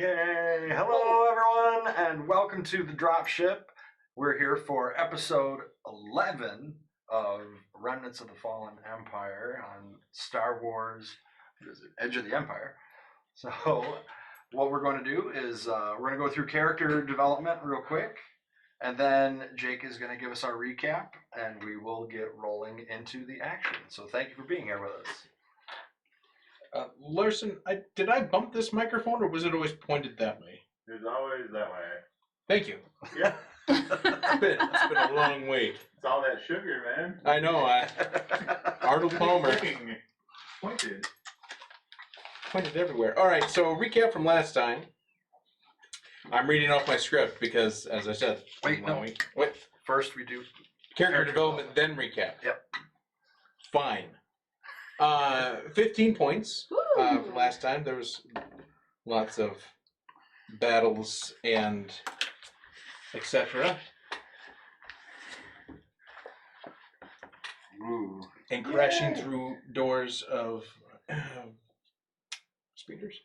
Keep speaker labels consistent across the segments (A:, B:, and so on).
A: Yay! Hello, everyone, and welcome to the Dropship. We're here for episode 11 of Remnants of the Fallen Empire on Star Wars, Edge of the Empire. So, what we're going to do is we're going to go through character development real quick, and then Jake is going to give us our recap, and we will get rolling into the action. So, thank you for being here with us.
B: Larson, did I bump this microphone, or was it always pointed that way?
C: It's always that way.
B: Thank you.
C: Yeah.
B: It's been a long wait.
C: It's all that sugar, man.
B: I know. Arnold Palmer.
C: Pointed
B: everywhere. All right, so recap from last time. I'm reading off my script because, as I said...
A: Wait. First we do...
B: Character development, then recap.
A: Yep.
B: Fine. 15 points from last time. There was lots of battles and etc. And crashing through doors of speeders.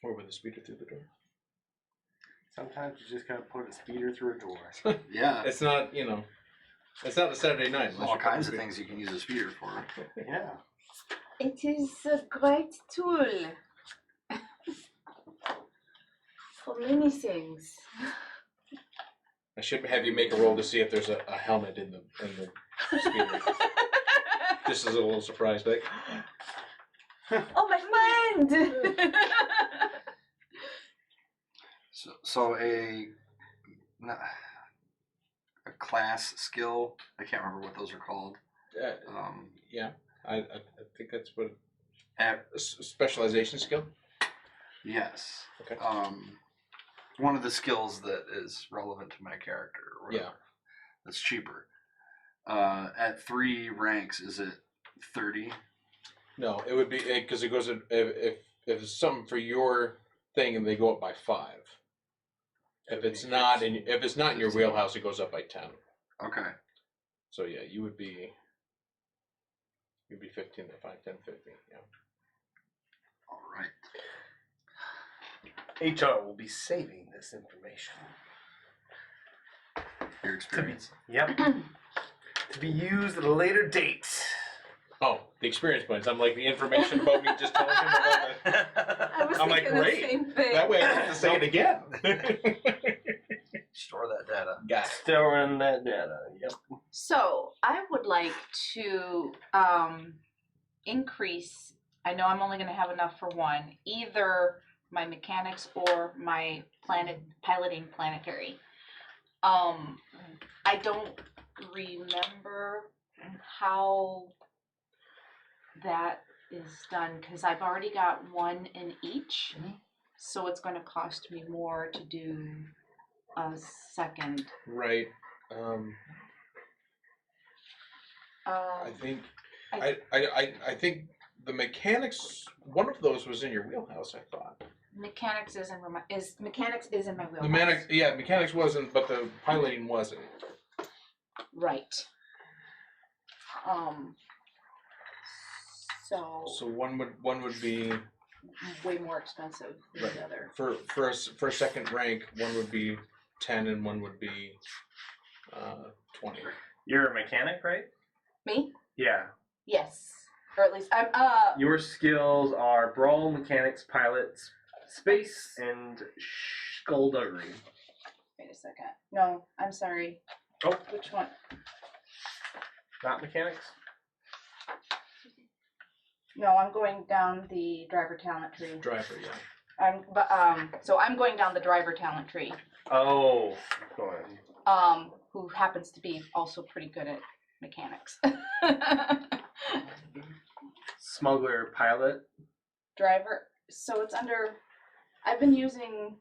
B: Or with a speeder through the door.
D: Sometimes you just gotta put a speeder through a door.
A: Yeah.
B: It's not, it's not a Saturday night.
A: All kinds of things you can use a speeder for.
D: Yeah.
E: It is a great tool for many things.
B: I should have you make a roll to see if there's a helmet in the speeder. Just as a little surprise, like.
E: Oh, my friend!
A: So a class skill. I can't remember what those are called.
B: Yeah, I think that's what.
A: A
B: specialization skill.
A: Yes.
B: Okay.
A: One of the skills that is relevant to my character. Or whatever, that's cheaper. At 3 ranks, is it 30?
B: No, it would be because it goes if it's something for your thing and they go up by 5. If it's not in your wheelhouse, it goes up by 10.
A: Okay.
B: So yeah, you'd be 15 to 5, 10, 15. Yeah.
A: All right.
D: HR will be saving this information.
A: Your experience.
D: Yep. To be used at a later date.
B: Oh, the experience points. I'm like the information about me just telling him about that.
E: I was
B: I'm like,
E: thinking
B: great.
E: the same thing.
B: That way I don't have to say it again.
A: Store that data.
B: Got it.
D: Storing that data. Yep.
E: So, I would like to increase, I know I'm only going to have enough for one, either my mechanics or my piloting planetary. I don't remember how that is done because I've already got one in each, so it's going to cost me more to do a second.
B: Right. I think the mechanics. One of those was in your wheelhouse. I thought.
E: Mechanics is in my wheelhouse.
B: Mechanics wasn't, but the piloting wasn't.
E: Right. So
B: one would be
E: way more expensive than the other.
B: For a second rank, one would be 10 and one would be 20.
D: You're a mechanic, right?
E: Me?
D: Yeah.
E: Yes. Or at least I'm
D: Your skills are brawl, mechanics, pilots, space, and skullduggery.
E: Wait a second. No, I'm sorry.
D: Oh.
E: Which one?
D: Not mechanics?
E: No, I'm going down the driver talent tree.
B: Driver, yeah.
E: So I'm going down the driver talent tree.
D: Oh. Go ahead.
E: Who happens to be also pretty good at mechanics.
D: Smuggler, pilot.
E: Driver. So it's under. I've been using.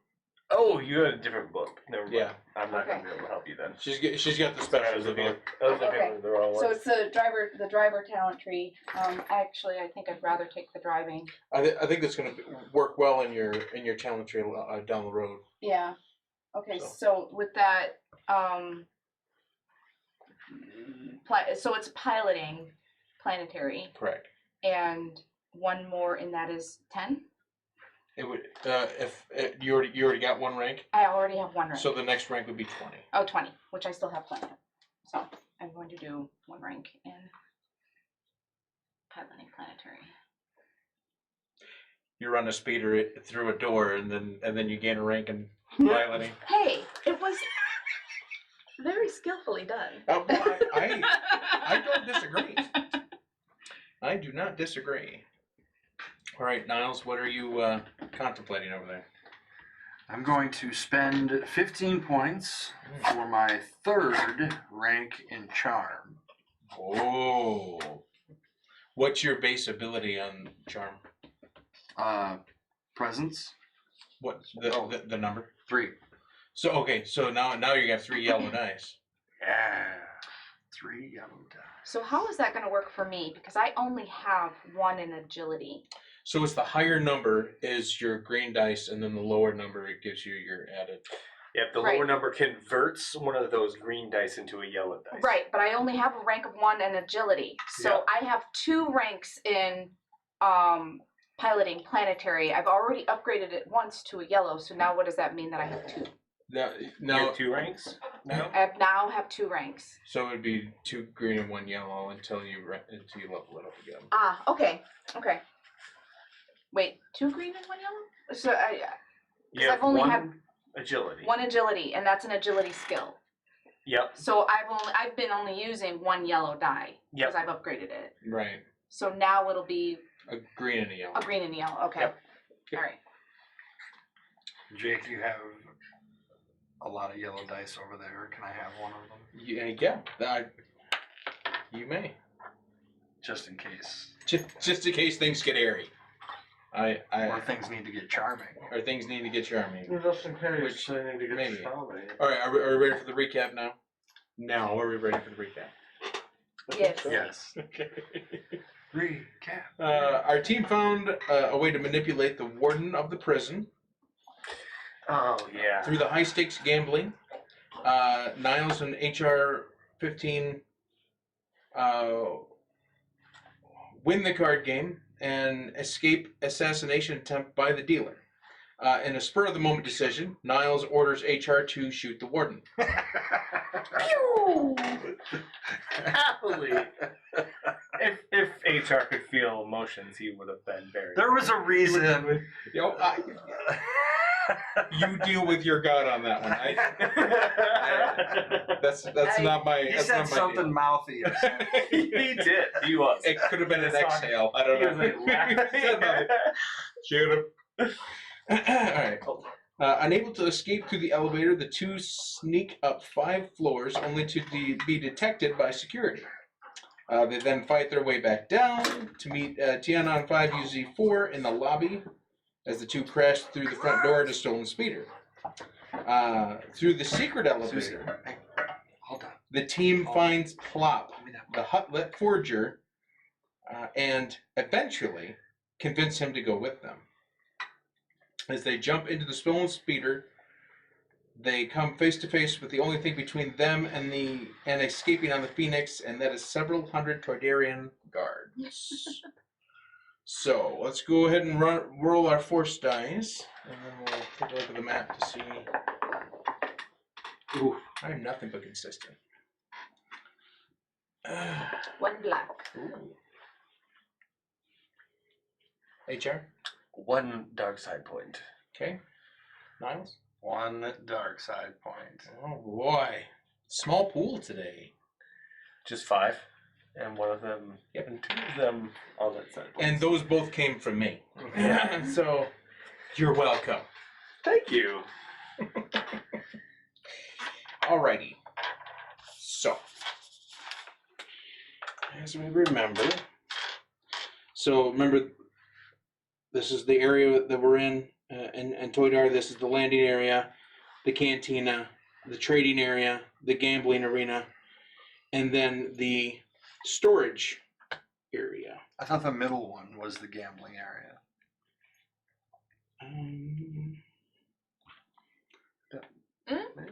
D: Oh, you had a different book. Never mind.
B: Yeah.
D: I'm not going to be able to help you then.
B: She's got the specials of it.
D: I was looking at the wrong one.
E: So it's the driver talent tree. Actually, I think I'd rather take the driving.
B: I think that's going to work well in your talent tree down the road.
E: Yeah. Okay. So with that, so it's piloting planetary.
B: Correct.
E: And one more, and that is 10?
B: It would if you already got one rank,
E: I already have one rank.
B: so the next rank would be 20.
E: Oh, 20, which I still have plenty of. So I'm going to do one rank in piloting planetary.
B: You run a speeder through a door, and then you gain a rank in piloting.
E: Hey, it was very skillfully done.
B: Oh, well, I don't disagree. I do not disagree. All right, Niles, what are you contemplating over there?
A: I'm going to spend 15 points for my third rank in charm.
B: Oh. What's your base ability on charm?
A: Presence
B: What the number?
A: 3.
B: So okay, so now you got 3 yellow dice.
A: Yeah, 3 yellow dice.
E: So how is that going to work for me? Because I only have 1 in agility.
B: So it's the higher number is your green dice, and then the lower number it gives you your added.
D: Yep, the
E: Right.
D: lower number converts one of those green dice into a yellow dice.
E: Right, but I only have a rank of 1 in agility. So I have 2 ranks in piloting planetary. I've already upgraded it once to a yellow, so now what does that mean that I have 2?
D: You
B: No,
D: have 2 ranks now?
E: I now have 2 ranks.
B: so it'd be 2 green and 1 yellow until you level it up again.
E: Ah, okay. Wait, 2 green and 1 yellow? So
D: You have
E: I've only
D: 1
E: had
D: agility.
E: 1 agility, and that's an agility skill.
D: Yep.
E: So I've been only using 1 yellow die because I've upgraded it.
B: Right.
E: So now it'll be
B: A green and a yellow.
E: a green and a yellow. Okay.
D: Yep.
E: All right.
A: Jake, you have a lot of yellow dice over there. Can I have one of them?
B: Yeah. You may.
A: Just in case.
B: Just in case things get hairy.
A: Or things need to get charming.
B: Or things need to get charming.
D: Just in case
B: Which
D: they need to get
B: maybe.
D: charming.
B: All right, are we ready for the recap now? Now, are we ready for the recap?
E: Yes.
A: Yes.
B: Okay.
A: Recap.
B: Our team found a way to manipulate the warden of the prison
D: Oh, yeah.
B: through the high stakes gambling. Niles and HR 15 win the card game and escape assassination attempt by the dealer. In a spur of the moment decision, Niles orders HR to shoot the warden.
E: Pew!
D: Happily. If HR could feel emotions, he would have been very.
A: There was a reason.
B: You deal with your god on that one. That's not my.
A: He
B: That's
A: said
B: not my
A: something
B: deal.
A: mouthy. Or something.
D: He did. He was.
B: It could have been an
D: Sorry.
B: exhale. I don't
D: He was
B: know.
D: like,
B: Said nothing. Shoot him. All right. Unable to escape through the elevator, the two sneak up 5 floors, only to be detected by security. They then fight their way back down to meet Tianon 5UZ4 in the lobby as the two crash through the front door to stolen speeder. Through the secret
A: Susie,
B: elevator,
A: hey, hold on.
B: the team finds Plop,
A: Give me that
B: the Hutlet forger, and eventually convince him to go with them. As they jump into the stolen speeder, they come face to face with the only thing between them and escaping on the Phoenix, and that is several hundred Toydarian guards. So let's go ahead and roll our force dice, and then we'll take a look at the map to see. Ooh, I am nothing but consistent.
E: 1 black.
B: Ooh. HR?
D: 1 dark side point.
B: Okay. Niles?
A: 1 dark side point.
B: Oh boy. Small pool today.
D: Just 5. And 1 of them,
B: Yep.
D: and 2 of them all that side points.
B: And those both came from me. So, you're welcome.
D: Thank you.
B: Alrighty. So, as we remember, this is the area that we're in Toydar. This is the landing area, the cantina, the trading area, the gambling arena, and then the storage area.
A: I thought the middle one was the gambling area.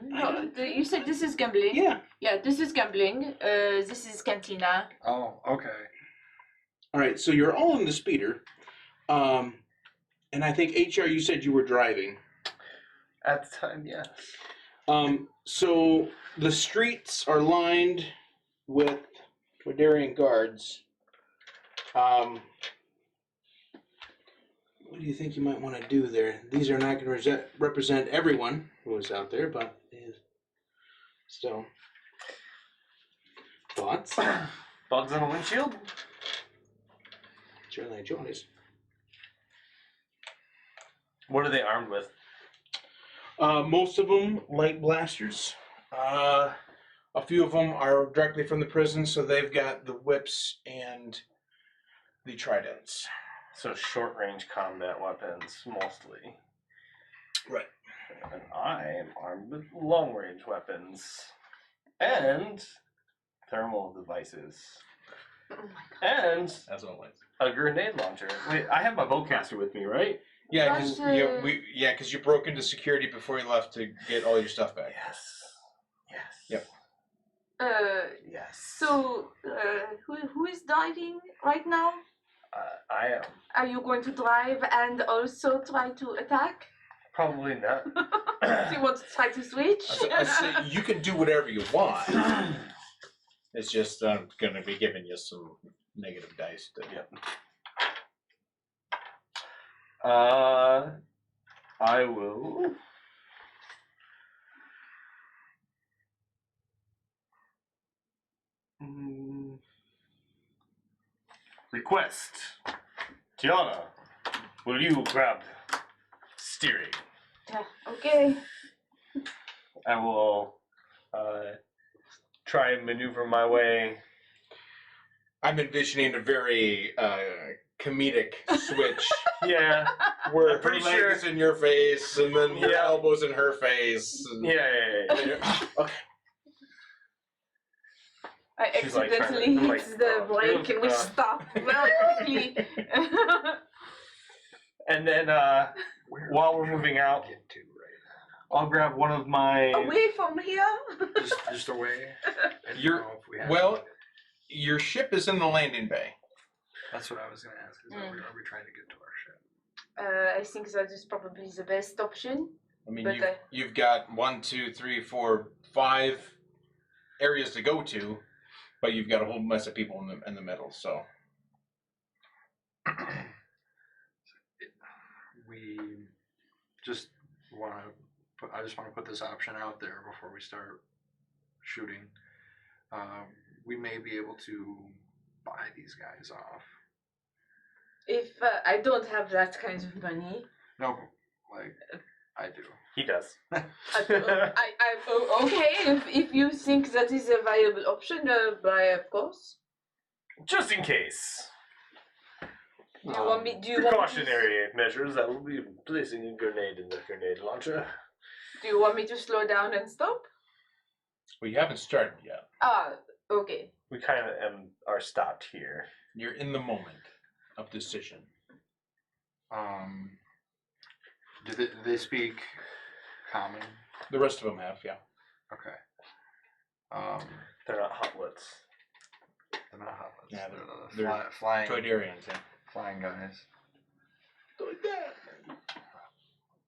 E: No, you said this is gambling.
B: Yeah.
E: Yeah, this is gambling. This is cantina.
A: Oh, okay.
B: All right, so you're all in the speeder, And I think HR, you said you were driving.
D: At the time, yes.
B: So the streets are lined with Tridarian guards. What do you think you might want to do there? These are not going to represent everyone who is out there, but still. Thoughts?
D: Bugs on a windshield?
B: Certainly enjoys.
D: What are they armed with?
B: Most of them light blasters. A few of them are directly from the prison, so they've got the whips and the tridents.
D: So short-range combat weapons, mostly.
B: Right.
D: And I am armed with long-range weapons. And thermal devices.
E: Oh my god.
D: And
C: As always.
D: a grenade launcher. Wait, I have my bowcaster with me, right?
B: Yeah,
E: But,
B: because you broke into security before you left to get all your stuff back.
D: Yes. Yes.
B: Yep.
D: Yes.
E: So, who is driving right now?
D: I am.
E: Are you going to drive and also try to attack?
D: Probably not.
E: Do you want to try to switch?
B: I say you can do whatever you want. It's just I'm going to be giving you some negative dice.
D: Yep. I will. Request. Tiana, will you grab steering?
E: Okay.
D: I will try and maneuver my way.
B: I'm envisioning a very comedic switch
D: Yeah.
B: where
D: I'm pretty
B: her leg is in your face and then your
D: Yeah.
B: elbow's in her face. And
D: Yeah.
B: Okay.
E: I
D: She's like
E: accidentally
D: trying to-
E: hit the brake and we stop very quickly.
D: And then while we're moving out,
A: Get to right
D: I'll grab one of my.
E: Away from here.
A: now. Just away. I don't
B: You're-
A: know if we have
B: well-
A: it.
B: Your ship is in the landing bay.
A: That's what I was going to ask. Is are we trying to get to our ship?
E: I think that is probably the best option.
B: I mean,
E: But
B: you've got 1, 2, 3, 4, 5 areas to go to, but you've got a whole mess of people in the middle. So
A: We just want to put. I just want to put this option out there before we start shooting. We may be able to buy these guys off.
E: If I don't have that kind of money,
A: No, like I do.
D: He does.
E: okay. If you think that is a viable option, buy of course.
D: Just in case.
E: Do you want me? Do you want me
D: Precautionary measures. I will be placing a grenade in the grenade launcher.
E: do you want me to slow down and stop?
B: well, you haven't started yet.
E: Ah, okay.
D: We kind of are stopped here.
B: You're in the moment of decision.
A: Do they speak common?
B: The rest of them have, yeah.
A: Okay.
D: They're not hotlets.
A: They're not hotlets.
B: Yeah,
A: they're the flying
B: Toydarians, yeah.
A: flying guys.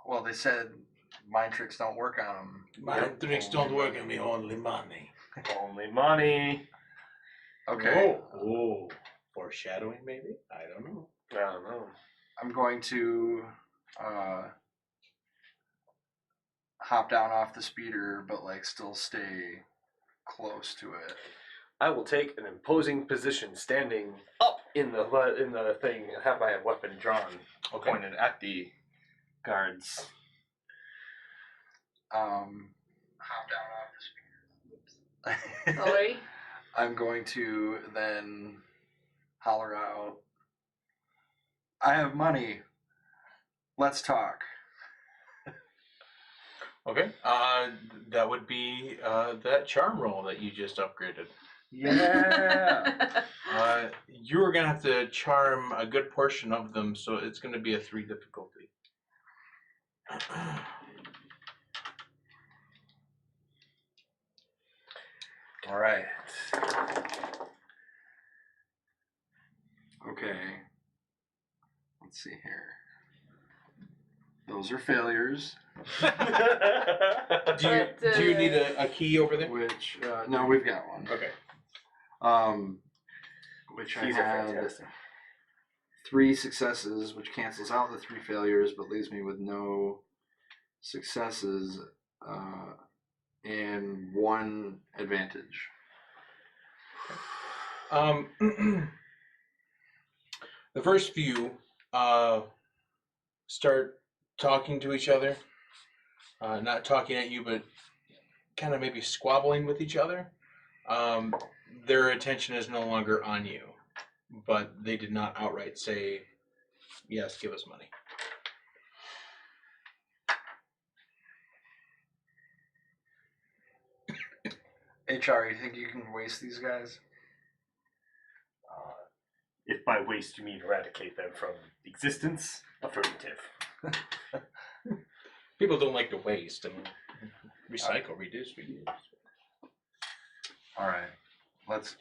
A: Well, they said mind tricks don't work on them.
B: My tricks don't work on me, only money.
D: Only money.
A: Okay.
B: Oh, foreshadowing maybe? I don't know.
D: I don't know.
A: I'm going to hop down off the speeder, but like still stay close to it.
D: I will take an imposing position, standing up in the thing, and have my weapon drawn, pointed at the guards.
A: Hop down off the speeder.
E: Sorry.
A: I'm going to then holler out, I have money. Let's talk.
B: Okay. That would be that charm roll that you just upgraded.
A: Yeah.
B: You are going to have to charm a good portion of them, so it's going to be a 3 difficulty.
A: All right. Okay. Let's see here. Those are failures.
B: Do you need a key over there?
A: Which no, we've got one.
B: Okay.
A: Which
D: Keys
A: I
D: are
A: had
D: fantastic.
A: 3 successes, which cancels out the 3 failures, but leaves me with no successes and 1 advantage.
B: The first few start talking to each other. Not talking at you, but kind of maybe squabbling with each other. Their attention is no longer on you, but they did not outright say, yes, give us money.
A: HR, you think you can waste these guys?
D: If by waste you mean eradicate them from existence, affirmative.
B: People don't like to waste. I mean, recycle, reduce.
A: All right, let's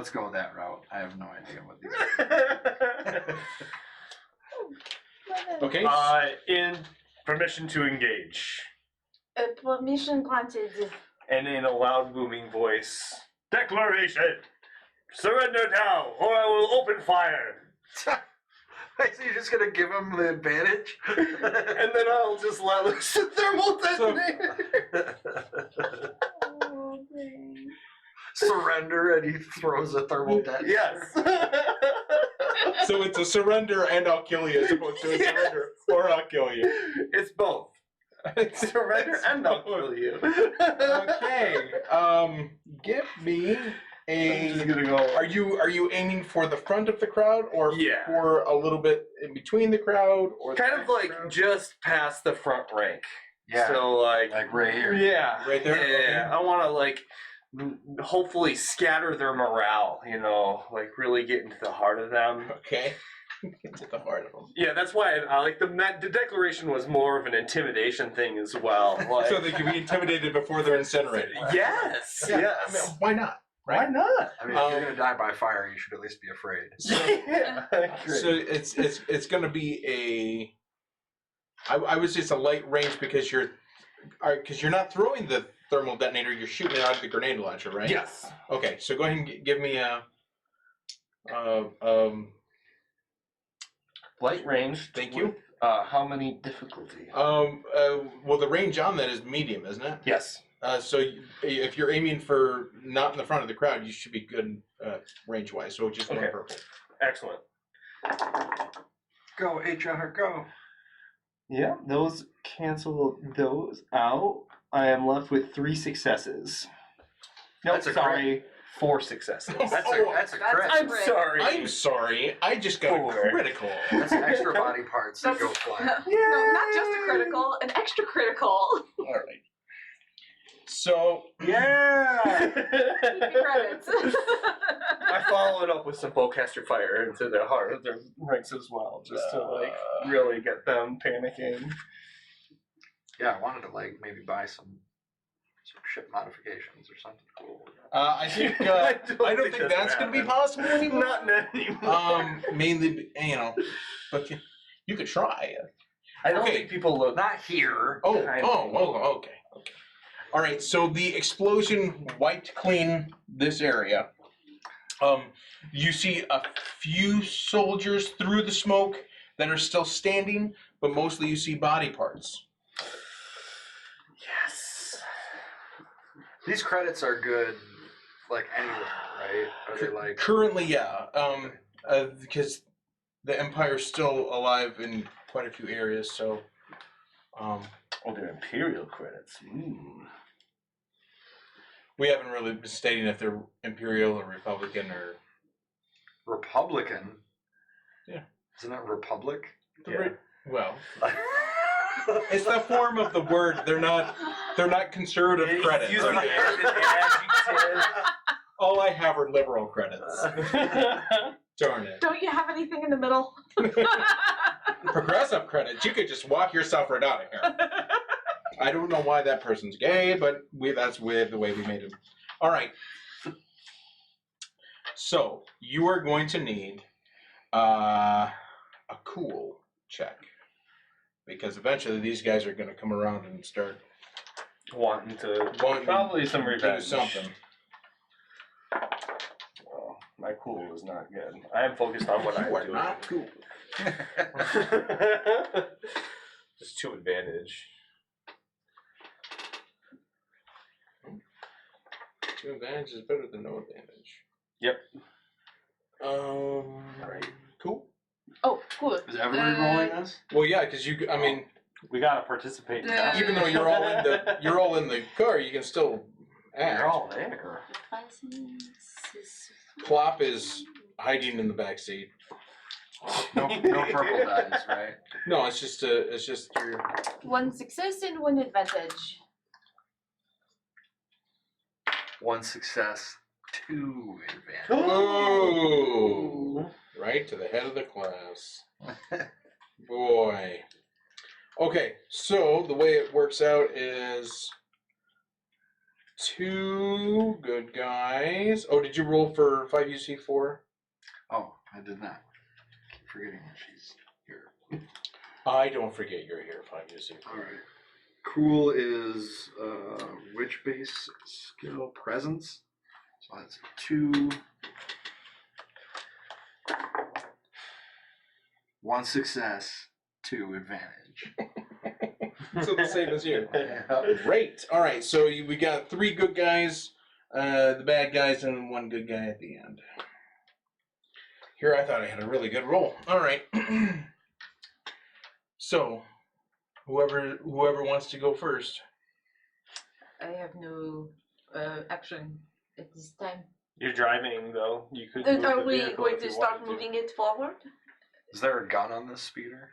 A: go that route. I have no idea what these are.
B: Okay.
D: In permission to engage.
E: Permission granted.
D: And in a loud, booming voice, declaration! Surrender now, or I will open fire!
A: So you're just gonna give them the advantage?
D: And then I'll just let loose a thermal detonator!
E: Oh, dang.
A: Surrender, and he throws a thermal detonator.
D: Yes!
B: So it's a surrender and I'll kill you as opposed to a surrender or I'll kill you.
D: It's both. Surrender and I'll kill you.
B: Okay. Give me
D: I'm just
B: a.
D: gonna go.
B: Are you aiming for the front of the crowd or
D: Yeah.
B: for a little bit in between the crowd or
D: Kind
B: the
D: of like
B: crowd?
D: just past the front rank.
A: Yeah,
D: So like
A: right here.
D: yeah.
B: Right there?
D: Yeah. I want to like hopefully scatter their morale. You know, like really get into the heart of them.
B: Okay. Get to the heart of them.
D: Yeah, that's why I like the declaration was more of an intimidation thing as well. Like,
B: So they can be intimidated before they're incinerated.
D: yes,
B: Yeah,
D: yes.
B: I mean, why not?
D: Why not?
A: I mean, if you're gonna die by fire, you should at least be afraid.
D: Yeah,
B: So it's going to be I would say it's a light range because you're not throwing the thermal detonator, you're shooting it out of the grenade launcher, right?
D: yes.
B: Okay, so go ahead and give me a
D: Light range.
B: Thank you.
D: How many difficulty?
B: well, the range on that is medium, isn't it?
D: Yes.
B: So if you're aiming for not in the front of the crowd, you should be good range wise. So just one
D: Okay.
B: purple.
D: Excellent.
A: Go, HR, go.
D: Yeah, those cancel those out. I am left with 3 successes. No,
A: That's a
D: sorry, 4 successes.
A: That's
B: Oh,
A: a crit.
D: I'm sorry.
B: I'm sorry, I just got
D: Four.
B: a critical.
A: That's extra body parts that go flying.
E: No, not just a critical, an extra critical.
B: All right. So
A: Yeah.
E: Keep your credits.
D: I follow it up with some bowcaster fire into the heart of their ranks as well, just to like really get them panicking.
A: Yeah, I wanted to like maybe buy some ship modifications or something cool.
B: I think
D: I
B: I don't think that's going to be possible anymore.
D: Not anymore.
B: Mainly, but you could try.
D: I don't
B: okay.
D: think people look.
A: Not here.
B: Oh,
D: Kind
B: okay. All right, so the explosion wiped clean this area. You see a few soldiers through the smoke that are still standing, but mostly you see body parts.
D: Yes.
A: These credits are good, like anywhere, right? Are they like?
B: Currently, yeah, because the Empire's still alive in quite a few areas, so.
D: Oh, they're Imperial credits.
B: We haven't really been stating if they're Imperial or Republican or.
A: Republican?
B: Yeah.
A: Isn't it Republic?
D: Yeah.
B: Well, it's the form of the word. They're not conservative credits.
D: Using
B: Okay?
D: it as an adjective.
B: All I have are liberal credits. Darn it.
E: Don't you have anything in the middle?
B: Progressive credits. You could just walk yourself right out of here. I don't know why that person's gay, but that's the way we made him. All right. So you are going to need a cool check. because eventually these guys are going to come around and start
D: Wanting to
B: wanting
D: probably some
B: to do
D: revenge.
B: something.
D: Well, my cool is not good. I am focused on what I'm
B: You are
D: doing.
B: not cool.
D: Just 2 advantage.
B: 2 advantage is better than no advantage.
D: Yep.
B: Alright. Cool.
E: Oh, cool.
A: Is everybody rolling this?
B: Well, yeah, because I mean,
D: We gotta participate in
E: The-
D: that.
B: even though you're all in the car, you can still act.
D: You're all there.
B: Plop is hiding in the back seat.
A: No purple dice, right?
B: No, it's just your.
E: 1 success and 1 advantage.
A: 1 success, 2 advantage.
B: Oh, right to the head of the class. Boy. Okay, so the way it works out is 2 good guys. Oh, did you roll for 5UC4?
A: Oh, I did not. Keep forgetting that she's here.
B: I don't forget you're here, 5UC4.
A: Alright. Cool is which base skill? Presence. So that's 2. 1 success, 2 advantage.
B: So the same as you.
A: Yeah.
B: Great. All right, so we got 3 good guys, the bad guys, and 1 good guy at the end. Here, I thought I had a really good roll. All right. So, whoever wants to go first.
E: I have no action at this time.
D: You're driving though. You could. Move
E: Are
D: the
E: we
D: vehicle
E: going
D: if
E: to
D: you
E: start
D: wanted
E: moving it forward?
A: Is there a gun on this speeder?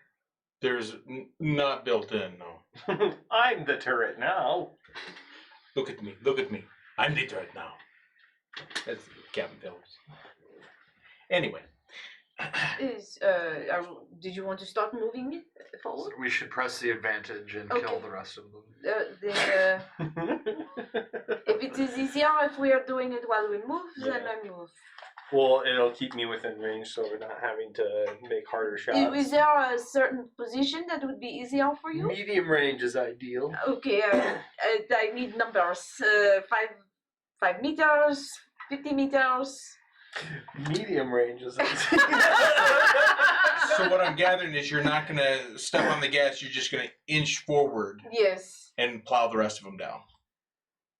B: There's not built in, no.
D: I'm the turret now.
B: Look at me. Look at me. I'm the turret now. That's Captain Phillips. Anyway.
E: Did you want to start moving it forward?
A: We should press the advantage and
E: Okay.
A: kill the rest of them.
E: If it is easier if we are doing it while we move, then
D: Yeah.
E: I move.
D: Well, it'll keep me within range, so we're not having to make harder shots.
E: Is there a certain position that would be easier for you?
D: Medium range is ideal.
E: Okay, I need numbers. 5 meters, 50 meters.
D: Medium range is ideal.
B: So what I'm gathering is you're not going to step on the gas. You're just going to inch forward
E: Yes.
B: and plow the rest of them down.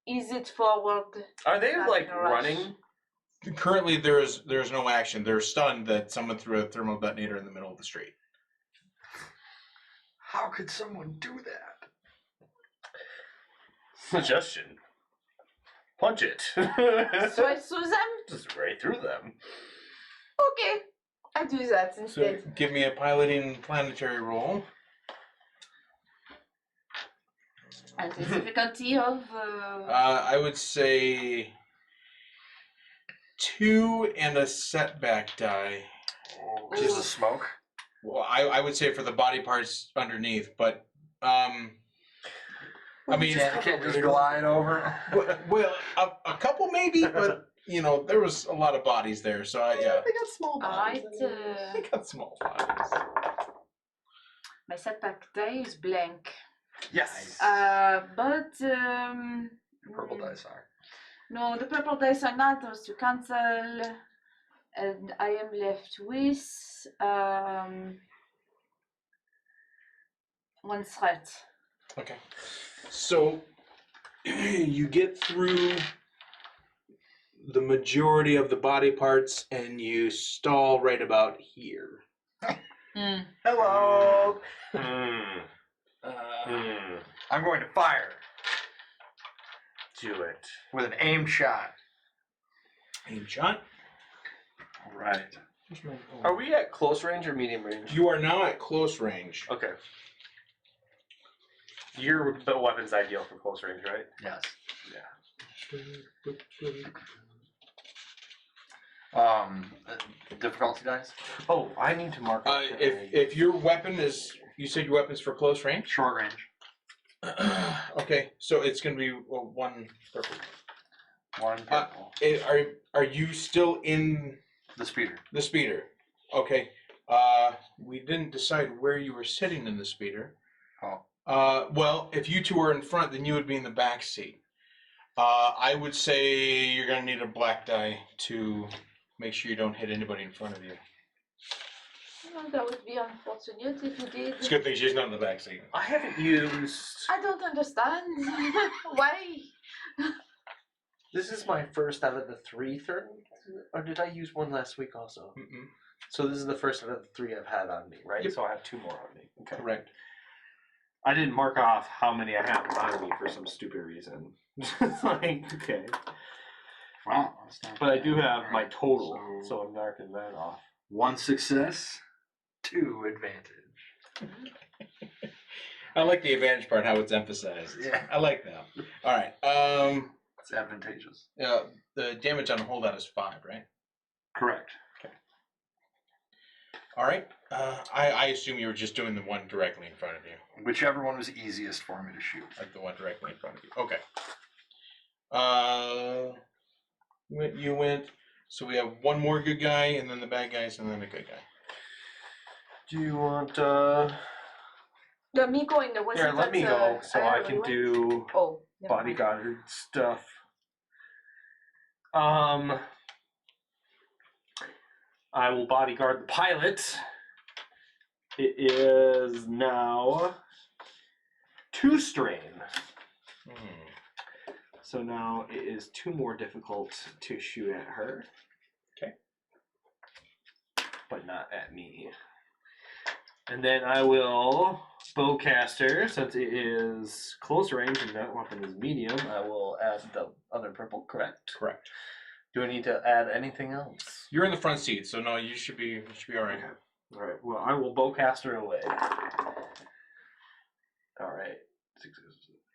E: Is it forward?
D: Are they
E: Not
D: like
E: in a rush.
D: running?
B: Currently, there's no action. They're stunned that someone threw a thermal detonator in the middle of the street.
A: How could someone do that?
D: Suggestion. Punch it.
E: So I saw them?
D: Just right through them.
E: Okay. I do that
B: So
E: instead.
B: give me a piloting planetary roll.
E: And the difficulty of...
B: I would say 2 and a setback die.
A: Just the smoke?
B: Well, I would say for the body parts underneath, but I mean,
A: Can't just glide over?
B: well, a couple maybe, but you know, there was a lot of bodies there, so yeah.
D: They got small
E: Alright,
B: They got small bodies.
E: my setback die is blank.
D: Yes.
E: But...
A: Purple dice are.
E: No, the purple dice are not. Those to cancel. And I am left with... 1 threat.
B: Okay. So you get through the majority of the body parts and you stall right about here.
A: Hello!
B: Uh,
A: I'm going to fire
D: Do it.
A: with an aim shot.
B: Aim shot.
A: Right.
D: Are we at close range or medium range?
B: You are now at close range.
D: Okay. Your weapon's ideal for close range, right?
A: Yes. Difficulty dice?
D: Oh, I need to mark.
B: If your weapon is, you said your weapon's for close range.
A: Short range.
B: Okay, so it's gonna be 1 purple.
A: 1 purple.
B: Are you still in
A: The speeder.
B: the speeder? Okay. We didn't decide where you were sitting in the speeder. Well, if you two are in front, then you would be in the back seat. I would say you're going to need a black die to make sure you don't hit anybody in front of you.
E: Well, that would be unfortunate if you did.
B: It's a good thing she's not in the back seat.
D: I haven't used.
E: I don't understand. Why?
D: This is my first out of the 3 third. Or did I use one last week also?
B: Mm-mm.
D: So this is the first out of the 3 I've had on me, right?
B: Yep.
D: So I have 2 more on me. Okay.
B: Correct.
D: I didn't mark off how many I have on me for some stupid reason. Like, okay.
A: Wow. That's not
D: But I
A: bad.
D: do have
A: All
D: my
A: right,
D: total, so I'm marking that off.
A: 1 success, 2 advantage.
B: I like the advantage part, how it's emphasized.
A: Yeah.
B: I like that. All right.
A: It's advantageous.
B: The damage on a holdout is 5, right?
A: Correct.
B: All right. I assume you were just doing the one directly in front of you.
A: Whichever one was easiest for me to shoot.
B: Like the one directly in front of you. Okay. You went. So we have one more good guy, and then the bad guys, and then the good guy.
D: Do you want,
E: Me going the
D: Here, let me go so I can do
E: Oh, never mind.
D: bodyguard stuff. I will bodyguard the pilot. It is now 2 strain. So now it is 2 more difficult to shoot at her.
B: Okay.
D: But not at me. And then I will bowcaster, since it is close range and that weapon is medium, I will add the other purple, correct?
B: Correct.
D: Do I need to add anything else?
B: You're in the front seat, so no, you should be all right.
D: Okay. Alright, well, I will bowcaster away. Alright.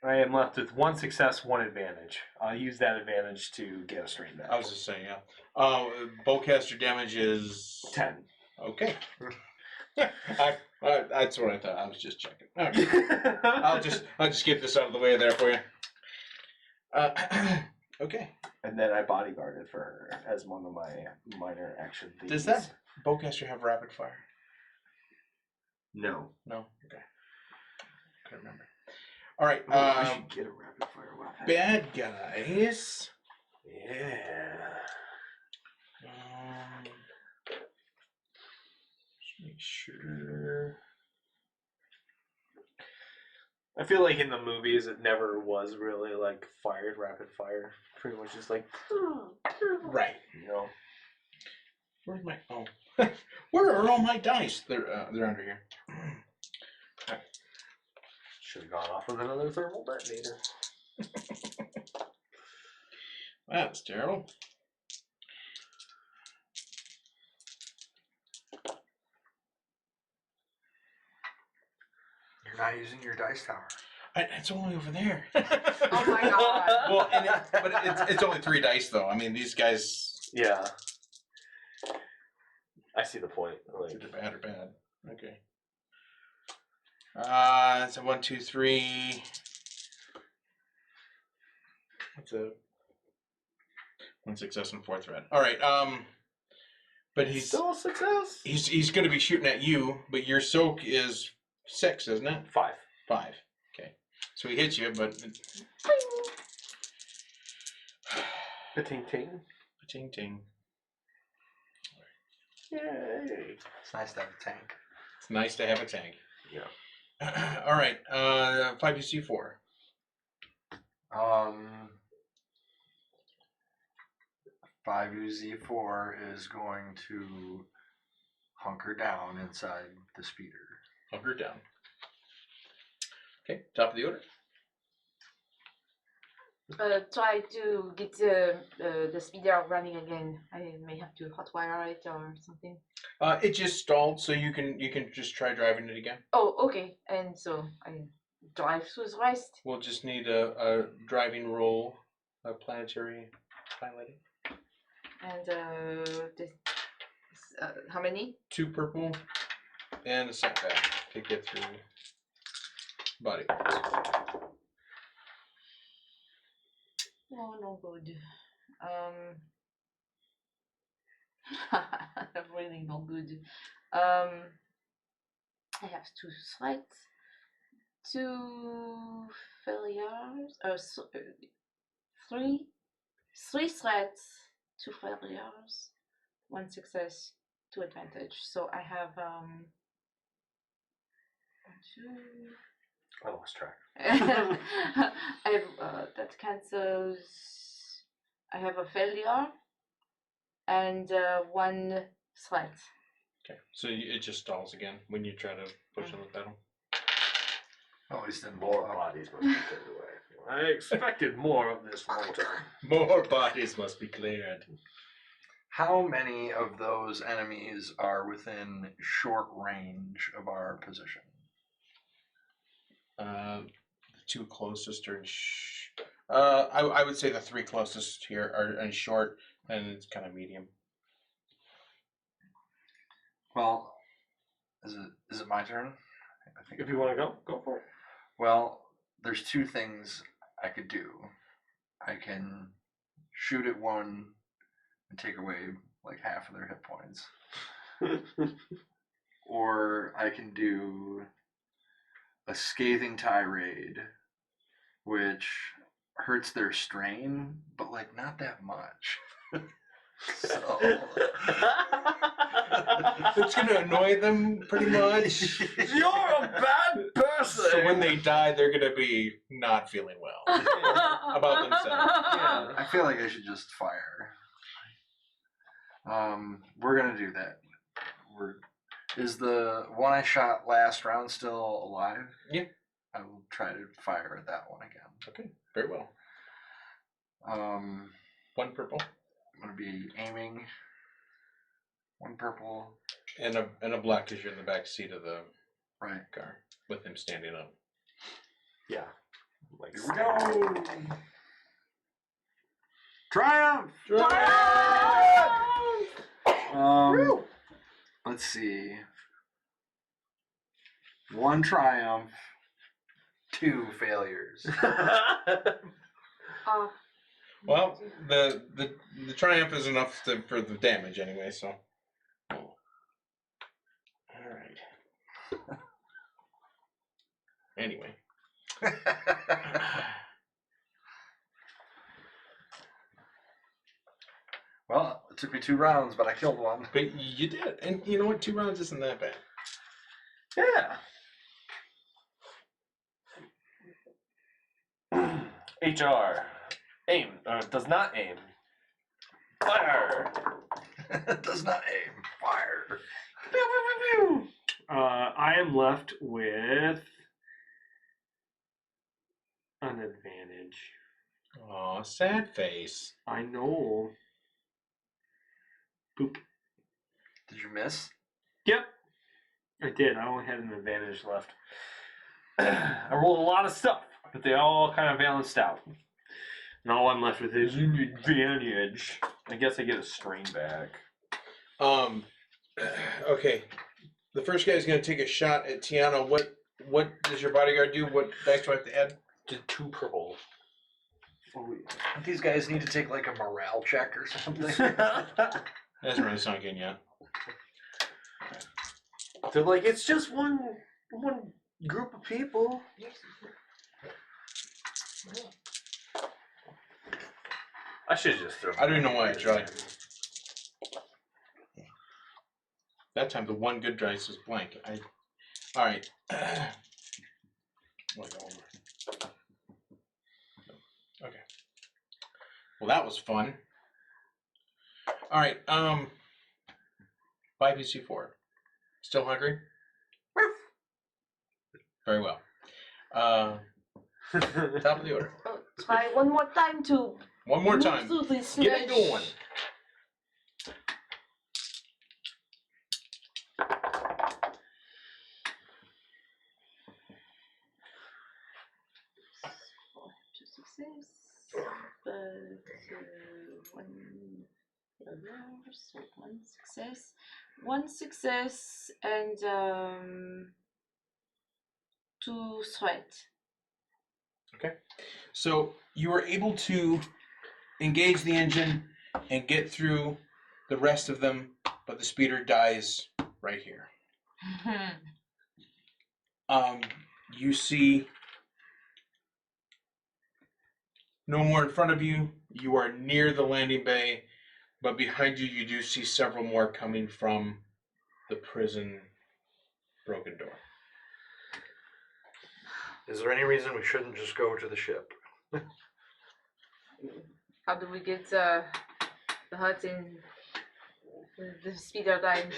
D: I am left with 1 success, 1 advantage. I'll use that advantage to get a strain back.
B: I was just saying, yeah. Bowcaster damage is
D: 10.
B: Okay. That's what I thought. I was just checking. Okay. I'll just get this out of the way there for you. Okay.
D: And then I bodyguarded for her as one of my minor action things.
B: Does that bowcaster have rapid fire?
D: No.
B: No. Okay. Couldn't remember. All right.
D: I should get a rapid fire weapon.
B: Bad guys.
D: Yeah.
B: Just make sure.
D: I feel like in the movies it never was really like fired rapid fire. Pretty much just like
B: Right.
D: you know.
B: Where's my where are all my dice? They're under here.
D: Should have gone off with another thermal detonator.
B: That's terrible.
A: You're not using your dice tower.
B: It's only over there.
E: Oh my god.
B: Well, but it's only 3 dice though. I mean, these guys.
D: Yeah. I see the point. Like,
B: Either bad or bad. Okay. So 1, 2, 3. That's a 1 success and 4 threat. All right. But he's
D: still a success.
B: he's going to be shooting at you, but your soak is 6, isn't it?
D: 5.
B: 5. Okay. So he hits you, but
D: Ting ting.
B: ting ting.
D: Yay.
A: It's nice to have a tank.
B: It's nice to have a tank.
D: Yeah.
B: All right. 5UC4.
A: 5UZ4 is going to hunker down inside the speeder.
B: Hunker down. Okay. Top of the order.
E: Try to get the speeder running again. I may have to hotwire it or something.
B: It just stalled, so you can just try driving it again.
E: Oh, okay. And so I drive through the rest.
B: We'll just need a driving roll, a planetary piloting.
E: And how many?
B: 2 purple, and a setback to get through body.
E: Oh, no good. Really no good. I have 2 threats. 2 failures. Three threats, 2 failures, 1 success, 2 advantage. So I have 1, 2.
D: I lost track.
E: I have that cancels. I have a failure and 1 threat.
B: Okay. So it just stalls again when you try to push on the pedal.
A: At least in
D: More bodies must be cleared away. I expected more of this water.
B: More bodies must be cleared.
A: How many of those enemies are within short range of our position?
B: The 2 closest are I would say the 3 closest here are in short, and it's kind of medium.
A: Well, is it my turn? I think
D: If you want to go for it.
A: Well, there's 2 things I could do. I can shoot at one and take away like half of their hit points. Or I can do a scathing tirade, which hurts their strain, but like not that much. So
B: It's going to annoy them pretty much.
D: You're a bad person.
B: So when they die, they're going to be not feeling well about themselves.
D: Yeah.
A: I feel like I should just fire. We're gonna do that. Is the one I shot last round still alive?
B: Yeah.
A: I will try to fire at that one again.
B: Okay, very well. 1 purple.
A: I'm gonna be aiming. 1 purple.
B: And a black because you're in the back seat of the
A: Right.
B: car with him standing up.
D: Yeah. Like
A: Here we go. Triumph! Let's see. 1 triumph, 2 failures.
B: Well, the triumph is enough for the damage anyway, so. All right. Anyway.
A: Well, it took me 2 rounds, but I killed one.
B: But you did, and you know what? 2 rounds isn't that bad.
D: Yeah. HR. Aim. Does not aim. Fire.
A: Does not aim. Fire.
D: I am left with an advantage.
B: Aw, sad face.
D: I know. Boop.
A: Did you miss?
D: Yep. I did. I only had an advantage left. I rolled a lot of stuff, but they all kind of balanced out. And all I'm left with is an advantage. I guess I get a strain back.
B: Okay. The first guy is going to take a shot at Tiana. What does your bodyguard do? What dice do I have to add?
D: Did 2 purple.
A: These guys need to take like a morale check or something.
B: It hasn't really sunk in yet.
D: They're like, it's just one group of people. I should just throw.
B: I don't even know why I tried. That time the 1 good dice was blank. All right. Okay. Well, that was fun. All right. 5EC4. Still hungry? Very well. Top of the order.
E: Try one more time to
B: One more
E: move
B: time.
E: through this
B: Get it
E: sludge.
B: going.
E: Two success, but 1 failure, so 1 success. 1 success and 2 threat.
B: Okay. So you were able to engage the engine and get through the rest of them, but the speeder dies right here. you see no more in front of you. You are near the landing bay, but behind you, you do see several more coming from the prison broken door.
A: Is there any reason we shouldn't just go to the ship?
F: How do we get the hut in the speeder line?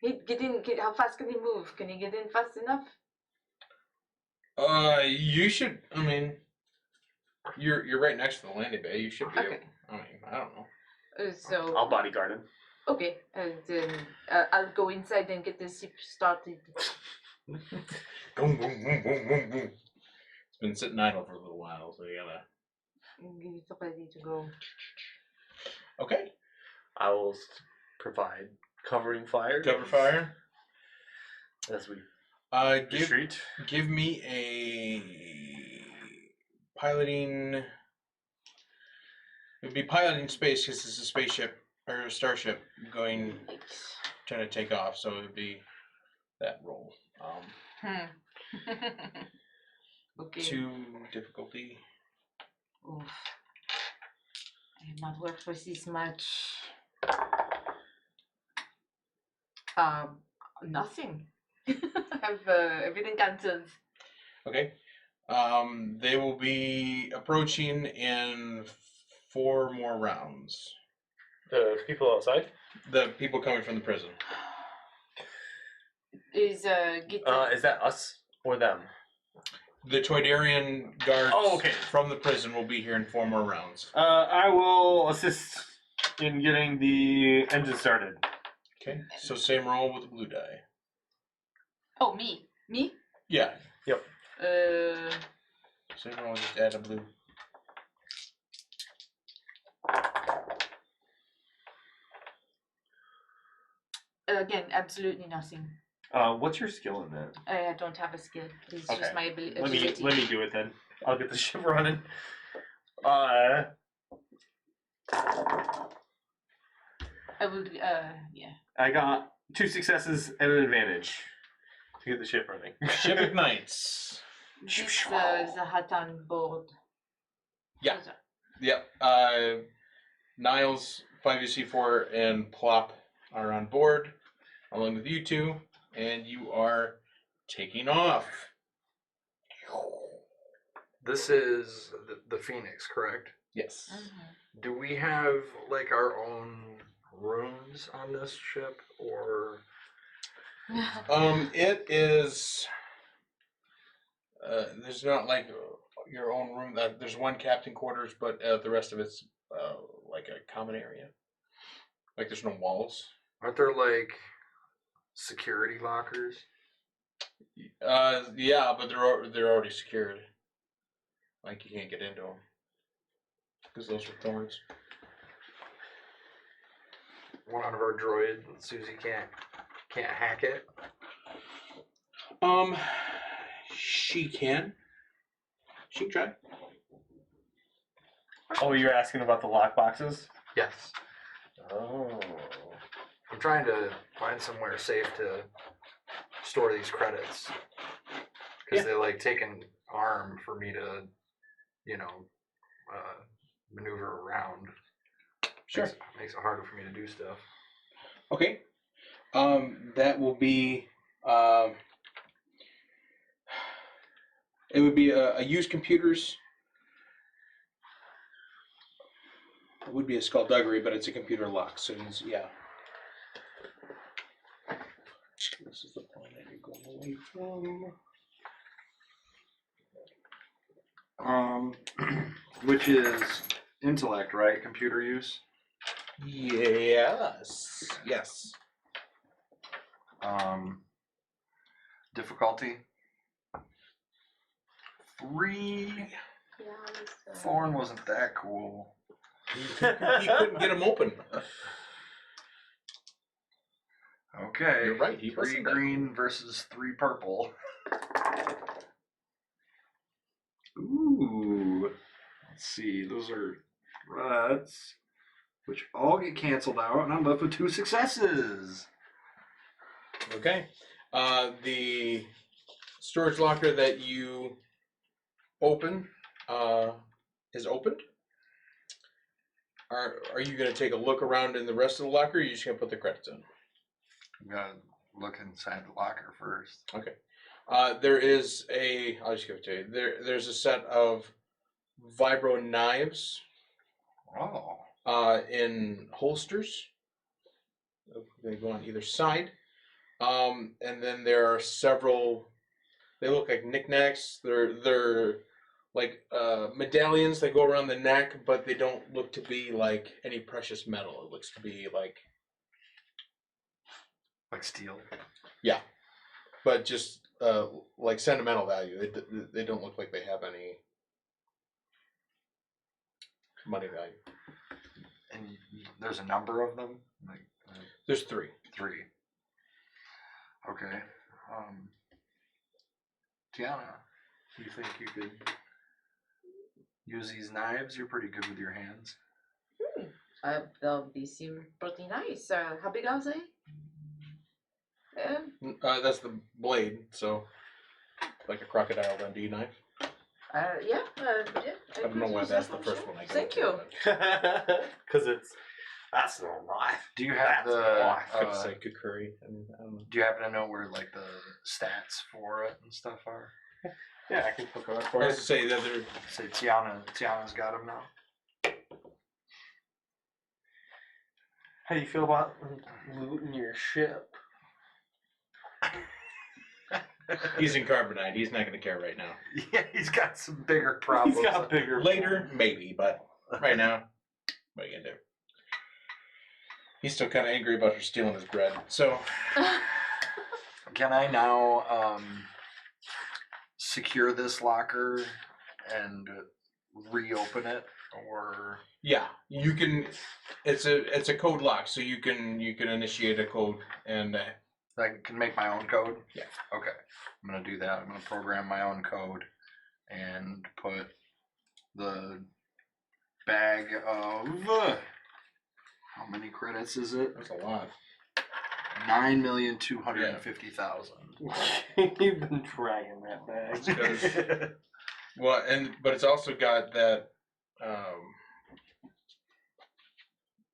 F: Get in. How fast can he move? Can he get in fast enough?
B: You should. I mean, you're right next to the landing bay. You should be.
F: Okay.
B: I mean, I don't know.
F: So
D: I'll bodyguard him.
F: okay, and then I'll go inside and get the ship started.
B: Boom, boom, boom, boom, boom, boom. It's been sitting idle for a little while, so you gotta.
F: Get it ready to go.
B: Okay.
D: I will provide covering fire.
B: Cover fire.
D: as we
B: Give
D: retreat.
B: give me a piloting. It would be piloting space because it's a spaceship or a starship trying to take off, so it would be that roll.
F: Okay.
B: 2 difficulty.
F: Oof. I have not worked for this much. Nothing. Have everything cancelled.
B: Okay. They will be approaching in 4 more rounds.
D: The people outside.
B: The people coming from the prison.
F: Is
D: Is that us or them?
B: The Toydarian guards
D: Oh, okay.
B: from the prison will be here in 4 more rounds.
D: I will assist in getting the engine started.
B: Okay. So same roll with the blue die.
F: Oh, me.
B: Yeah. Same roll, just add a blue.
F: Again, absolutely nothing.
D: What's your skill in that?
F: I don't have a skill. It's
D: Okay.
F: just my ability.
D: Let me do it then. I'll get the ship running. Uh,
F: I will. Yeah.
D: I got 2 successes and an advantage to get the ship running.
B: Ship ignites.
F: This is the hut on board.
B: Yeah. Yep. Niles, 5UC4, and Plop are on board, along with you 2, and you are taking off.
A: This is the Phoenix, correct?
B: Yes.
A: Do we have like our own rooms on this ship, or
B: It is. There's not like your own room. There's one captain quarters, but the rest of it's like a common area. Like there's no walls.
A: aren't there like security lockers?
B: Yeah, but they're already secured. Like you can't get into them because those are thorns.
A: One of our droids, Susie can't hack it.
B: She can. She can try.
D: Oh, you're asking about the lock boxes?
A: Yes.
D: Oh.
A: I'm trying to find somewhere safe to store these credits because they like take an arm for me to, maneuver around.
B: Sure.
A: Makes it harder for me to do stuff.
B: Okay. That will be. It would be a used computers. It would be a skullduggery, but it's a computer lock. So it's, yeah. This is the point that you're going away from.
A: Which is intellect, right? Computer use.
B: Yes. Yes.
A: Difficulty 3.
F: Yeah,
A: Thorn wasn't that cool.
B: He couldn't get them open.
A: Okay.
B: You're right. He
A: 3
B: wasn't that
A: green versus 3 purple. Ooh. Let's see. Those are threats, which all get canceled out, and I'm left with 2 successes.
B: Okay. The storage locker that you open is opened. Are you going to take a look around in the rest of the locker, or are you just going to put the credits in?
A: I'm gonna look inside the locker first.
B: Okay. There is I'll just give it to you. There's a set of vibro knives
A: Oh.
B: in holsters. They go on either side. And then there are several, they look like knickknacks. They're like medallions that go around the neck, but they don't look to be like any precious metal. It looks to be like
A: steel.
B: Yeah, but just like sentimental value. They don't look like they have any money value.
A: And there's a number of them? Like
B: There's 3.
A: 3. Okay. Tiana, do you think you could use these knives? You're pretty good with your hands.
F: They seem pretty nice. How big are they?
B: That's the blade, so like a Crocodile Dundee knife.
F: Yeah.
B: I don't know why that's the first one I got.
F: Thank you.
D: Because that's not knife.
A: Do you have
B: I could say Kukuri. I mean, I don't know.
A: do you happen to know where like the stats for it and stuff are?
D: Yeah, I can look it up
B: I
D: for
B: was
D: you.
B: to say that they're
A: Say Tiana's got them now.
D: How do you feel about looting your ship?
B: he's in carbonite. He's not going to care right now.
A: Yeah, he's got some bigger problems.
D: He's got bigger.
B: Later, maybe, but right now, what are you going to do? He's still kind of angry about her stealing his bread. So,
A: Can I now secure this locker and reopen it, or
B: yeah, you can. It's a code lock, so you can initiate a code and.
A: I can make my own code?
B: Yeah.
A: Okay. I'm going to do that. I'm going to program my own code and put the bag of... how many credits is it?
B: That's a lot.
A: 9,250,000.
D: You've been dragging that bag.
B: Well, but it's also got that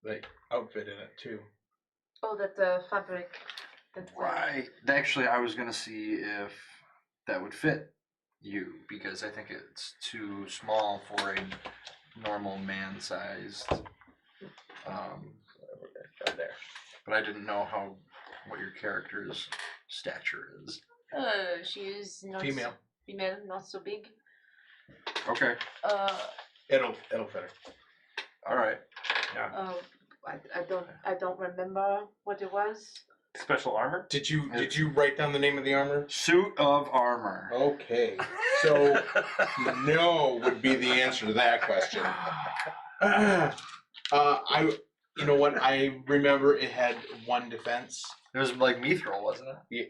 B: like outfit in it too.
F: Oh, that fabric.
A: Right. Actually, I was going to see if that would fit you, because I think it's too small for a normal man-sized.
B: There.
A: But I didn't know what your character's stature is.
E: She is not
B: Female.
E: Female, not so big.
A: Okay.
B: It'll fit her.
A: All right.
F: I don't remember what it was.
D: Special armor?
B: Did you write down the name of the armor?
A: Suit of armor.
B: Okay. So no would be the answer to that question. You know what? I remember it had 1 defense.
A: It was like Mithril, wasn't
B: Yeah.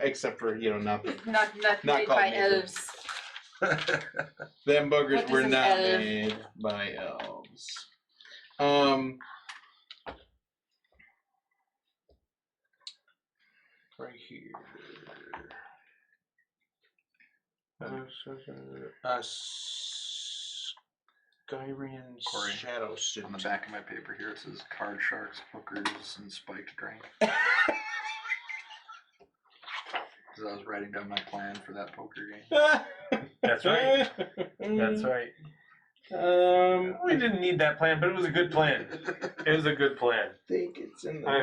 B: Except for nothing.
F: Not
B: Not
F: made
B: called
F: by
B: neither.
F: elves.
A: it?
B: Them buggers
F: What
B: were
F: is an
B: not
F: elf?
B: made by elves. Right here. Skyrian
A: Corey,
B: Shadow
A: On the
B: Student.
A: back of my paper here, it says card sharks, hookers, and spiked drink. Because I was writing down my plan for that poker game.
D: That's right. That's right. We didn't need that plan, but it was a good plan. It was a good plan.
B: Think it's in the
D: I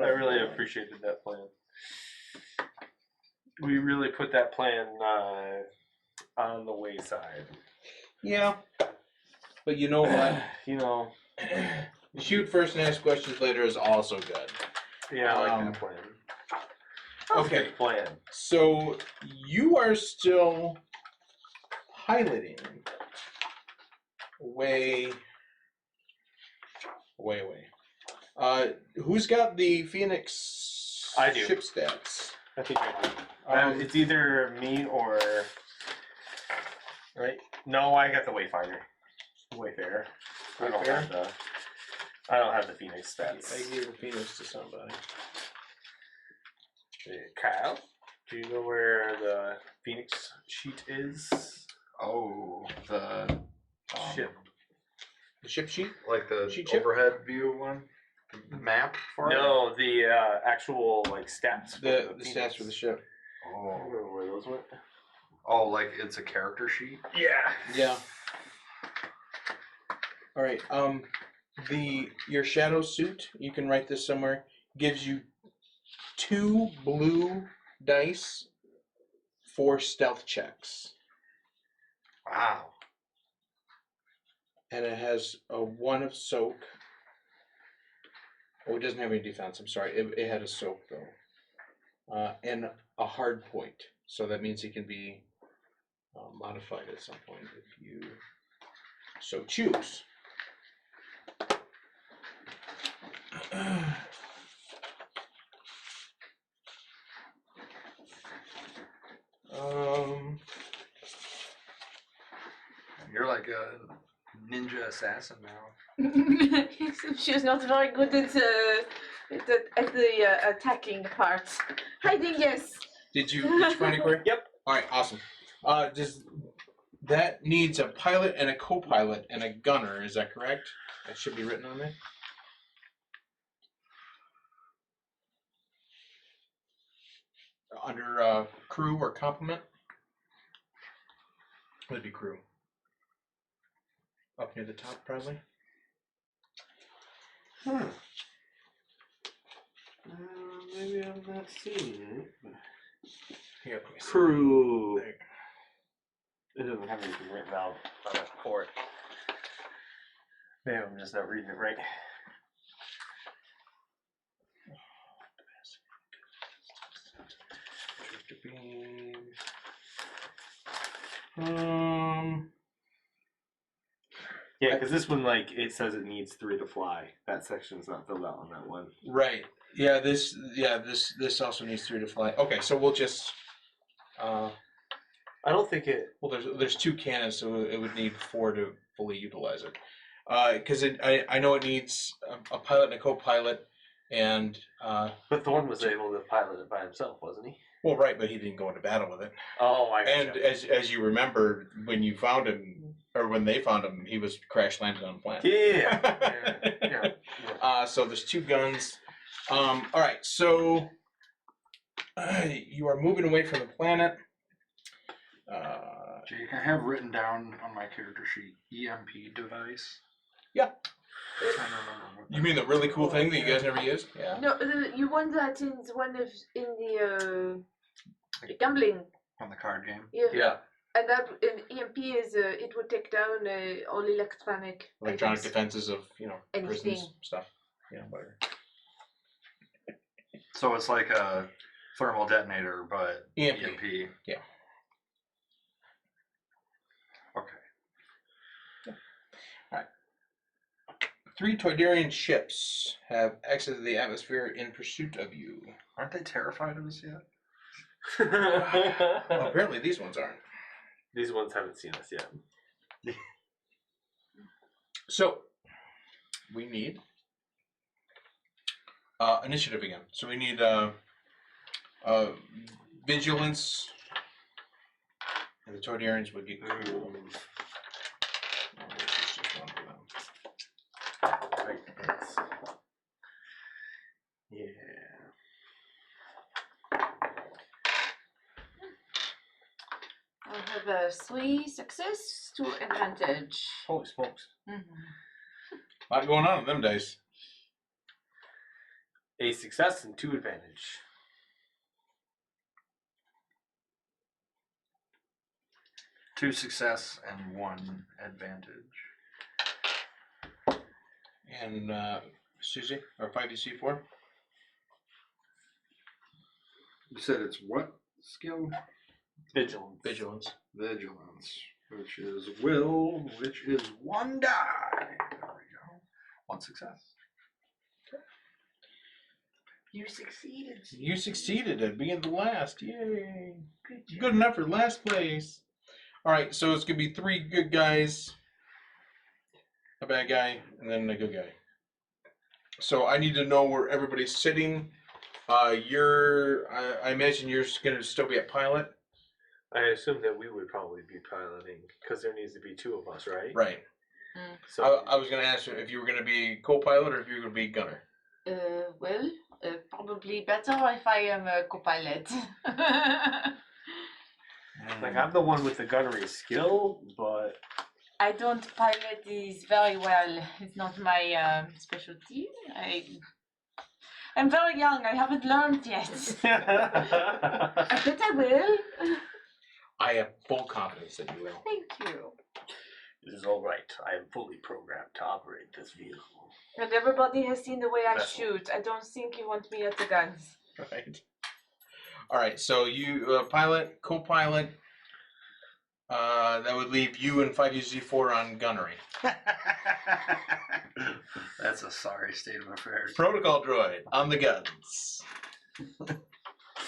D: really appreciated that plan. We really put that plan on the wayside.
B: Yeah. But you know what?
D: You know,
B: Shoot first and ask questions later is also good.
D: yeah, I like that plan.
B: Okay.
D: Good plan.
B: So you are still piloting way. Who's got the Phoenix
D: I do.
B: ship stats?
D: I think I do. It's either me or right. No, I got the Wayfinder, Wayfarer. I don't have the Phoenix
B: I
D: stats.
B: gave the Phoenix to somebody.
D: Kyle, Do you know where the Phoenix sheet is?
A: Oh, the
D: Ship.
B: The ship sheet?
A: like the
B: Sheet chip?
A: overhead view one, the map for it.
D: No, the actual like stats.
B: The stats for the ship.
D: I don't
A: Oh,
D: remember where those went.
A: oh, like it's a character sheet.
D: Yeah.
B: Yeah. All right. Your shadow suit, you can write this somewhere, gives you 2 blue dice for stealth checks.
A: Wow.
B: And it has a 1 of soak. Oh, it doesn't have any defense. I'm sorry. It had a soak though, and a hard point. So that means it can be modified at some point if you so choose.
A: You're like a ninja assassin now.
F: She was not very good at the attacking part. Hiding, yes.
B: Did you find it, Corey?
D: Yep.
B: All right, awesome. That needs a pilot and a co-pilot and a gunner? Is that correct? That should be written on there. Under crew or complement. Would be crew. Up near the top, probably.
D: Maybe I'm not seeing it.
B: Here, let me see.
D: Crew.
B: There.
D: It doesn't have anything written out on that port. Maybe I'm just not reading it right. Yeah, because this one, like, it says it needs 3 to fly. That section's not filled out on that one.
B: Right. Yeah. This also needs 3 to fly. Okay, so we'll just.
D: I don't think it.
B: Well, there's 2 cannons, so it would need 4 to fully utilize it. Because I know it needs a pilot and a co-pilot, and
D: But Thorn was able to pilot it by himself, wasn't he?
B: well, right, but he didn't go into battle with it.
D: Oh, I
B: And
D: gotcha.
B: as you remember, when you found him, or when they found him, he was crash landed on the planet.
D: Yeah.
B: So there's 2 guns. All right, so you are moving away from the planet.
A: Jake, I have written down on my character sheet EMP device.
B: Yeah.
A: I don't remember what
B: You mean the really cool thing that you guys never use? Yeah.
F: No, you want that in the gambling.
A: on the card game.
F: Yeah.
D: Yeah.
F: And that in EMP is it would take down all electronic items.
B: Defenses of prisons
F: Anything.
B: stuff. Whatever.
A: So it's like a thermal detonator, but
B: EMP.
A: EMP.
B: Yeah.
A: Okay.
B: All right. 3 Toydarian ships have exited the atmosphere in pursuit of you.
A: Aren't they terrified of us yet?
B: Well, apparently these ones aren't.
D: These ones haven't seen us yet.
B: So we need initiative again. So we need vigilance, and the Toydarians would get cool.
D: Yeah.
E: I have a 3 success, 2 advantage.
D: Holy smokes.
B: A lot going on in them days.
D: A success and 2 advantage.
A: Two success and 1 advantage.
B: And Susie, or 5DC4?
A: You said it's what skill?
D: Vigilance.
B: Vigilance.
A: Vigilance, which is will, which is 1 die. There we go. 1 success.
F: You succeeded.
B: You succeeded at being the last. Yay. Good enough for last place. Alright, so it's going to be 3 good guys, a bad guy, and then a good guy. So I need to know where everybody's sitting I imagine you're going to still be at pilot.
D: I assume that we would probably be piloting because there needs to be two of us, right?
B: Right.
D: So
B: I was going to ask you if you were going to be co-pilot or if you were going to be gunner.
E: Well, probably better if I am a co-pilot.
D: like I'm the one with the gunnery skill, but
E: I don't pilot these very well. It's not my specialty. I'm very young. I haven't learned yet. I bet I will.
B: I have full confidence that you will.
E: Thank you.
D: it is all right. I am fully programmed to operate this vehicle.
F: And everybody has seen the way I
D: Vessel.
F: shoot. I don't think you want me at the guns.
B: Right. All right. So you pilot, co-pilot. That would leave you and 5UZ4 on gunnery.
A: That's a sorry state of affairs.
B: Protocol droid on the guns.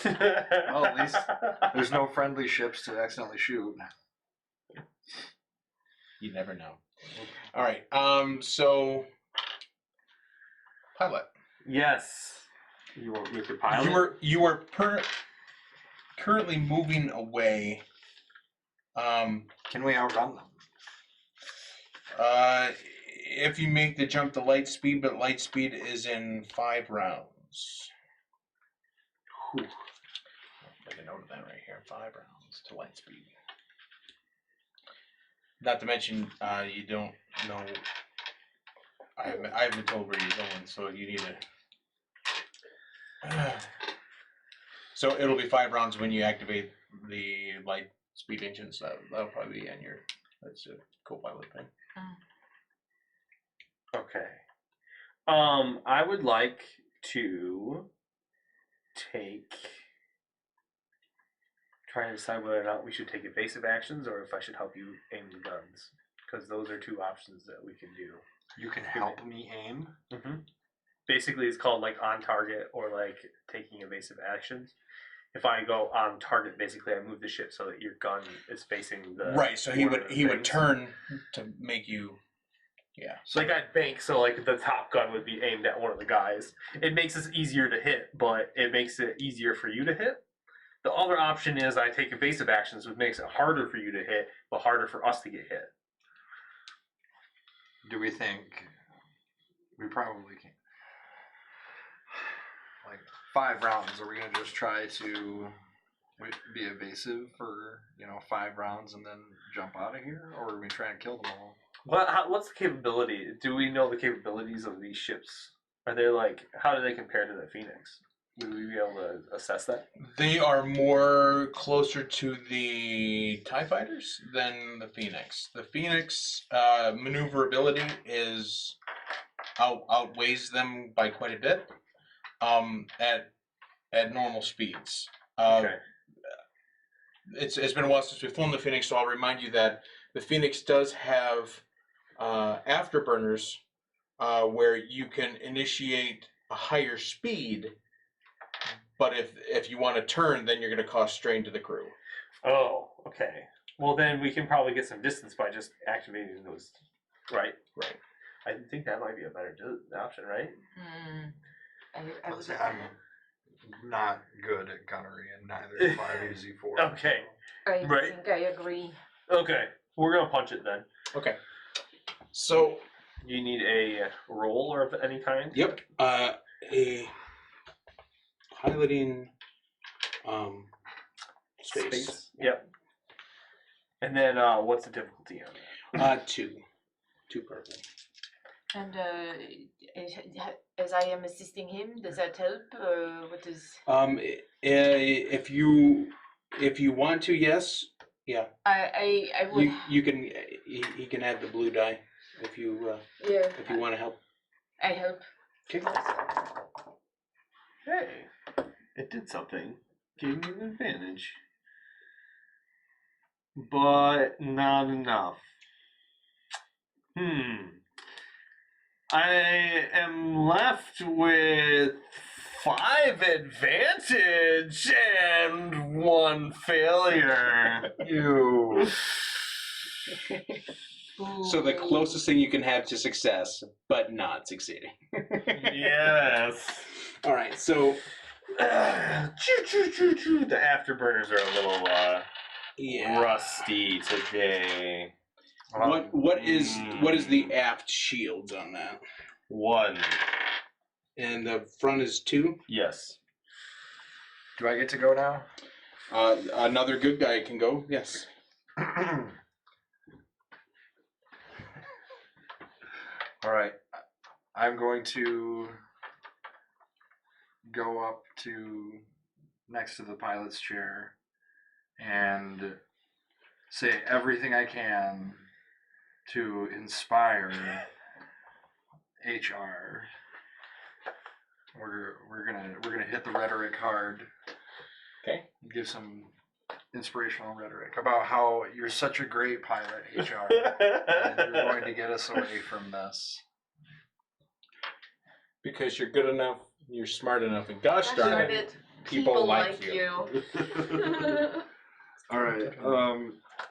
A: Well, at least there's no friendly ships to accidentally shoot.
B: You never know. All right. So pilot.
D: Yes. You want me to pilot?
B: You are currently moving away.
A: Can we outrun them?
B: If you make the jump to light speed, but light speed is in 5 rounds. Whew. Make a note of that right here. 5 rounds to light speed. Not to mention, you don't know. I haven't told where you're going, so you need to. So it'll be 5 rounds when you activate the light speed engines. That'll probably be in your. That's a co-pilot thing.
D: Okay. I would like to try and decide whether or not we should take evasive actions or if I should help you aim the guns. Because those are 2 options that we can do.
A: You can help me aim?
D: Mm-hmm. Basically, it's called like on target or like taking evasive actions. If I go on target, basically I move the ship so that your gun is facing the
B: Right, so he
D: one of
B: would
D: the
B: he would
D: things.
B: turn to make you. Yeah.
D: So like I'd bank, so like the top gun would be aimed at one of the guys. It makes it easier to hit, but it makes it easier for you to hit. The other option is I take evasive actions, which makes it harder for you to hit, but harder for us to get hit.
A: Do we think we probably can? Like 5 rounds, are we gonna just try to be evasive for 5 rounds and then jump out of here, or are we trying to kill them all?
D: What's the capability? Do we know the capabilities of these ships? Are they like, how do they compare to the Phoenix? Would we be able to assess that?
B: They are more closer to the TIE fighters than the Phoenix. The Phoenix maneuverability is outweighs them by quite a bit at normal speeds.
D: Okay.
B: It's been a while since we've flown the Phoenix, so I'll remind you that the Phoenix does have afterburners where you can initiate a higher speed, but if you want to turn, then you're going to cause strain to the crew.
D: Oh, okay. Well, then we can probably get some distance by just activating those, right?
B: Right.
D: I think that might be a better option, right?
F: I would
A: I'm not good at gunnery, and neither is 5UZ4.
D: Okay.
F: I
D: Right.
F: think I agree.
D: Okay. We're going to punch it then.
B: Okay. So,
D: You need a roll or of any kind?
B: yep. A piloting space.
D: Yep. And then what's the difficulty on that?
B: 2 purple.
E: And as I am assisting him, does that help? What is?
B: If you want to, yes. Yeah.
E: I would.
B: You can. He can add the blue die if you
F: Yeah.
B: want to help.
E: I help.
B: Okay.
D: Hey, it did something. Gave me an advantage. But not enough. I am left with 5 advantage and 1 failure.
A: You.
B: So the closest thing you can have to success, but not succeeding.
D: Yes.
B: All right. So
D: The afterburners are a little
B: Yeah.
D: rusty today.
B: What is the aft shields on that?
D: 1.
B: And the front is 2.
D: Yes.
A: Do I get to go now?
B: Another good guy can go. Yes.
A: All right. I'm going to go up to next to the pilot's chair and say everything I can to inspire HR. We're gonna hit the rhetoric hard.
B: Okay.
A: Give some inspirational rhetoric about how you're such a great pilot, HR, and you're going to get us away from this.
B: Because you're good enough, you're smart enough, and gosh
F: Gosh
B: darn
F: darn
B: it,
F: it.
B: people like you.
A: All right.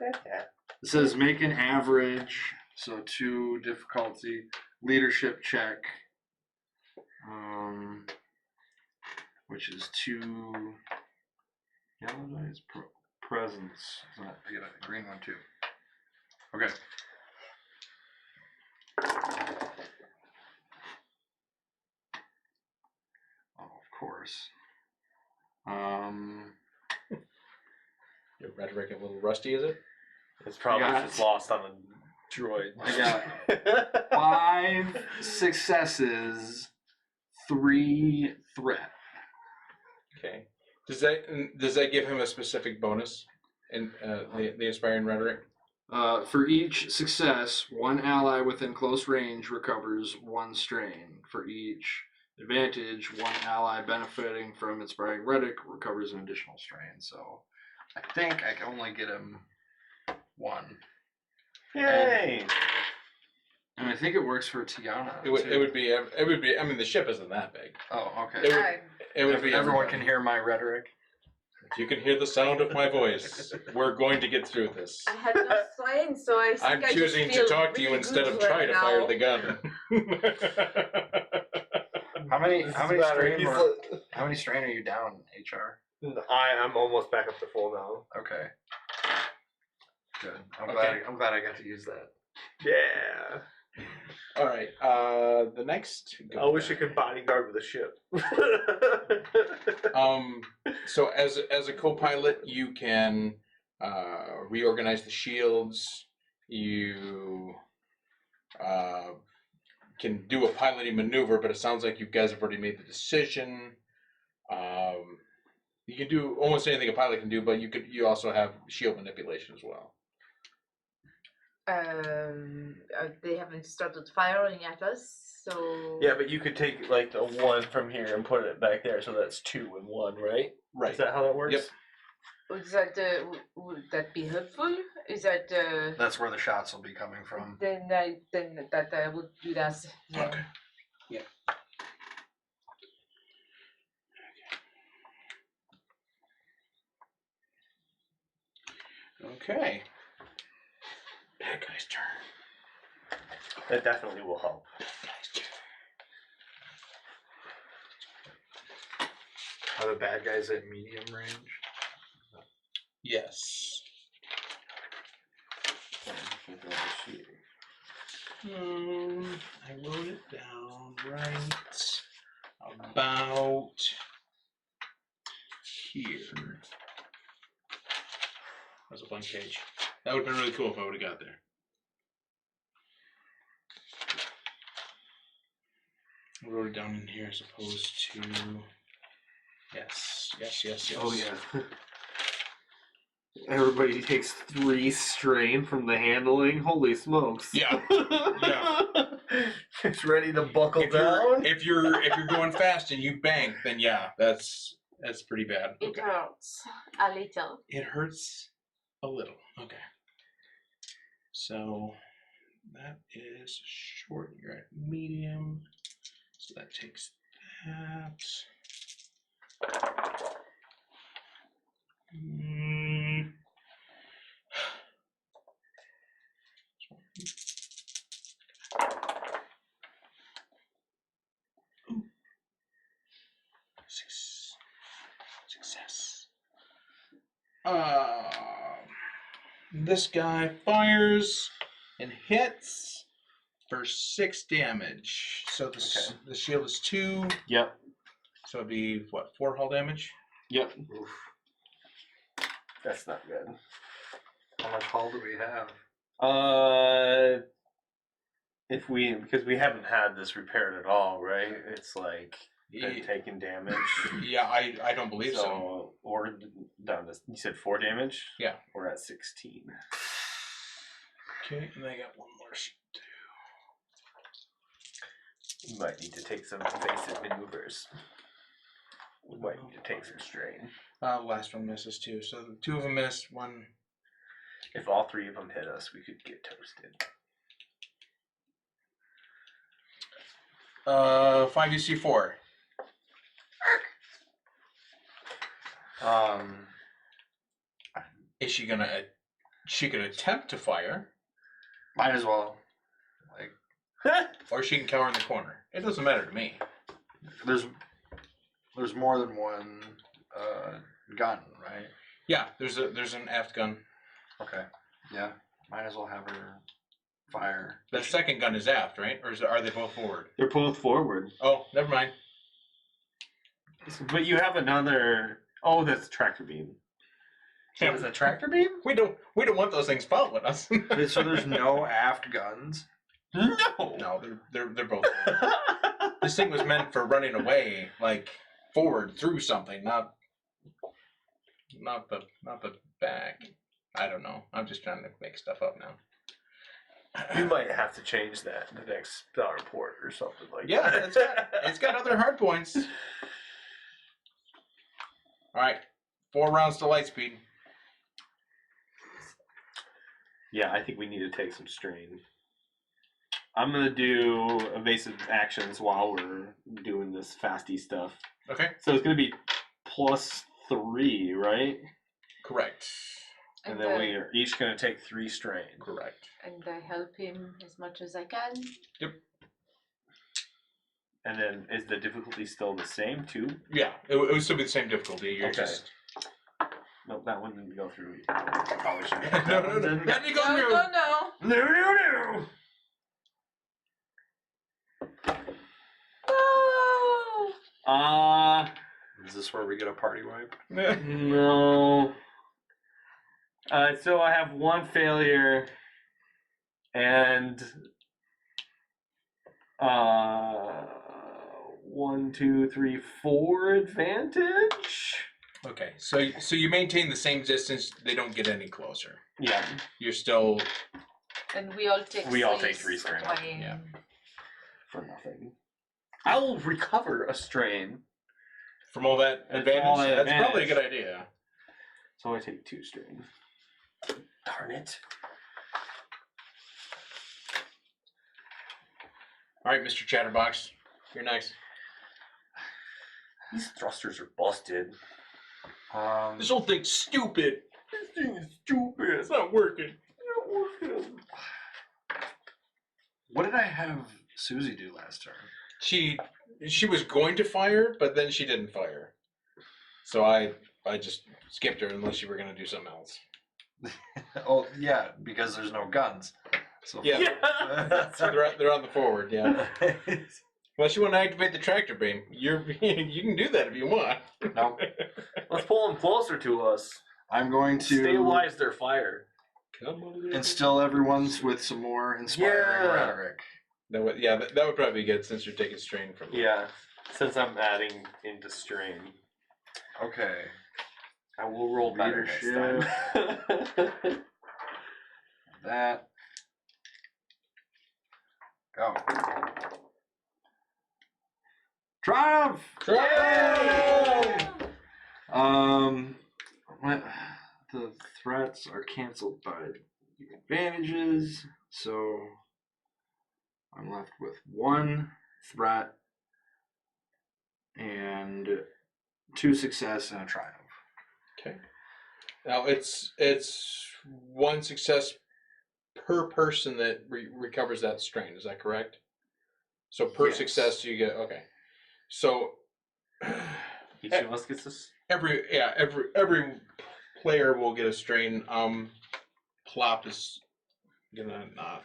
A: It says make an average, so 2 difficulty leadership check, which is 2 yellow dice presence. I get a green one too. Okay. Oh, of course.
B: Your rhetoric a little rusty, is it?
D: It's probably
A: got-
D: just lost on a droid.
A: I got 5 successes, 3 threat.
B: Okay. Does that give him a specific bonus in the inspiring rhetoric?
A: For each success, 1 ally within close range recovers 1 strain. For each advantage, 1 ally benefiting from inspiring rhetoric recovers an additional strain. So I think I can only get him 1.
D: Yay!
A: And I think it works for Tiana.
B: It would be. I mean, the ship isn't that big.
A: Oh, okay.
B: It would.
F: Alright.
B: It would be.
A: Everyone
B: everybody.
A: can hear my rhetoric.
B: If you can hear the sound of my voice, we're going to get through this.
F: I had no sign, so I think
B: I'm
F: I just
B: choosing to
F: feel
B: talk to you
F: really
B: instead
F: good
B: of try
F: right
B: to fire
F: now.
B: the gun.
A: How many strain?
D: He's
A: How many strain are you down, HR?
D: I'm almost back up to full now.
A: Okay. Good.
B: Okay.
A: I'm glad I got to use that.
D: Yeah.
B: All right. The next.
D: I wish I could bodyguard with a ship.
B: So as a co-pilot, you can reorganize the shields. You can do a piloting maneuver, but it sounds like you guys have already made the decision. You can do almost anything a pilot can do, but you also have shield manipulation as well.
F: They haven't started firing at us, so
D: Yeah, but you could take like the 1 from here and put it back there, so that's 2 and 1, right?
B: Right.
D: Is that how that works?
B: Yep.
F: Would that be helpful? Is that
A: That's where the shots will be coming from.
F: then I would do that. Yeah.
B: Okay. Yeah. Okay. Bad guy's turn.
D: That definitely will help.
A: Are the bad guys at medium range?
B: Yes. I wrote it down right about here. That's a blank page. That would have been really cool if I would have got there. I wrote it down in here as opposed to. Yes.
D: Oh yeah. Everybody takes 3 strain from the handling. Holy smokes!
B: Yeah.
D: It's ready to buckle
B: If you're going fast and you bank, then yeah, that's pretty bad.
E: It hurts a little.
B: It hurts a little. Okay. So that is short. You're at medium. So that takes that. Mm. This guy fires and hits for 6 damage. So the shield is 2.
D: Yep.
B: So it'd be what, 4 hull damage?
D: Yep.
A: Oof.
D: That's not good.
A: How much hull do we have?
D: Because we haven't had this repaired at all, right? It's like been
B: Yeah,
D: taking damage.
B: I don't believe so.
D: Or down to, you said 4 damage?
B: Yeah.
D: We're at 16.
B: Okay, and I got one more sheet.
D: You might need to take some evasive maneuvers. We might need to take some strain.
B: Last one misses too. So 2 of them miss. 1.
D: If all 3 of them hit us, we could get toasted.
B: 5UC4. Is she gonna? She can attempt to fire,
A: Might as well.
B: or she can cower in the corner. It doesn't matter to me.
A: There's more than one gun, right?
B: Yeah, there's an aft gun.
A: Okay. Yeah. Might as well have her fire.
B: The second gun is aft, right? Or are they both forward?
D: They're both forward.
B: Oh, never mind.
D: But you have another. Oh, that's a tractor beam.
B: Yeah.
A: Is that tractor beam?
B: We don't want those things following us.
A: So there's no aft guns.
D: No.
B: No, they're both. This thing was meant for running away, like forward through something, not the back. I don't know. I'm just trying to make stuff up now.
D: You might have to change that in the next report or something like
B: Yeah,
D: that.
B: it's got other hard points. All right, 4 rounds to light speed.
D: Yeah, I think we need to take some strain. I'm gonna do evasive actions while we're doing this fasty stuff.
B: Okay,
D: So it's gonna be +3, right?
B: correct.
D: And then we are each gonna take 3 strain.
B: Correct.
E: And I help him as much as I can.
D: And then is the difficulty still the same too?
B: Yeah, it would still be the same difficulty. You're
D: Okay.
B: just
D: Nope, that one didn't go through. Probably should.
B: no. That didn't go through.
F: No.
D: No.
F: No.
A: Is this where we get a party wipe?
D: No. So I have 1 failure and 1, 2, 3, 4 advantage.
B: Okay, so you maintain the same distance. They don't get any closer.
D: Yeah.
B: You're still.
F: And we all take
D: We all take 3 strain.
B: Yeah.
D: For nothing. I will recover a strain.
B: From all that
D: That's
B: advantage,
D: all that
B: that's probably a
D: advantage.
B: good idea.
D: So I take 2 strain. Darn it.
B: All right, Mr. Chatterbox, you're next.
D: These thrusters are busted.
B: This whole thing's stupid.
D: This thing is stupid.
B: It's not working.
A: What did I have Susie do last turn?
B: She was going to fire, but then she didn't fire. So I just skipped her unless you were going to do something else.
A: Oh yeah, because there's no guns. So
B: Yeah. So they're on the forward, yeah. Unless you want to activate the tractor beam, you can do that if you want.
A: No,
D: Let's pull them closer to us.
A: I'm going to
D: Stabilize their fire.
B: Come on.
A: instill everyone with some more inspiring
D: Yeah.
A: rhetoric.
B: That would probably be good since you're taking strain from them.
D: Yeah. Since I'm adding into strain,
A: Okay.
D: I will roll better next time.
A: That. Go. Triumph! The threats are canceled by the advantages, so I'm left with 1 threat and 2 success and a triumph.
B: Okay. Now it's 1 success per person that recovers that strain. Is that correct? So per
A: Yes.
B: success you get So
D: Each of us gets this.
B: every player will get a strain. Plop is gonna not.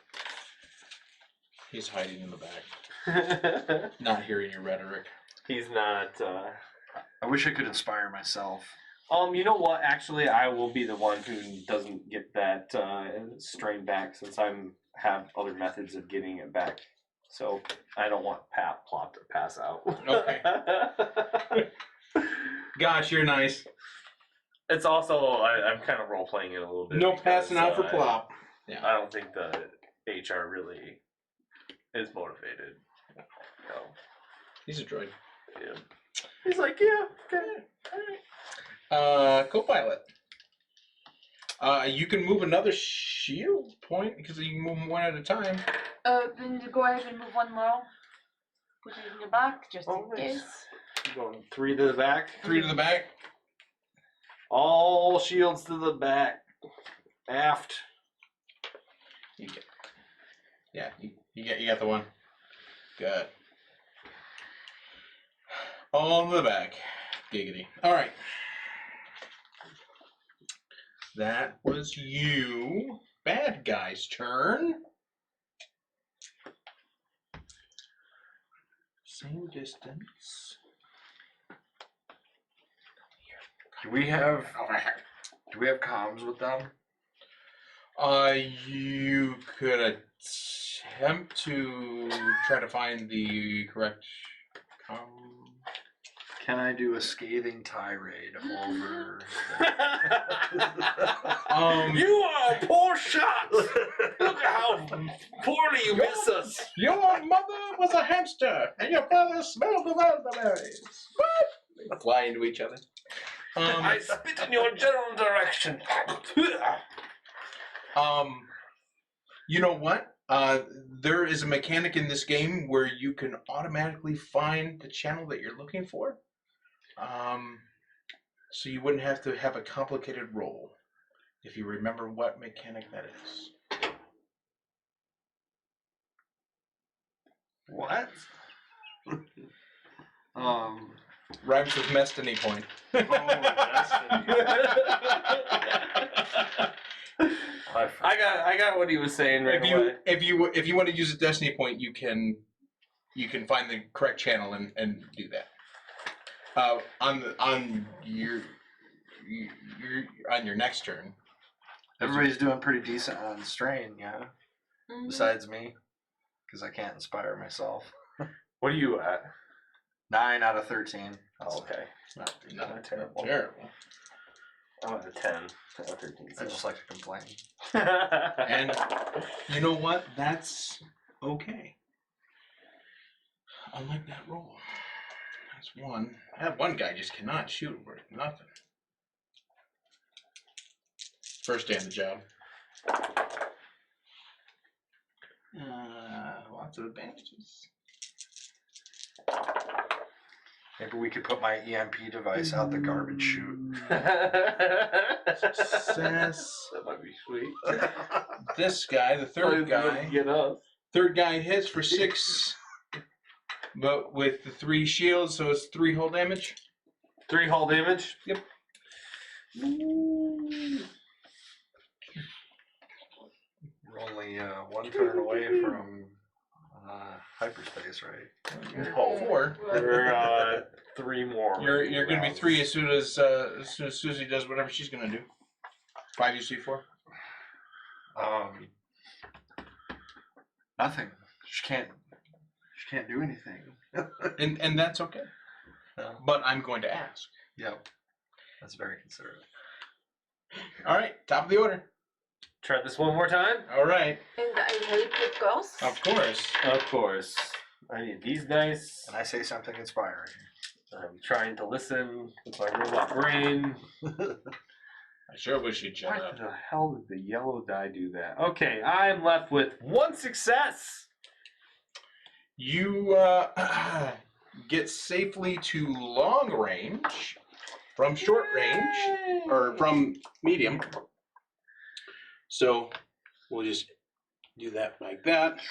B: He's hiding in the back, not hearing your rhetoric.
D: He's not.
A: I wish I could inspire myself.
D: You know what? Actually, I will be the one who doesn't get that strain back since have other methods of getting it back. So I don't want Plop to pass out.
B: Okay. Gosh, you're nice.
D: It's also I'm kind of role playing it a little bit.
B: No
D: because,
B: passing out for Plop. Yeah.
D: I don't think the HR really is motivated. So,
B: He's a droid.
D: yeah. He's like, yeah, okay.
B: Co-pilot. You can move another shield point because you can move them one at a time.
E: Then go ahead and move one more. Put it in your back, just
D: Oh,
E: in
D: nice.
E: case.
D: Going 3 to the back.
B: 3 to the back.
D: All shields to the back. Aft.
B: You got the one. Good. All in the back. Giggity. All right. That was you. Bad guy's turn. Same distance.
A: Do we have comms with them?
B: You could attempt to try to find the correct
A: Can I do a scathing tirade over?
D: You are a poor shot! Look at how poorly you miss us!
B: Your mother was a hamster, and your father smelled the elderberries. What? They fly into each other.
D: I spit in your general direction.
B: You know what? There is a mechanic in this game where you can automatically find the channel that you're looking for. So you wouldn't have to have a complicated roll if you remember what mechanic that is.
A: What?
B: Rhymes with Destiny point.
D: I got what he was saying right away.
B: If you want to use a Destiny point, you can find the correct channel and do that. On your next turn.
A: Everybody's doing pretty decent on strain, yeah. Besides me, because I can't inspire myself.
D: What are you at?
A: 9 out of 13.
D: Oh, okay.
A: Not
D: Not terrible.
B: Terrible.
D: I'm at a 10 out of 13.
A: I just like to complain.
B: And you know what? That's okay. Unlike that roll. That's one. That one guy just cannot shoot worth nothing. First day on the job. Lots of advantages.
A: Maybe we could put my EMP device out the garbage chute.
B: Success.
D: That might be sweet.
B: This guy, the third guy.
D: Get us.
B: Third guy hits for 6, but with the 3 shields, so it's 3 hull damage.
D: 3 hull damage?
B: Yep.
A: We're only one turn away from hyperspace, right?
B: Oh, 4.
D: We're 3 more.
B: You're gonna be 3 as soon as Susie does whatever she's gonna do. 5 you see 4.
A: Nothing. She can't do anything.
B: And that's okay.
A: No.
B: But I'm going to ask.
A: Yep. That's very considerate.
B: All right, top of the order.
D: Try this one more time?
B: All right.
F: And I help with ghosts.
B: Of course.
D: Of course. I need these dice.
A: And I say something inspiring.
D: I'm trying to listen with my robot brain.
B: I sure wish you'd shut
D: Why
B: up.
D: the hell did the yellow die do that? Okay, I'm left with 1 success.
B: You get safely to long range from short range, or from medium. So we'll just do that like that,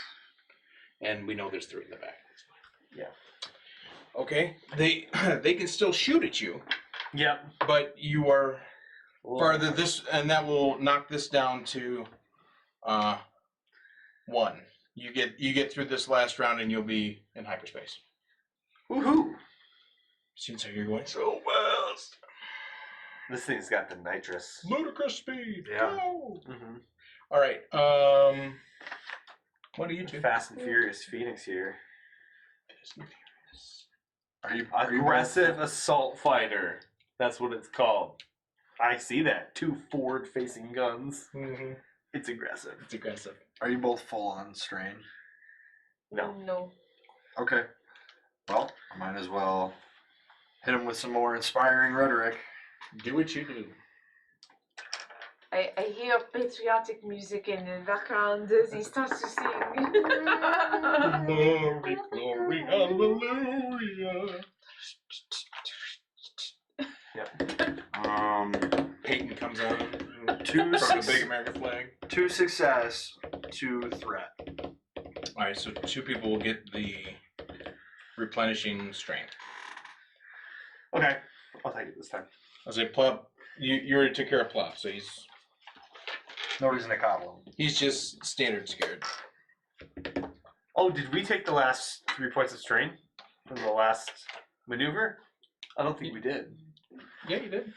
B: and we know there's 3 in the back.
D: Yeah.
B: Okay. They can still shoot at you,
D: Yep.
B: but you are farther this, and that will knock this down to 1. You get through this last round, and you'll be in hyperspace.
D: Woohoo!
B: Seems like you're going so fast.
D: This thing's got the nitrous.
B: Ludicrous speed.
A: Yeah.
B: Go.
D: Mm-hmm.
B: All right. What are you two?
D: Fast and Furious Phoenix here.
A: Are you
D: Aggressive assault fighter. That's what it's called. I see that. 2 forward-facing guns.
B: Mm-hmm.
D: It's aggressive.
B: It's aggressive.
A: Are you both full on strain?
D: No.
F: No.
A: Okay. Well, I might as well hit him with some more inspiring rhetoric.
B: Do what you do.
F: I hear patriotic music in the background as he starts to sing.
B: Glory, glory, hallelujah. Peyton comes on
A: Two
B: from the big American flag.
A: 2 success, 2 threat.
B: All right, so 2 people will get the replenishing strength.
D: Okay. I'll take it this time.
B: I say, Plop, you already took care of Plop, so
A: No reason to coddle him.
B: he's just standard scared.
D: Oh, did we take the last 3 points of strain from the last maneuver? I don't think we did.
B: Yeah, you did.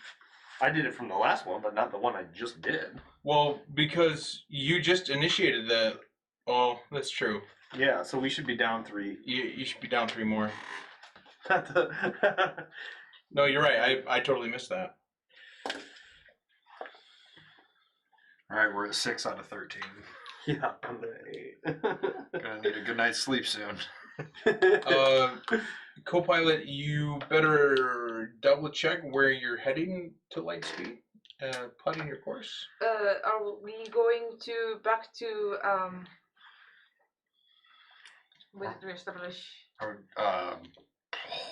D: I did it from the last one, but not the one I just did.
B: Well, because you just initiated the. Oh, that's true.
D: Yeah, so we should be down 3.
B: You should be down 3 more.
D: Not the
B: No, you're right. I totally missed that.
A: All right, we're at 6 out of 13.
D: yeah, I'm gonna 8.
A: Gonna need a good night's sleep soon.
B: Co-pilot, you better double check where you're heading to light speed. Plotting your course.
F: Are we going back to what did we establish?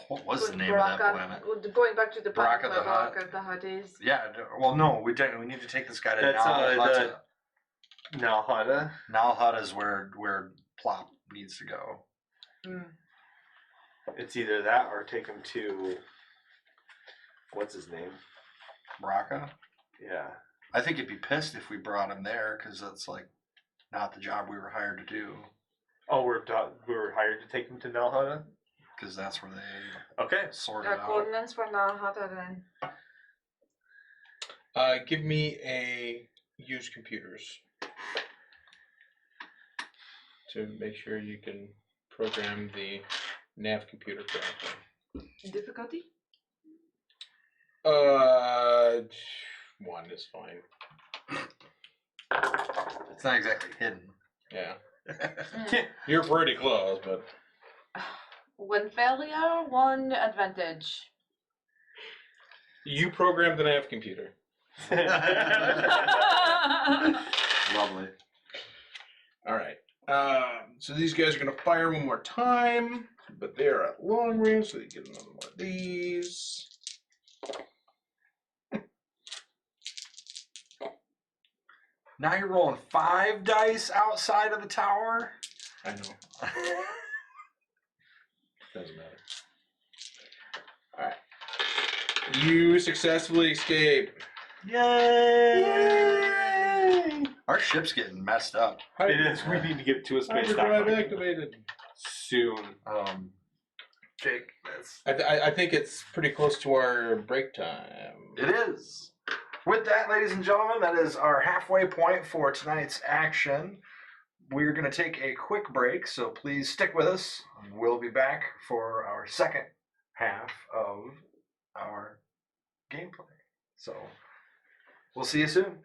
A: What was the name of that planet?
F: Going back to the planet
A: Baraka
F: where
A: the Hutt.
F: Baraka the Hutt is.
A: Yeah, well, no, we don't. We need to take this guy to
D: That's,
A: Nalhutta.
D: Nalhutta.
A: Nalhutta is where Plop needs to go.
F: Mm.
D: It's either that or take him to what's his name?
A: Baraka?
D: Yeah.
A: I think he'd be pissed if we brought him there because that's like not the job we were hired to do.
D: Oh, we were hired to take him to Nalhutta?
A: Because that's where they
D: Okay.
A: sorted out.
F: Coordinates for Nalhutta then.
B: Give me a use computers to make sure you can program the nav computer correctly.
F: Difficulty?
B: 1 is fine.
A: It's not exactly hidden.
B: Yeah. You're pretty close, but
E: 1 failure, 1 advantage.
B: you programmed the nav computer.
A: Lovely.
B: All right. So these guys are going to fire one more time, but they're at long range, so they get another one of these.
A: Now you're rolling 5 dice outside of the tower?
B: I know. Doesn't matter. All right. You successfully escape.
A: Yay! Our ship's getting messed up.
D: It is. We need to get to a space
B: Hyperdrive
D: dock
B: activated.
D: soon.
A: Jake, that's...
B: I think it's pretty close to our break time.
A: It is. With that, ladies and gentlemen, that is our halfway point for tonight's action. We're going to take a quick break, so please stick with us. We'll be back for our second half of our gameplay. So, we'll see you soon.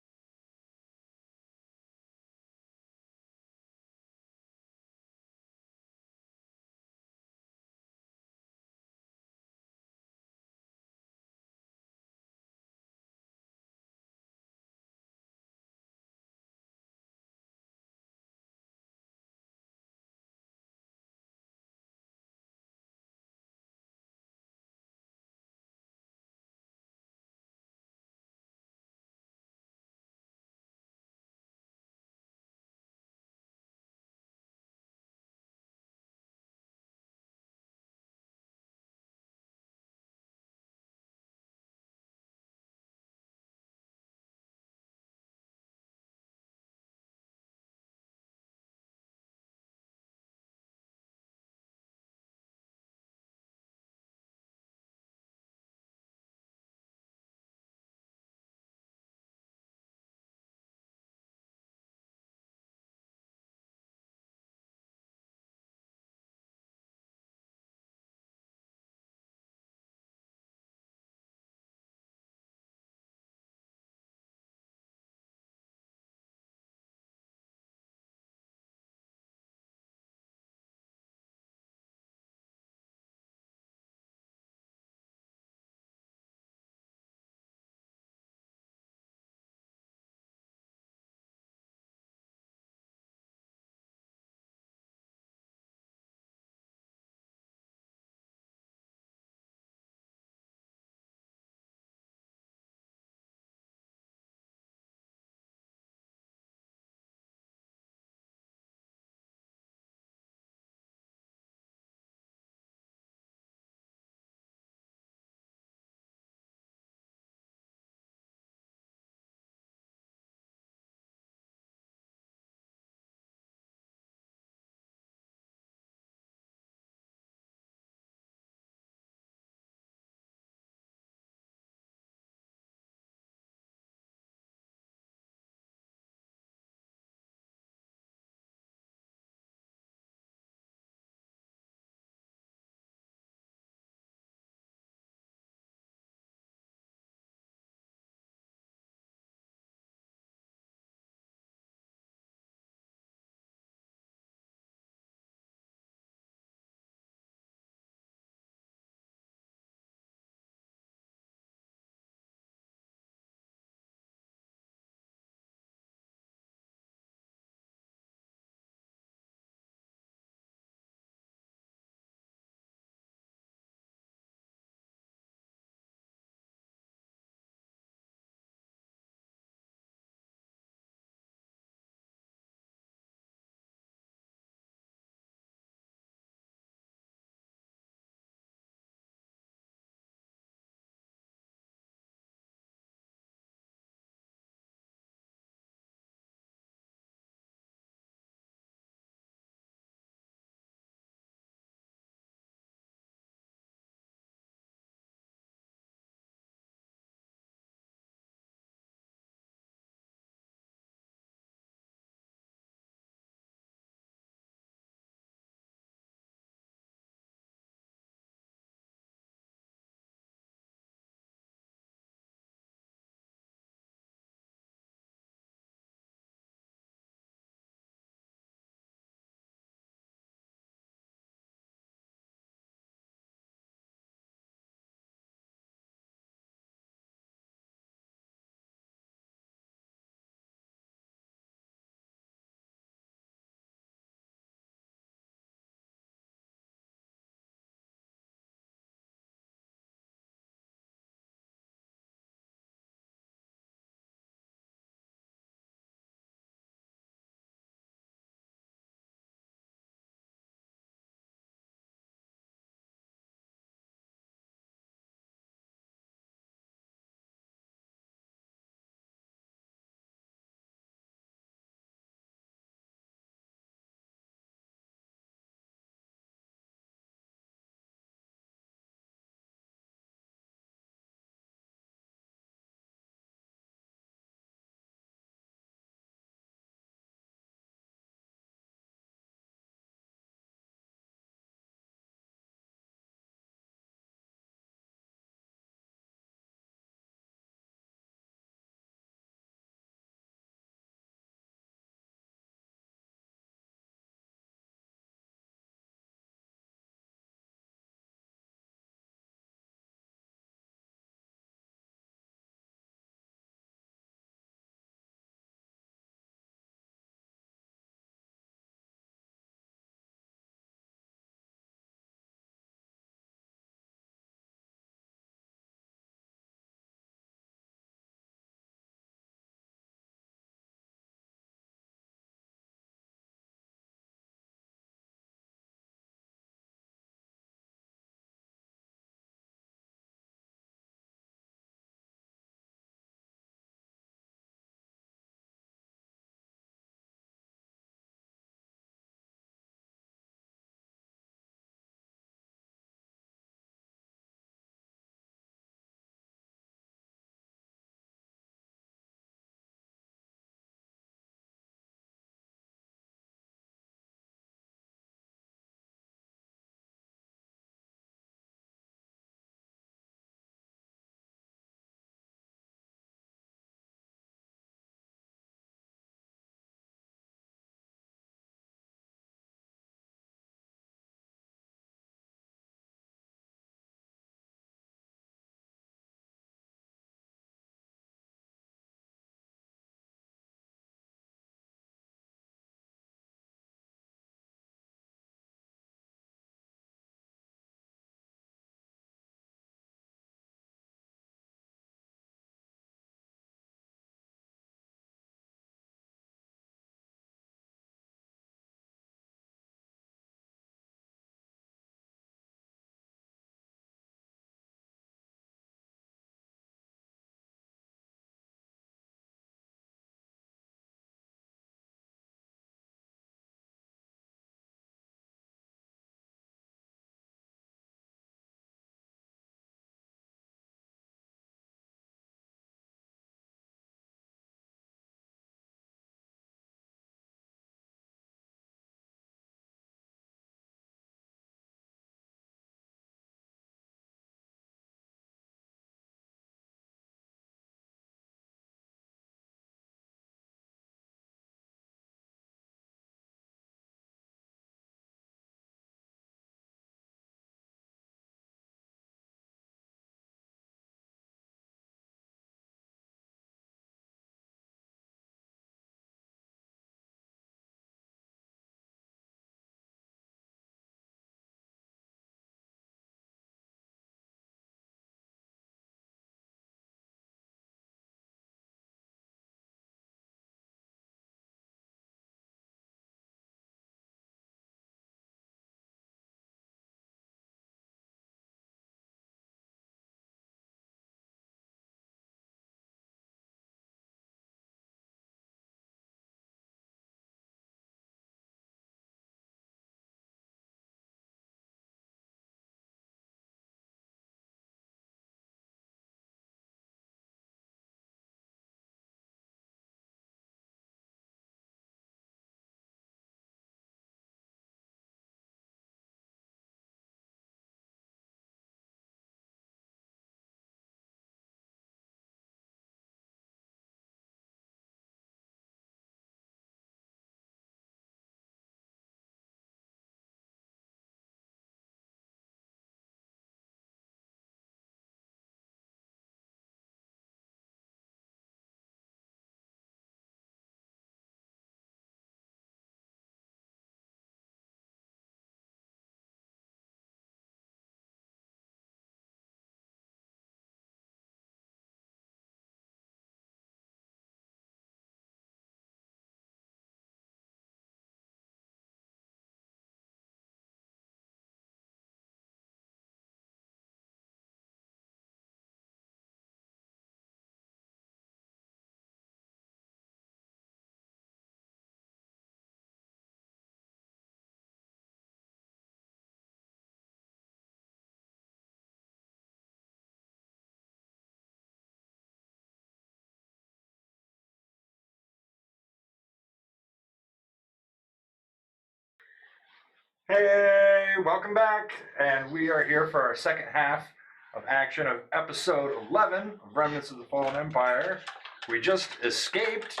A: Hey, welcome back, and we are here for our second half of action of episode 11 of Remnants of the Fallen Empire. We just escaped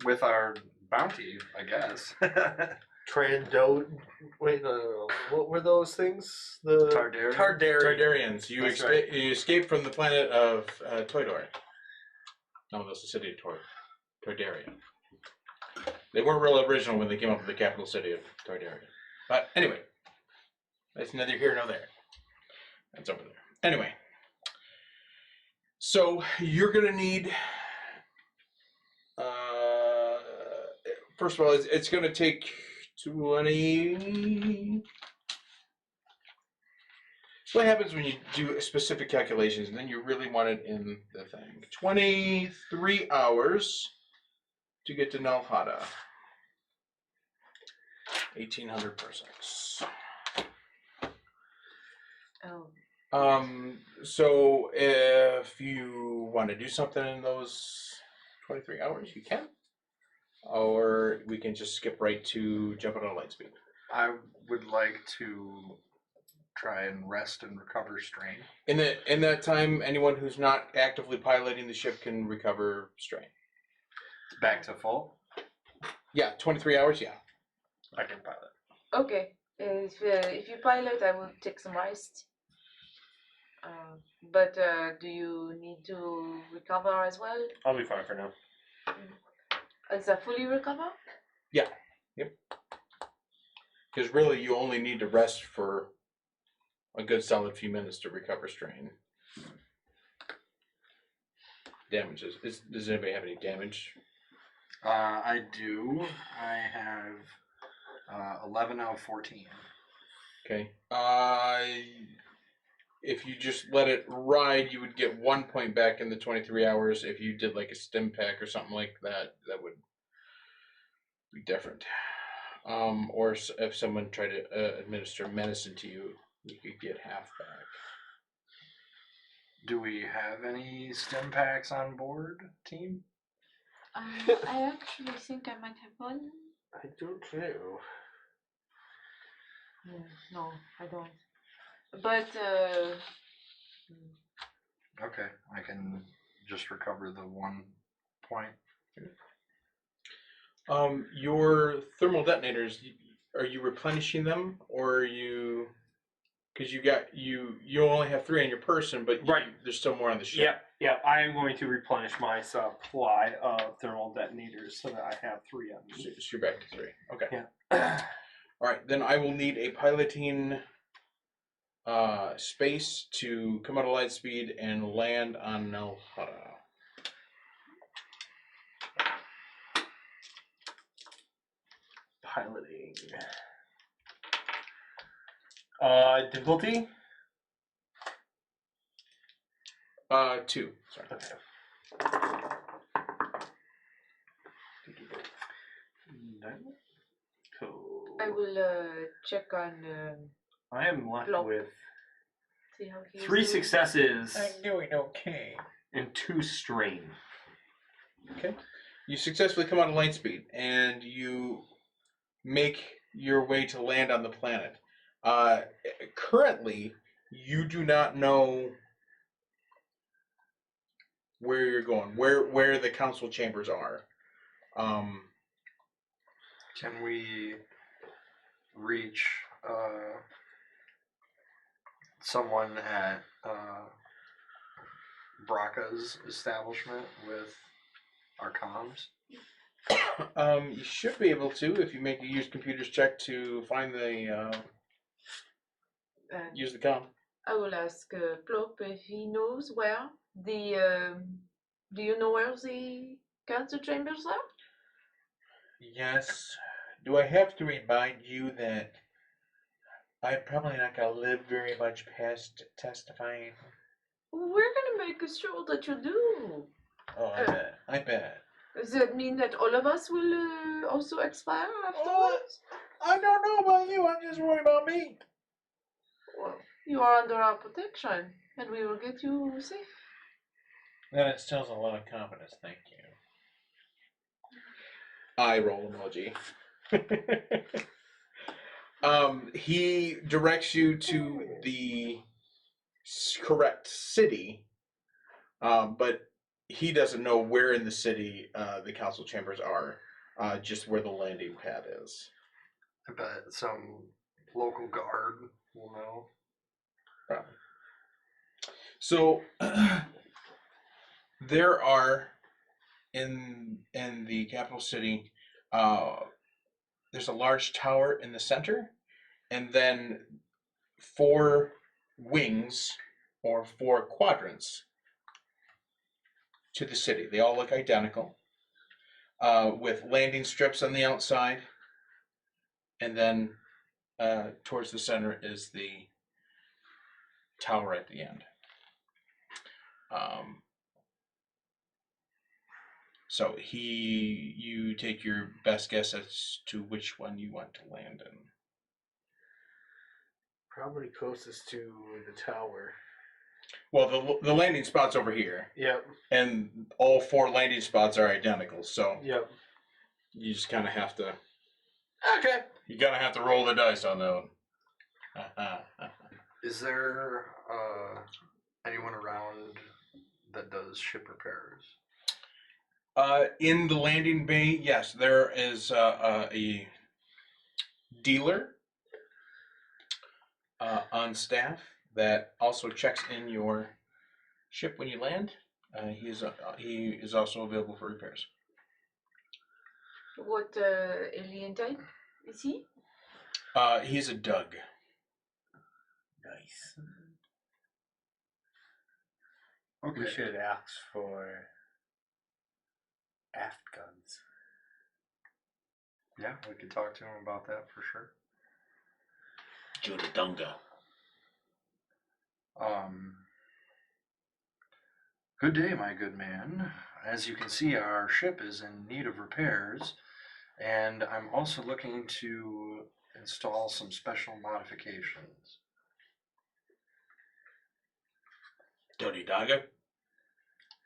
A: with our bounty, I guess.
G: Wait, no. What were those things? The
A: Targaryen.
B: Targaryens. You,
G: That's right.
B: you escaped from the planet of Toydor. No, that's the city of Toydaria. They weren't real original when they came up with the capital city of Toydaria. But anyway, that's neither here nor there. That's over there. Anyway, so you're going to need... first of all, it's going to take 20... What happens when you do specific calculations and then you really want it in the thing? 23 hours to get to Nalhada. 1,800 parsecs.
F: Oh.
B: So if you want to do something in those 23 hours, you can. Or we can just skip right to jumping on light speed.
A: I would like to try and rest and recover strain.
B: In that time, anyone who's not actively piloting the ship can recover strain.
A: Back to full.
B: Yeah, 23 hours, yeah.
A: I can pilot.
F: Okay. If you pilot, I will take some rest. But do you need to recover as well?
D: I'll be fine for now.
F: Is that fully recover?
B: Yeah. Yep. Because really, you only need to rest for a good solid few minutes to recover strain. Damages. Does anybody have any damage?
A: I do. I have 11 out of 14.
B: Okay. If you just let it ride, you would get 1 point back in the 23 hours. If you did like a stim pack or something like that, that would be different. Or if someone tried to administer medicine to you, you could get half back.
A: Do we have any stim packs on board, team?
E: I actually think I might have one.
G: I don't know.
F: No, I don't. But
A: Okay, I can just recover the 1 point.
B: Your thermal detonators, are you replenishing them, or are you? Because you only have 3 on your person, but
D: Right.
B: there's still more on the ship.
D: Yep. I am going to replenish my supply of thermal detonators so that I have 3 on me.
B: So you're back to 3. Okay.
D: Yeah.
B: All right, then I will need a piloting space to come out of light speed and land on Nalhada.
D: Piloting. Difficulty?
B: 2. Sorry.
D: Okay. Cool.
F: I will check on
D: I am left
F: Block.
D: with
F: see how he's
D: 3
F: doing.
D: successes
B: doing okay.
D: and 2 strain.
B: Okay. You successfully come out of light speed, and you make your way to land on the planet. Currently, you do not know where you're going, where the council chambers are.
A: Can we reach someone at Braca's establishment with our comms?
B: You should be able to if you make a use computers check to find the use the comm.
F: I will ask Plop if he knows where the. Do you know where the council chambers are?
G: Yes. Do I have to remind you that I'm probably not going to live very much past testifying?
F: We're gonna make sure that you do.
G: Oh, I bet. I bet.
F: Does that mean that all of us will also expire afterwards?
G: I don't know about you. I'm just worried about me.
F: Well, you are under our protection, and we will get you safe.
G: That instills a lot of confidence. Thank you.
B: Eye roll emoji. He directs you to the correct city, but he doesn't know where in the city the council chambers are, just where the landing pad is.
A: I bet some local guard will know.
B: Probably. So there are in the capital city, there's a large tower in the center, and then 4 wings or 4 quadrants to the city. They all look identical, with landing strips on the outside, and then towards the center is the tower at the end. So you take your best guess as to which one you want to land in.
D: Probably closest to the tower.
B: Well, the landing spot's over here,
D: Yep.
B: and all 4 landing spots are identical. So
D: Yep.
B: you just kind of have to.
D: Okay.
B: You gotta have to roll the dice on that one.
A: Is there anyone around that does ship repairs?
B: In the landing bay, yes, there is a dealer on staff that also checks in your ship when you land. He is also available for repairs.
F: What alien type is he?
B: He's a Doug.
D: Nice.
A: Okay.
D: We should ask for aft guns.
A: Yeah, we could talk to him about that for sure.
B: Judadunga.
A: Good day, my good man. As you can see, our ship is in need of repairs, and I'm also looking to install some special modifications.
B: Dodidaga?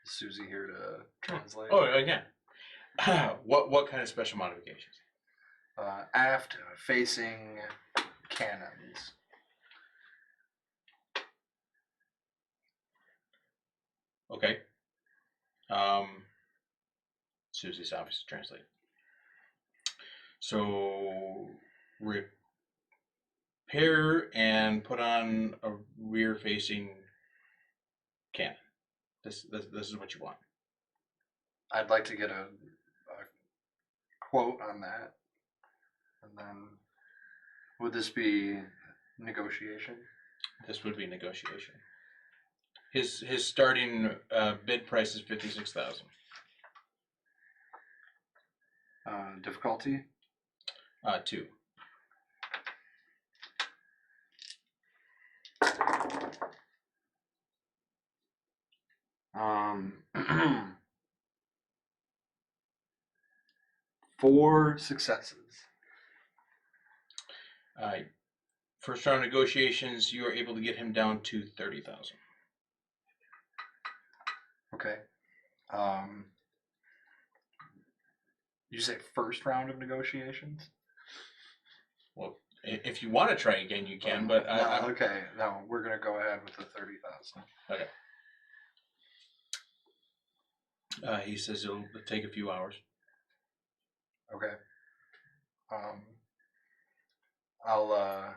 A: Is Susie here to translate?
B: Oh, yeah. What kind of special modifications?
A: Aft facing cannons.
B: Okay. Susie's obviously translate. So repair and put on a rear-facing cannon. This is what you want.
A: I'd like to get a quote on that. And then, would this be negotiation?
B: This would be negotiation. His starting bid price is 56,000.
A: Difficulty?
B: 2.
A: Four successes.
B: First round negotiations, you are able to get him down to 30,000.
A: Okay. You say first round of negotiations?
B: Well, if you want to try again, you can. But
A: okay. No, we're gonna go ahead with the 30,000.
B: Okay. He says it'll take a few hours.
A: Okay. I'll.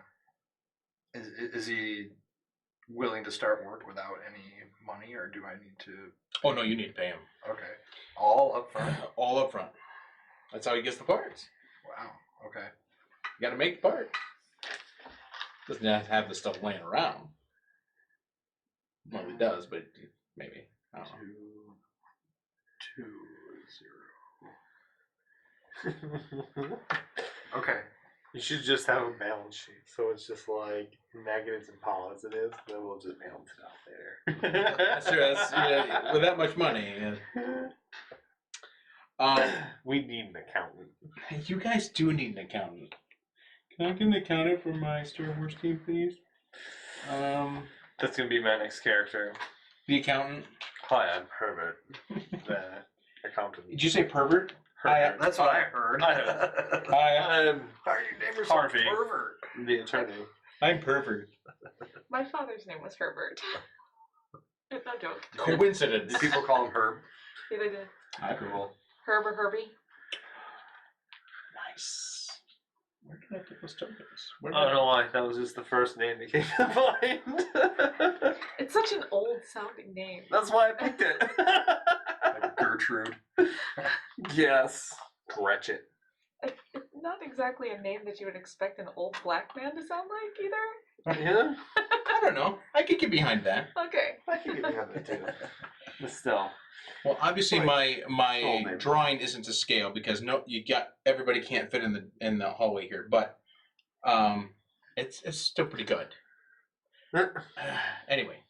A: Is he willing to start work without any money, or do I need to?
B: Oh no, you need to pay him.
A: Okay. All up front.
B: All up front. That's how he gets the parts.
A: Wow. Okay.
B: You got to make the part. Doesn't have the stuff laying around. Well, he does, but maybe. I don't know.
A: 220. Okay.
D: You should just have a balance sheet, so it's just like negatives and positives. Then we'll just balance it out later.
B: That's true. With that much money.
D: We need an accountant.
B: You guys do need an accountant. Can I get an accountant for my Star Wars team, please?
D: That's gonna be my next character.
B: The accountant.
D: Hi, I'm Herbert, the accountant.
B: Did you say pervert?
D: Herbert.
A: That's what I heard.
D: I heard.
B: Hi,
A: How are your neighbors
D: Harvey.
A: so pervert?
D: The attorney.
B: I'm pervert.
F: My father's name was Herbert. No joke.
B: Coincidence.
A: Do people call him Herb?
F: Yeah, they did.
A: Cool.
F: Herb or Herbie.
B: Nice. Where did I get those tokens?
D: I don't know why. That was just the first name that came to mind.
F: It's such an old sounding name.
D: That's why I picked it.
A: Like Gertrude.
D: Yes. Gretchen.
F: It's not exactly a name that you would expect an old black man to sound like either.
D: Yeah.
B: I don't know. I could get behind that.
F: Okay.
D: I can get behind that too. But still.
B: Well, obviously
D: Right.
B: my
D: Oh, maybe.
B: drawing isn't to scale because everybody can't fit in the hallway here, but it's still pretty good. Anyway,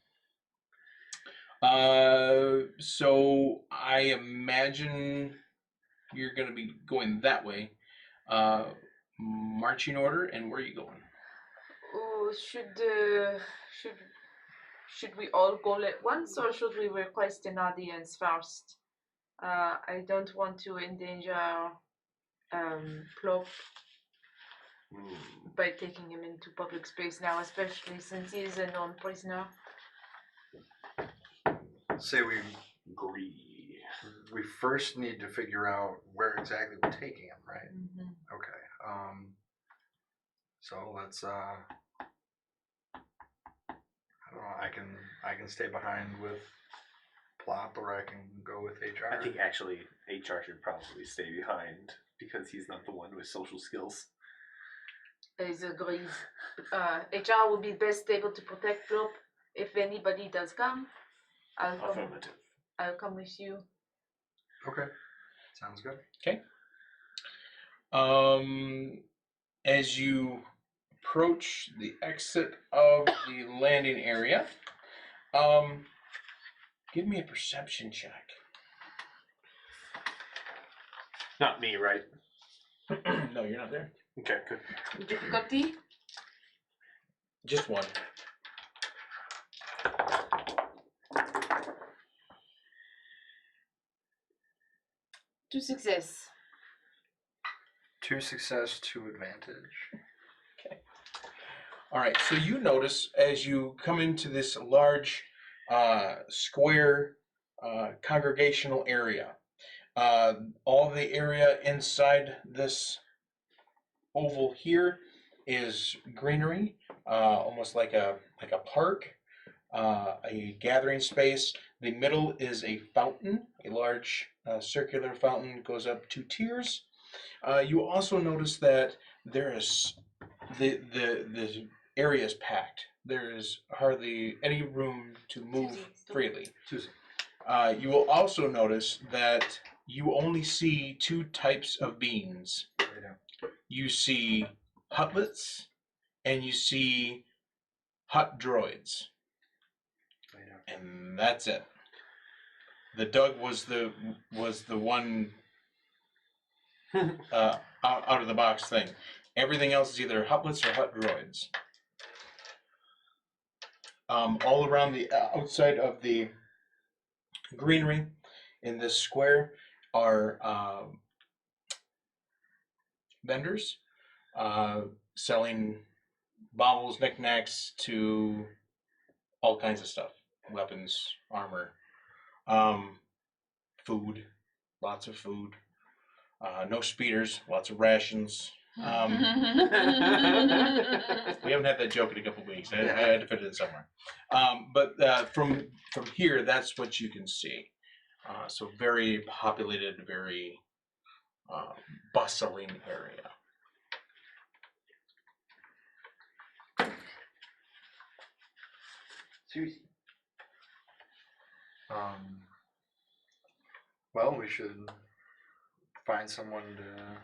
B: so I imagine you're gonna be going that way. Marching order, and where are you going?
F: Oh, should we all go at once, or should we request an audience first? I don't want to endanger Plop by taking him into public space now, especially since he is a known prisoner.
A: Say we
D: Agree.
A: first need to figure out where exactly we're taking him, right?
F: Mm-hmm.
A: Okay. So let's I don't know, I can stay behind with Plop, or I can go with HR.
D: I think actually HR should probably stay behind because he's not the one with social skills.
F: Is agreed. HR will be best able to protect Plop. If anybody does come,
D: Affirmative.
F: I'll come with you.
A: Okay. Sounds good.
B: As you approach the exit of the landing area, give me a perception check.
D: Not me, right?
B: No, you're not there.
D: Okay, good.
F: Difficulty?
B: Just one.
F: To success.
A: 2 success, 2 advantage.
B: All right, so you notice as you come into this large square congregational area, all the area inside this oval here is greenery, almost like a park, a gathering space. The middle is a fountain, a large circular fountain, goes up 2 tiers. You also notice that there is the area is packed. There is hardly any room to move freely. You will also notice that you only see 2 types of beings. You see hutlets and you see hut droids. And that's it. The Doug was the one out of the box thing. Everything else is either hutlets or hut droids. All around the outside of the greenery in this square are vendors selling baubles, knickknacks to all kinds of stuff. Weapons, armor, food, lots of food. No speeders, lots of rations. We haven't had that joke in a couple weeks. I had to fit it in somewhere. But from here, that's what you can see. So very populated, very bustling area.
D: Seriously.
A: Well, we should find someone to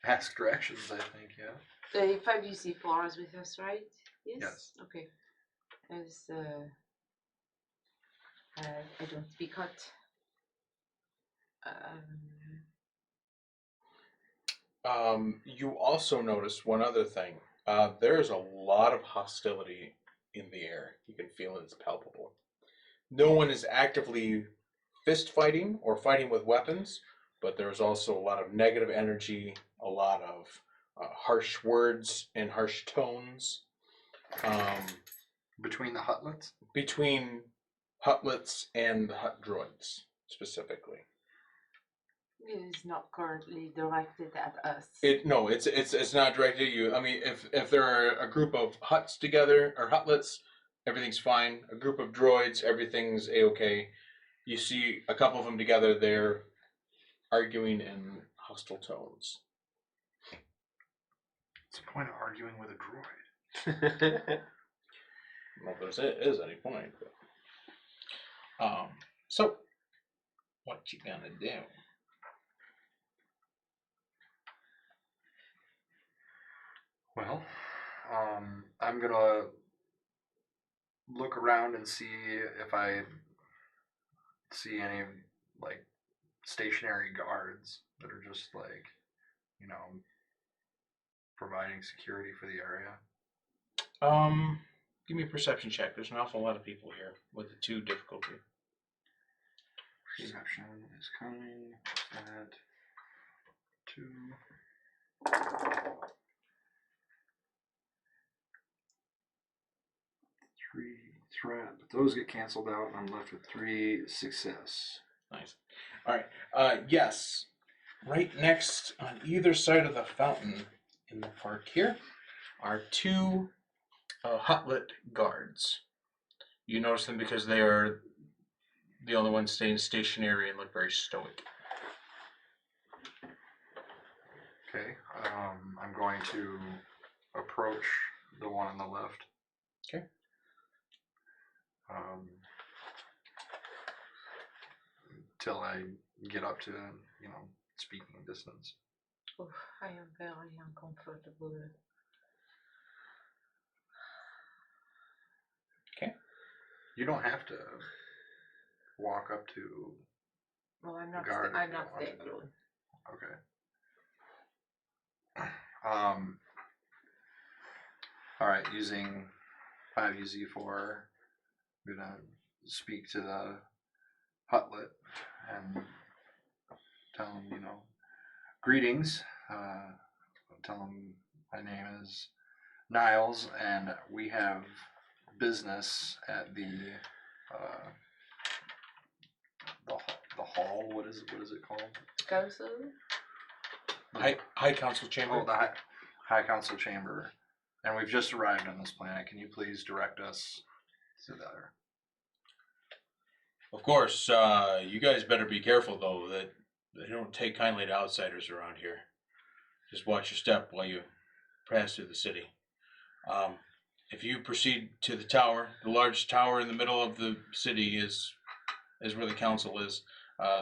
A: ask directions, I think, yeah.
F: 5UC4 is with us, right?
A: Yes.
F: Okay. As I don't speak hot.
B: You also notice one other thing. There is a lot of hostility in the air. You can feel it. It's palpable. No one is actively fist fighting or fighting with weapons, but there was also a lot of negative energy, a lot of harsh words and harsh tones
A: Between the hutlets?
B: between hutlets and the hut droids specifically.
F: It is not currently directed at us.
B: No, it's not directed at you. I mean, if there are a group of huts together or hutlets, everything's fine. A group of droids, everything's a-okay. You see a couple of them together, they're arguing in hostile tones.
A: What's the point of arguing with a droid?
B: Well, if there is any point. But, so, what you gonna do?
A: Well, I'm gonna look around and see if I see any like stationary guards that are just like, providing security for the area.
B: Give me a perception check. There's an awful lot of people here with a 2 difficulty.
A: Perception is coming at 2. 3 threat, but those get canceled out, and I'm left with 3 success.
B: Nice. All right. Yes. Right next on either side of the fountain in the park here are 2 hutlet guards. You notice them because they are the only ones staying stationary and look very stoic.
A: Okay, I'm going to approach the one on the left.
B: Okay.
A: Till I get up to, speaking distance.
F: Oh, I am very uncomfortable.
B: Okay.
A: You don't have to walk up to.
F: Well, I'm not.
A: Guard
F: I'm
A: if you
F: not
A: want
F: staying
A: to.
F: alone.
A: Okay. All right. Using 5UZ4, I'm gonna speak to the hutlet and tell him, greetings. Tell him my name is Niles, and we have business at the hall. What is it called?
F: Council?
B: High Council Chamber.
A: Oh, the High Council Chamber. And we've just arrived on this planet. Can you please direct us to there?
H: Of course, you guys better be careful, though, that they don't take kindly to outsiders around here. Just watch your step while you pass through the city. If you proceed to the tower, the large tower in the middle of the city is where the council is.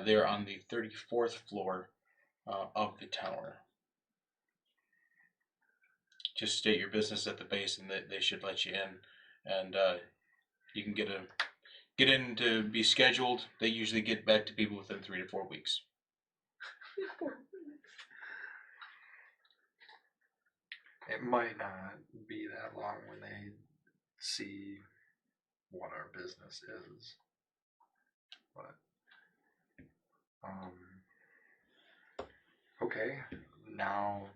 H: They're on the 34th floor of the tower. Just state your business at the base, and they should let you in, and you can get in to be scheduled. They usually get back to people within 3 to 4 weeks.
A: It might not be that long when they see what our business is. But, okay, now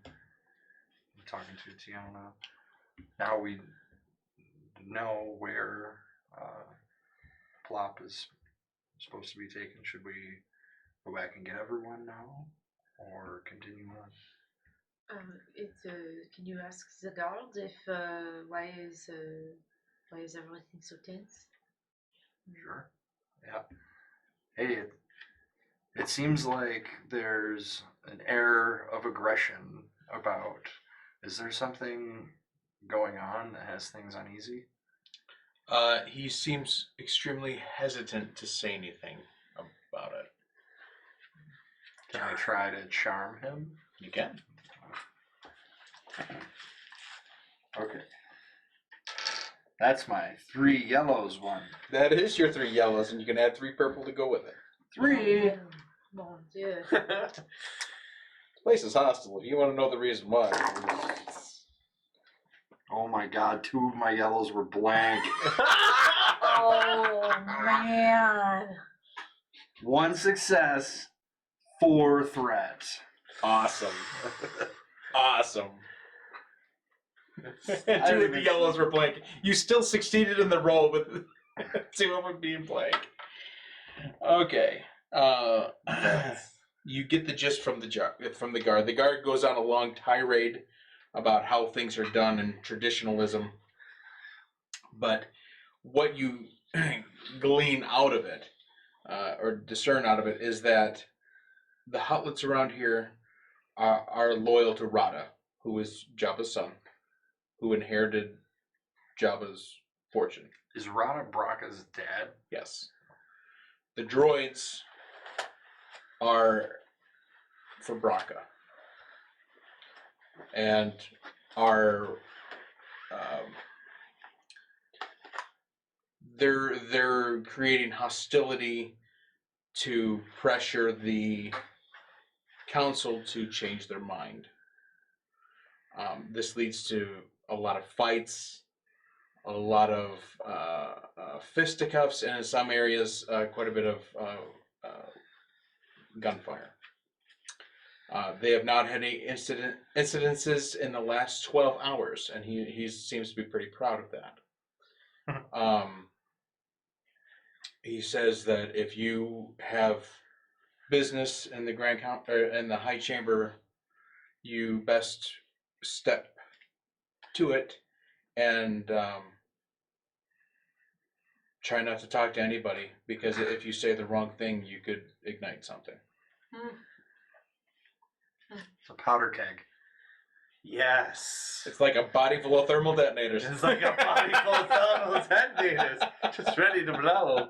A: I'm talking to Tiana. Now we know where Plop is supposed to be taken. Should we go back and get everyone now, or continue on?
F: Can you ask the guard if why is everything so tense?
A: Sure. Yeah. Hey, it seems like there's an air of aggression about. Is there something going on that has things uneasy?
B: He seems extremely hesitant to say anything about it.
A: Can I try to charm him?
B: You can.
A: Okay. That's my 3 yellows one.
B: That is your 3 yellows, and you can add 3 purple to go with it.
A: 3.
F: Mon Dieu.
B: This place is hostile. If you want to know the reason why.
A: Oh my god, 2 of my yellows were blank.
F: Oh man.
A: 1 success, 4 threat.
B: Awesome. Awesome.
D: I
B: Two
D: don't
B: of the
D: even-
B: yellows were blank. You still succeeded in the roll with 2 of them being blank. Okay. You get the gist from the guard. The guard goes on a long tirade about how things are done in traditionalism. But what you glean out of it, or discern out of it, is that the Hutlets around here are loyal to Rada, who is Jabba's son, who inherited Jabba's fortune.
A: Is Rada Bracca's dad?
B: Yes. The droids are for Braca and are they're creating hostility to pressure the council to change their mind. This leads to a lot of fights, a lot of fisticuffs, and in some areas, quite a bit of gunfire. They have not had any incidences in the last 12 hours, and he seems to be pretty proud of that. He says that if you have business in the in the High Chamber, you best step to it and try not to talk to anybody, because if you say the wrong thing, you could ignite something.
A: It's a powder keg.
D: Yes.
B: It's like a body full of thermal detonators.
D: It's like a body full of thermal detonators, just ready to blow.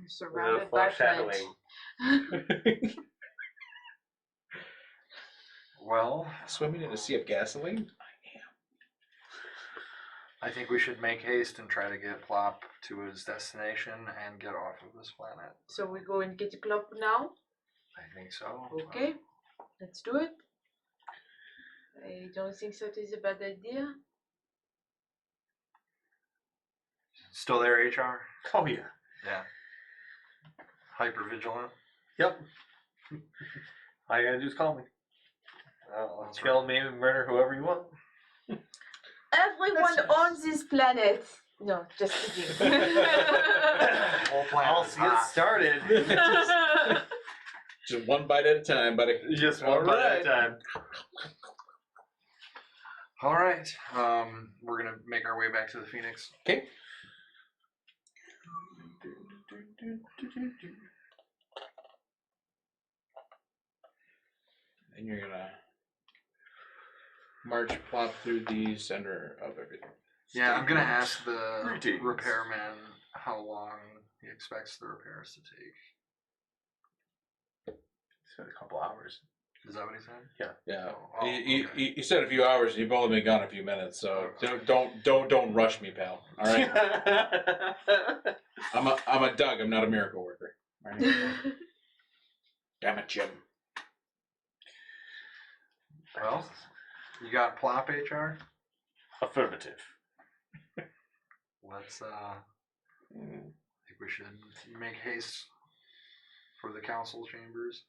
F: Surrounded by flint.
D: Foreshadowing.
A: Well,
B: Swimming in a sea of gasoline?
A: I think we should make haste and try to get Plop to his destination and get off of this planet.
F: So we go and get the club now?
A: I think so.
F: Okay, let's do it. I don't think that is a bad idea.
A: Still there, HR?
D: Oh yeah.
A: Yeah. Hyper vigilant.
D: Yep. All you gotta do is call me.
A: That's
D: Kill, maim, murder whoever you want.
F: Everyone
B: That's nice.
F: on this planet. No, just kidding.
A: Whole planet
D: I'll
A: is
D: see it
A: hot.
D: started.
B: Just one bite at a time, buddy.
D: Just one bite at a time.
A: All right. We're gonna make our way back to the Phoenix.
B: Okay. And you're gonna march Plop through the center of everything.
A: Yeah, I'm gonna ask the
D: Greetings.
A: repairman how long he expects the repairs to take.
D: It's a couple hours.
A: Is that what he said?
B: Yeah.
A: Oh,
B: he,
A: okay.
B: he said a few hours, and you've only been gone a few minutes, so don't rush me, pal. All right. I'm a Doug. I'm not a miracle worker. All right? Damn it, Jim.
A: Well, you got Plop, HR?
D: Affirmative.
A: Let's I think we should make haste for the council chambers.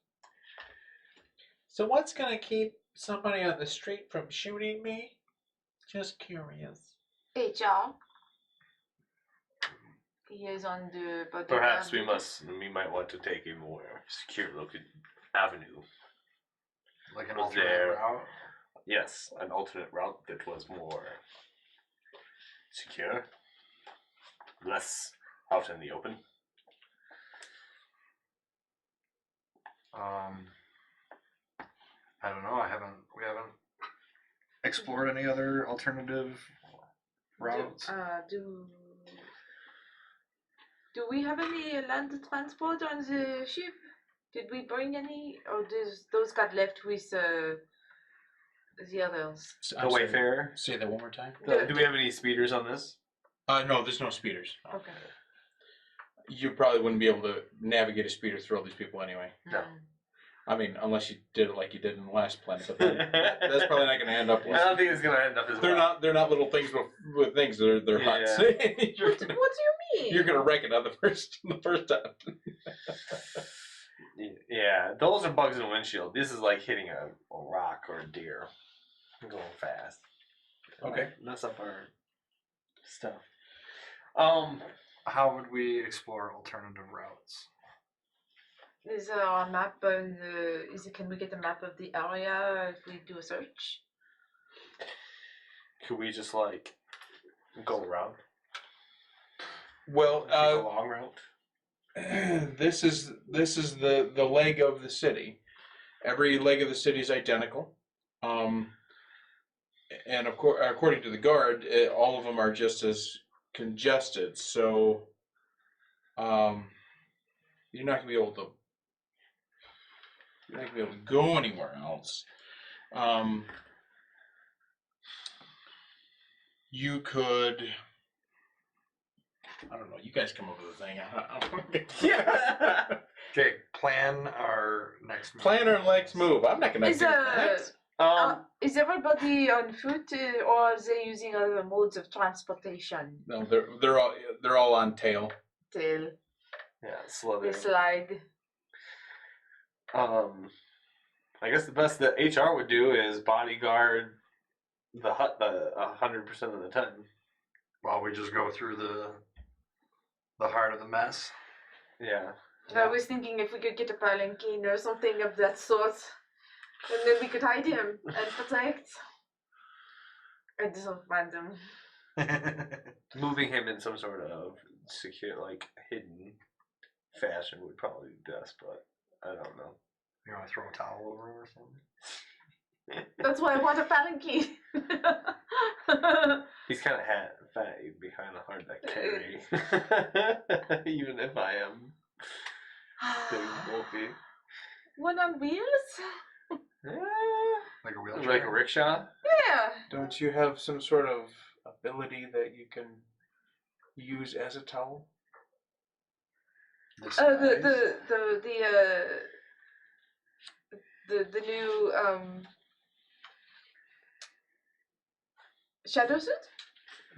G: So what's gonna keep somebody on the street from shooting me? Just curious.
F: HR. He is on the bodyguard.
D: Perhaps we might want to take a more secure looking avenue.
A: Like an
D: Was
A: alternate
D: there-
A: route.
D: Yes, an alternate route that was more secure, less out in the open.
A: I don't know. We haven't explored any other alternative routes.
F: Do we have any land transport on the ship? Did we bring any, or those got left with the others?
D: The Wayfarer.
B: Say that one more time.
D: Do we have any speeders on this?
B: No, there's no speeders.
F: Okay.
B: You probably wouldn't be able to navigate a speeder through all these people anyway.
D: No.
B: I mean, unless you did it like you did in the last planet, but then that's probably not going to end up.
D: I don't think it's gonna end up as
B: They're
D: well.
B: not little things with things. They're huts.
F: What do you mean?
B: You're going to wreck it on the first time.
D: Yeah, those are bugs in the windshield. This is like hitting a rock or a deer. Going fast.
B: Okay.
D: Mess up our stuff.
A: How would we explore alternative routes?
F: Is there a map on the? Can we get a map of the area if we do a search?
D: Could we just like go around?
B: Well,
D: Take a long route.
B: this is the leg of the city. Every leg of the city is identical, and of course, according to the guard, all of them are just as congested. So, you're not gonna be able to. You're not gonna be able to go anywhere else. You could. I don't know. You guys come up with a thing.
D: Yeah.
A: Okay, plan our next move.
B: Plan our next move. I'm not gonna
F: Is
B: do that.
F: is everybody on foot or are they using other modes of transportation?
B: No, they're all on tail.
F: Tail,
D: Yeah, slow
F: we
D: down.
F: slide.
D: I guess the best that HR would do is bodyguard the hut 100% of the time.
A: While we just go through the heart of the mess.
D: Yeah.
F: I was thinking if we could get a palanquin or something of that sort, and then we could hide him and protect. I just random.
D: Moving him in some sort of secure, like hidden fashion would probably be best, but I don't know.
A: You want to throw a towel over him or something?
F: That's why I want a palanquin.
D: He's kind of fat. He'd be kind of hard to carry, even if I am big bulky.
F: One on wheels?
A: Like a wheelchair?
D: Like a rickshaw.
F: Yeah.
B: Don't you have some sort of ability that you can use as a towel?
A: This
F: The new shadow suit?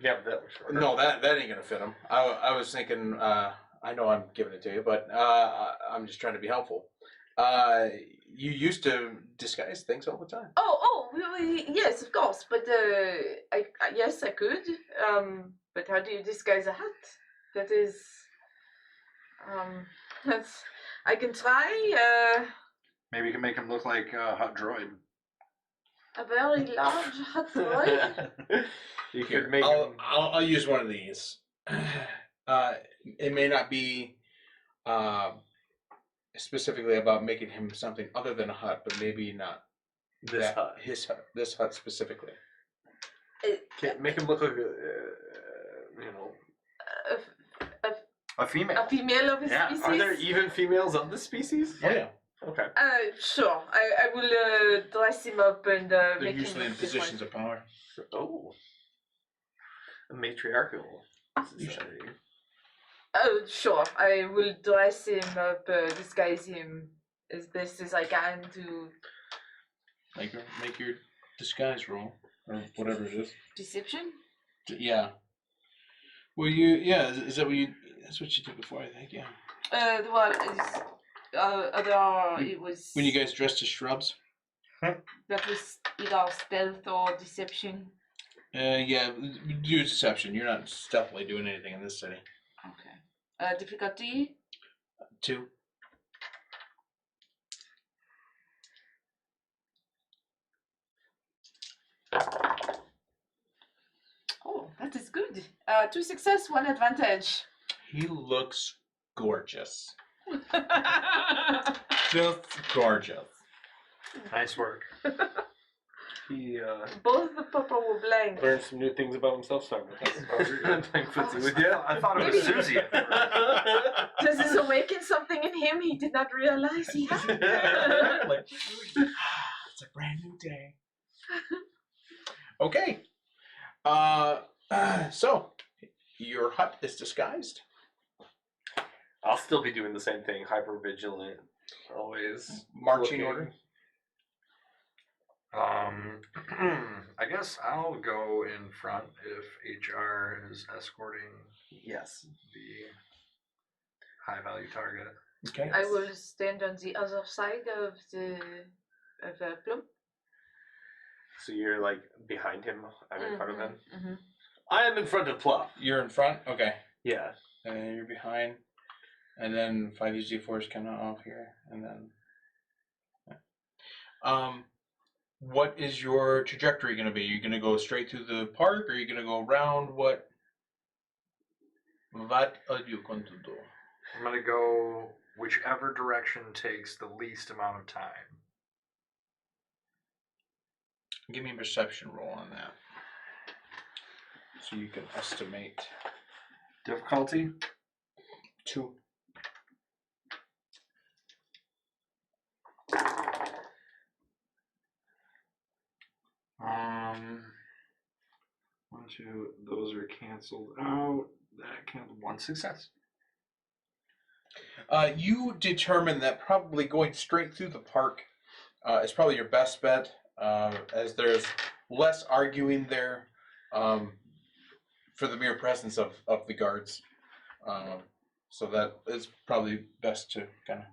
D: Yeah, but that was short.
B: No, that ain't gonna fit him. I was thinking. I know I'm giving it to you, but I'm just trying to be helpful. You used to disguise things all the time.
F: Yes, of course. But yes, I could. But how do you disguise a hat? That is, that's. I can try.
A: Maybe you can make him look like a hot droid.
F: A very large hot droid.
D: You
B: Here,
D: could make
B: I'll use one of these. It may not be specifically about making him something other than a hut, but maybe not
D: this hut.
B: This hut specifically.
D: Make him look like
A: A female.
F: A female of his
A: Yeah.
F: species.
D: Are there even females of the species?
B: Oh yeah.
D: Okay.
F: Sure. I will dress him up and
B: They're
F: make
B: usually
F: him
B: in positions of power.
D: Oh. A matriarchal society.
F: Oh, sure. I will dress him up, disguise him as best as I can to.
B: Make your disguise roll or whatever it is.
F: Deception?
B: Yeah. Well, is that what you? That's what you did before, I think. Yeah.
F: Well, it was.
B: When you guys dressed as shrubs.
F: That was either stealth or deception.
B: Yeah. Do deception. You're not stealthily doing anything in this city.
F: Okay. Difficulty?
B: 2.
F: Oh, that is good. 2 success, 1 advantage.
B: He looks gorgeous. Just gorgeous.
A: Nice work.
D: He
F: Both the purple were blank.
D: learned some new things about himself. Sorry. I'm playing footsie with you.
A: I thought it was Susie.
F: This is awaken something in him he did not realize he had.
B: It's a brand new day. Okay. So your hut is disguised.
D: I'll still be doing the same thing. Hyper vigilant. Always
B: Marching
D: looking.
B: order.
A: I guess I'll go in front if HR is escorting
D: Yes.
A: the high value target.
B: Okay.
F: I will stand on the other side of the Plum.
D: So you're like behind him. I'm in front of him.
F: Mm-hmm.
D: I am in front of Pluff.
B: You're in front. Okay.
D: Yeah.
B: And then you're behind. And then 5UZ4 is kind of off here. And then. What is your trajectory going to be? Are you going to go straight through the park? Or are you going to go around? What are you going to do?
A: I'm going to go whichever direction takes the least amount of time.
B: Give me a perception roll on that. So you can estimate.
A: Difficulty?
B: 2.
A: One, two, those are canceled out. That canceled. 1 success.
B: You determine that probably going straight through the park is probably your best bet, as there's less arguing there for the mere presence of the guards. So that is probably best to kind of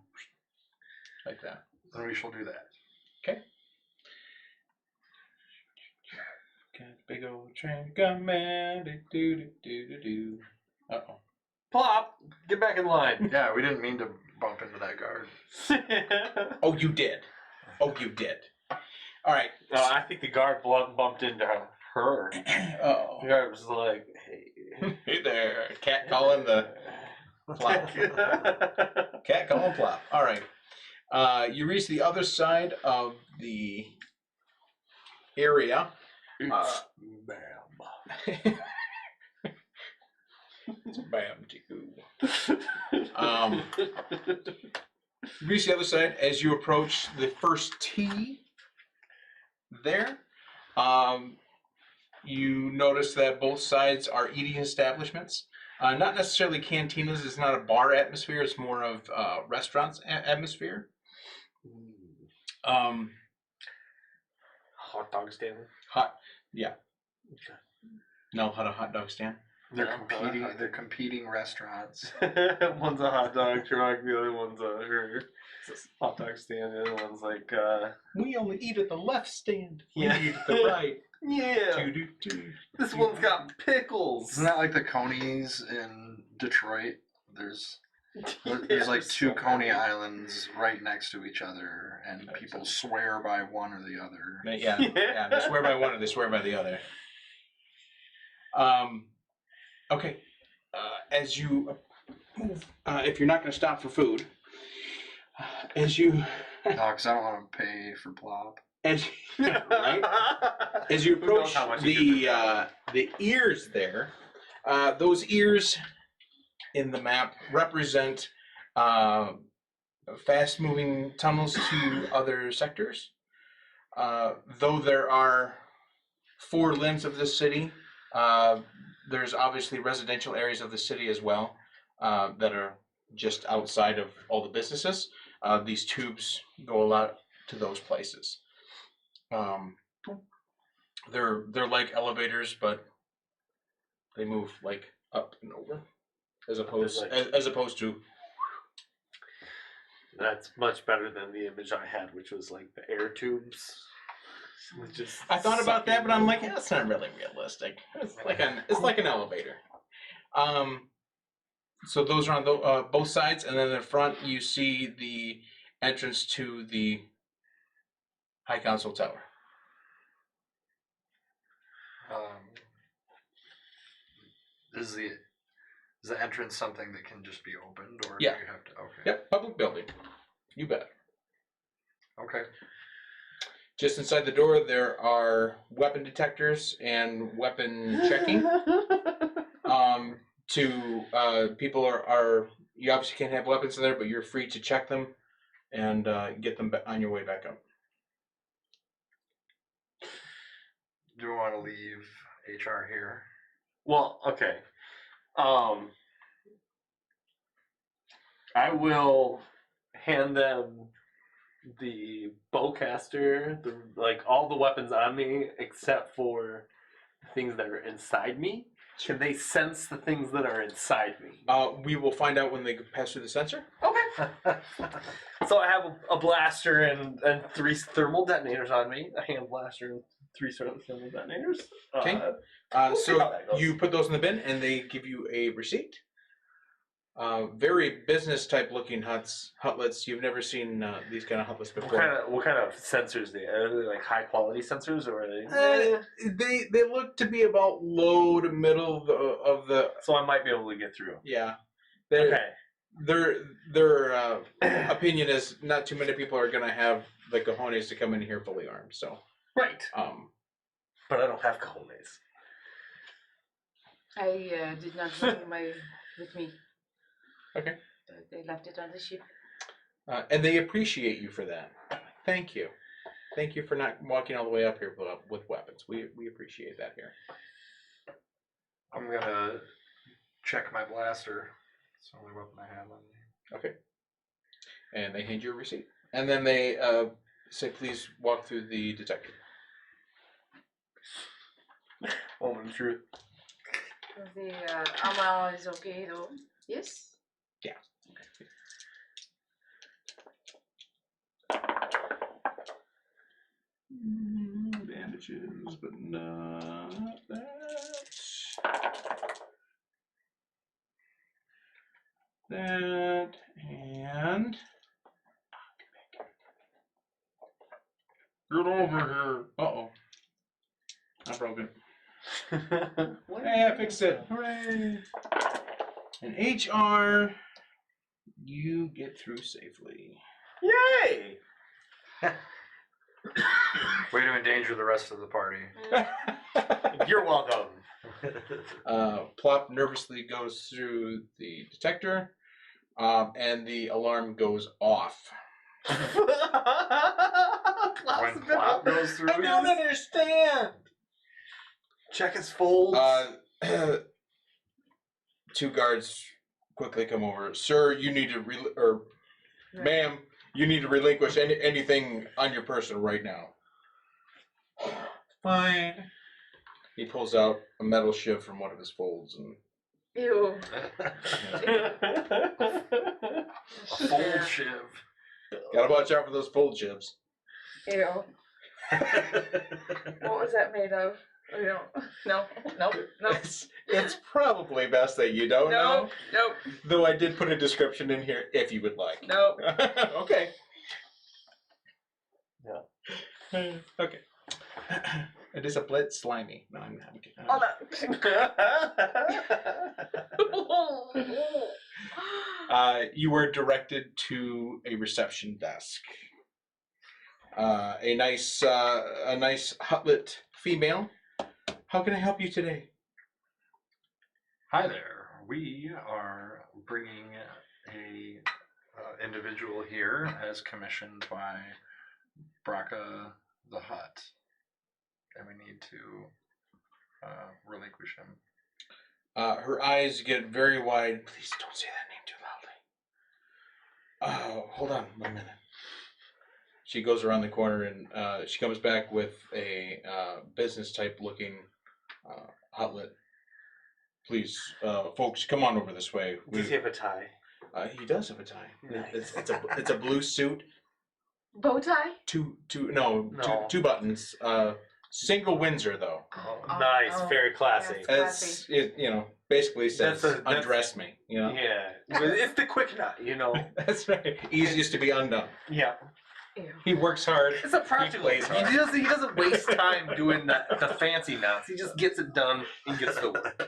B: like that.
A: Then we shall do that.
B: Okay. Big old train coming. Do. Uh-oh.
D: Plop! Get back in line.
A: Yeah, we didn't mean to bump into that guard.
B: Oh, you did. All right.
D: I think the guard bumped into her.
B: Oh.
D: The guard was like, hey.
B: Hey there. Cat calling the Plop. Cat calling Plop. All right. You reach the other side of the area.
D: Bam.
B: Bam too. Reach the other side as you approach the first tee. There, you notice that both sides are eating establishments. Not necessarily cantinas. It's not a bar atmosphere. It's more of restaurants atmosphere.
D: Hot dog stand.
B: Yeah.
D: Okay.
B: No, hot dog stand.
A: They're competing restaurants.
D: One's a hot dog truck, the other one's a hot dog stand, the other one's like
B: We only eat at the left stand.
D: Yeah.
B: We eat at the right.
D: yeah. This one's got pickles.
A: Isn't that like the Conies in Detroit? There's like two Coney Islands right next to each other, and people swear by one or the other.
B: Yeah. They swear by one or they swear by the other. Okay. As you move, if you're not going to stop for food, as you
A: No, because I don't want to pay for plop.
B: right? As you approach the ears there, those ears in the map represent fast-moving tunnels to other sectors. Though there are 4 limbs of this city, there's obviously residential areas of the city as well that are just outside of all the businesses. These tubes go a lot to those places. They're like elevators, but they move like up and over, as opposed to.
D: That's much better than the image I had, which was like the air tubes.
B: I thought about that, but I'm like, yeah, that's not really realistic. It's like an elevator. So those are on both sides, and then in the front you see the entrance to the High Council Tower.
A: Is the entrance something that can just be opened, or
B: Yeah.
A: do you have to? Okay.
B: Yep, public building. You bet.
A: Okay.
B: Just inside the door, there are weapon detectors and weapon checking. People are you obviously can't have weapons in there, but you're free to check them and get them on your way back up.
A: Do we want to leave HR here?
D: Well, okay. I will hand them the bowcaster, all the weapons on me except for things that are inside me. Can they sense the things that are inside me?
B: We will find out when they pass through the sensor.
D: Okay. So I have a blaster and 3 thermal detonators on me. A hand blaster and 3 thermal detonators.
B: Okay.
D: We'll see how
B: So
D: that goes.
B: you put those in the bin, and they give you a receipt. Very business type looking hutlets. You've never seen these kind of hutlets before.
D: What kind of sensors are they like high quality sensors or are they?
B: They look to be about low to middle of the
D: So I might be able to get through.
B: yeah.
D: Okay.
B: Their opinion is not too many people are gonna have the cojones to come in here fully armed. So
D: Right. But I don't have cojones.
F: I did not bring with me.
B: Okay.
F: They left it on the ship.
B: And they appreciate you for that. Thank you. Thank you for not walking all the way up here with weapons. We appreciate that here.
A: I'm gonna check my blaster. It's the only weapon I have on me.
B: Okay. And they hand you a receipt. And then they say, please walk through the detector.
D: Moment of truth.
F: The armor is okay though. Yes.
B: Yeah.
D: Bandages, but not that. That and get over here.
B: Uh-oh. I broke it.
D: Hey,
B: Hey, I fixed it. Hooray. And HR, you get through safely.
D: Yay!
A: Way to endanger the rest of the party.
D: You're welcome.
B: Plop nervously goes through the detector, and the alarm goes off.
A: When Plop goes through,
D: I don't understand. Check his folds.
B: 2 guards quickly come over. Sir, you need to ma'am, you need to relinquish anything on your person right now.
G: Fine.
B: He pulls out a metal shiv from one of his folds and
F: Ew.
A: a fold shiv.
B: gotta watch out for those fold shivs.
F: Ew. What was that made of? No.
B: It's probably best that you don't know.
F: Nope.
B: Though I did put a description in here if you would like.
F: Nope.
B: Okay.
D: Yeah.
B: Okay. It is a bit slimy. No, I'm kidding.
F: Hold on.
B: You were directed to a reception desk. A nice hutlet female. How can I help you today?
A: Hi there. We are bringing a individual here as commissioned by Braca the Hutt, and we need to relinquish him.
B: Her eyes get very wide. Please don't say that name too loudly. Hold on 1 minute. She goes around the corner and she comes back with a business type looking hutlet. Please, folks, come on over this way.
D: Does he have a tie?
B: He does have a tie.
D: Nice.
B: It's a blue suit.
F: Bow tie?
B: Two
D: No.
B: buttons. Single Windsor though.
D: Oh, nice, very classy.
F: Yes.
B: It basically says
D: That's
B: undress me. You know.
D: Yeah, it's the quick knot,
B: That's right. Easiest to be undone.
D: Yeah,
F: Ew.
B: He works hard.
D: it's a practical.
B: plays hard.
D: He doesn't waste time doing the fancy knots. He just gets it done and gets to work.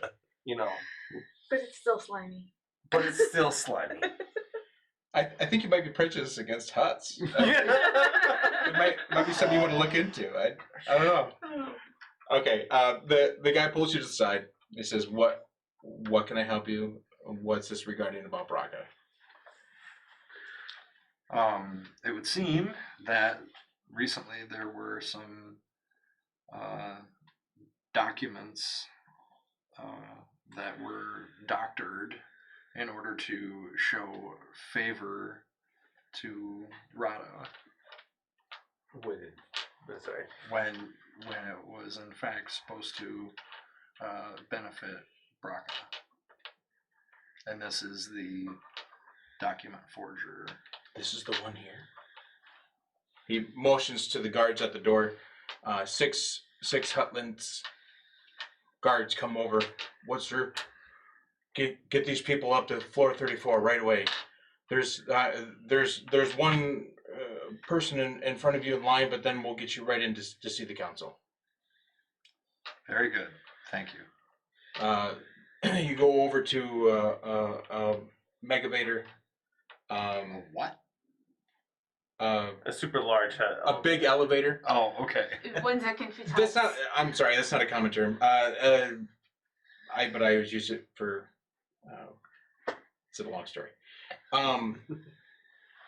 F: But it's still slimy.
D: But it's still slimy.
B: I think you might be prejudiced against huts. It might be something you want to look into. I don't know. Okay. The guy pulls you to the side. He says, "What can I help you? What's this regarding about Braca?"
A: It would seem that recently there were some documents that were doctored in order to show favor to Rada
D: Sorry.
A: when it was in fact supposed to benefit Braca. And this is the document forger.
H: This is the one here.
B: He motions to the guards at the door. Six Hutlands guards come over. What's your... Get these people up to floor 34 right away. There's one person in front of you in line, but then we'll get you right in to see the council.
A: Very good. Thank you.
B: You go over to a Megavator.
A: What?
D: A super large head.
B: A big elevator.
A: Oh, okay.
F: One that can fit
B: That's
F: us.
B: not. I'm sorry. That's not a common term. But I always use it for. It's a long story.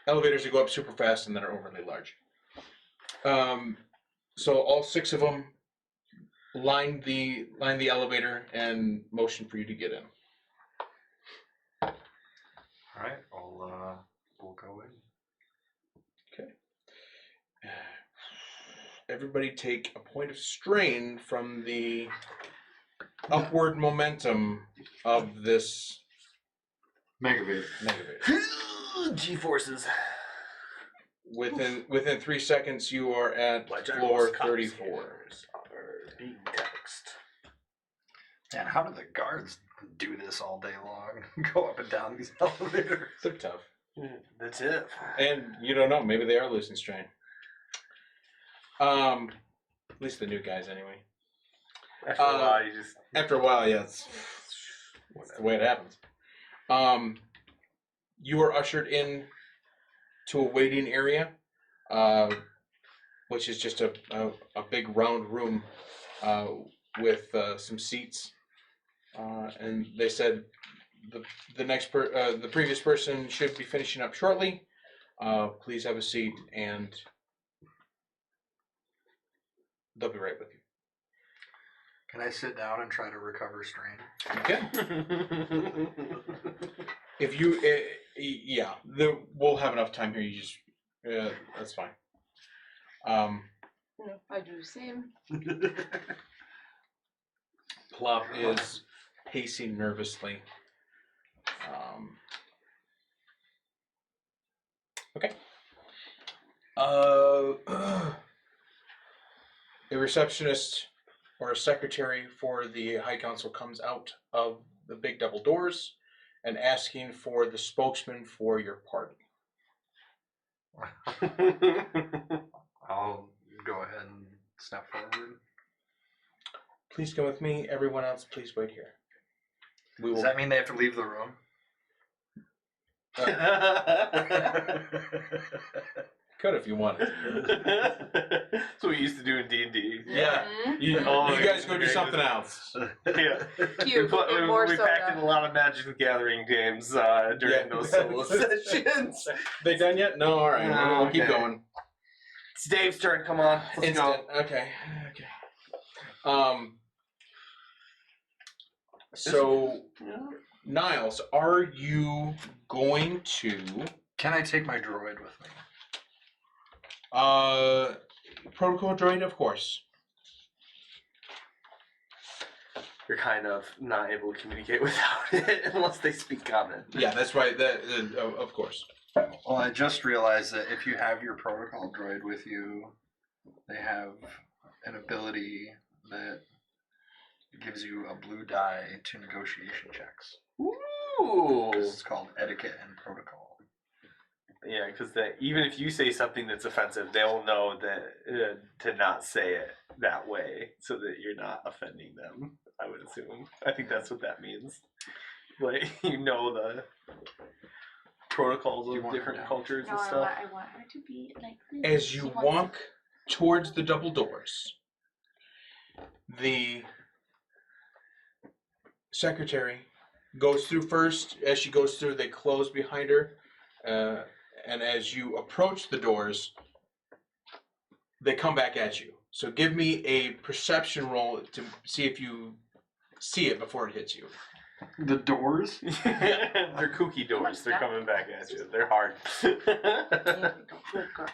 B: Elevators that go up super fast and that are overly large. So all 6 of them line the elevator and motion for you to get in.
A: All right. We'll go in.
B: Okay. Everybody take a point of strain from the upward momentum of this
A: Megavator.
D: G-forces.
B: Within 3 seconds, you are at floor 34.
D: Being text.
A: Man, how do the guards do this all day long? Go up and down these elevators.
B: They're tough.
D: That's it.
B: And you don't know, maybe they are losing strain. At least the new guys, anyway.
D: After a while, you just...
B: After a while, yeah, that's the way it happens. You are ushered in to a waiting area, which is just a big round room with some seats. And they said the previous person should be finishing up shortly. Please have a seat, and they'll be right with you.
A: Can I sit down and try to recover strain?
B: Okay. If you, we'll have enough time here. You just, that's fine.
F: No, I do the same.
B: Plop is pacing nervously. Okay. A receptionist or a secretary for the High Council comes out of the big double doors and asking for the spokesman for your party.
A: I'll go ahead and step forward.
B: Please come with me. Everyone else, please wait here.
A: Does that mean they have to leave the room?
B: Could if you wanted.
D: That's what we used to do in D&D.
B: Yeah. You guys go do something else.
D: Yeah.
F: Cute.
D: We packed in a lot of Magic the Gathering games during those solo sessions.
B: They done yet? No, all right. We'll keep
D: Okay.
B: going.
D: It's Dave's turn. Come on. Let's
B: Instant.
D: go.
B: Okay. So, Niles, are you going to
A: Can I take my droid with me?
B: protocol droid? Of course.
D: You're kind of not able to communicate without it unless they speak common.
B: Yeah, that's right. Of course.
A: Well, I just realized that if you have your protocol droid with you, they have an ability that gives you a blue die to negotiation checks.
D: Ooh.
A: This is called etiquette and protocol.
D: Yeah, because even if you say something that's offensive, they'll know that to not say it that way, so that you're not offending them. I would assume. I think that's what that means. Like the protocols of different cultures and stuff.
E: I want her to be like this.
B: As
E: She
B: you
E: wants
B: walk towards the double doors, the secretary goes through first. As she goes through, they close behind her. And as you approach the doors, they come back at you. So give me a perception roll to see if you see it before it hits you.
A: The doors?
D: They're kooky doors. They're coming back at you. They're hard.
E: There we go. Good girl.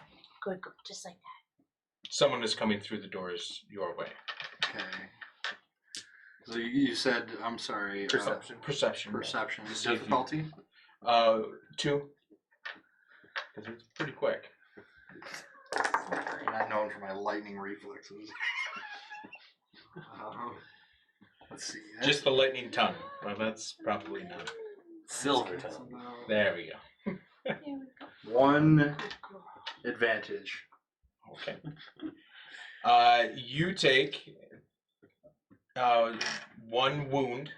E: Good girl. Just like that.
B: Someone is coming through the doors your way.
A: Okay. So you said, I'm sorry.
D: Perception.
B: Perception.
A: Perception.
B: See if you-
A: Difficulty?
B: 2. Because it's pretty quick.
A: I'm not known for my lightning reflexes. Let's see.
B: Just the lightning tongue. Well, that's probably not.
D: Silver tongue.
B: There we go.
A: One advantage.
B: Okay. You take 1 wound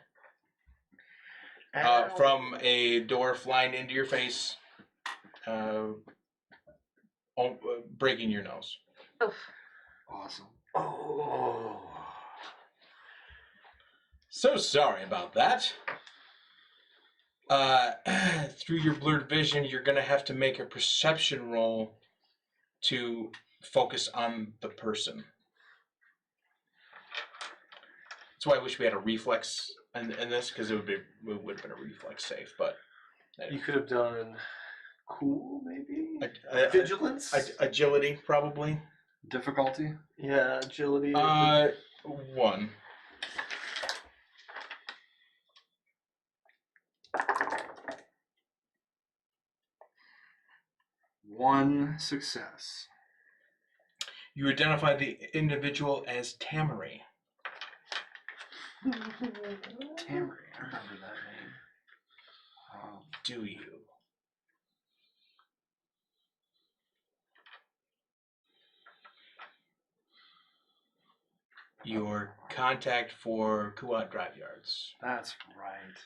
B: from a door flying into your face, breaking your nose.
F: Oof.
A: Awesome.
D: Oh.
B: So sorry about that. Through your blurred vision, you're going to have to make a perception roll to focus on the person. That's why I wish we had a reflex in this, because it would have been a reflex save, but...
D: You could have done cool, maybe?
B: Vigilance? Agility, probably.
A: Difficulty?
D: Yeah, agility.
B: 1.
A: One success.
B: You identify the individual as Tamari.
A: Tamari, I remember that name.
B: Do you? Your contact for Kuat Drive Yards.
A: That's right.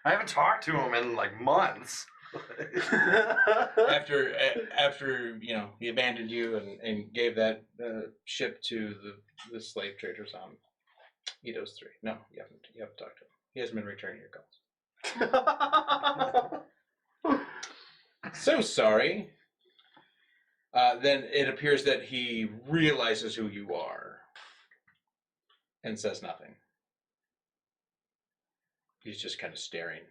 A: I haven't talked to him in like months.
B: After he abandoned you and gave that ship to the slave traders on Edos 3. No, you haven't talked to him. He hasn't been returning your calls. So sorry. Then it appears that he realizes who you are and says nothing. He's just kind of staring.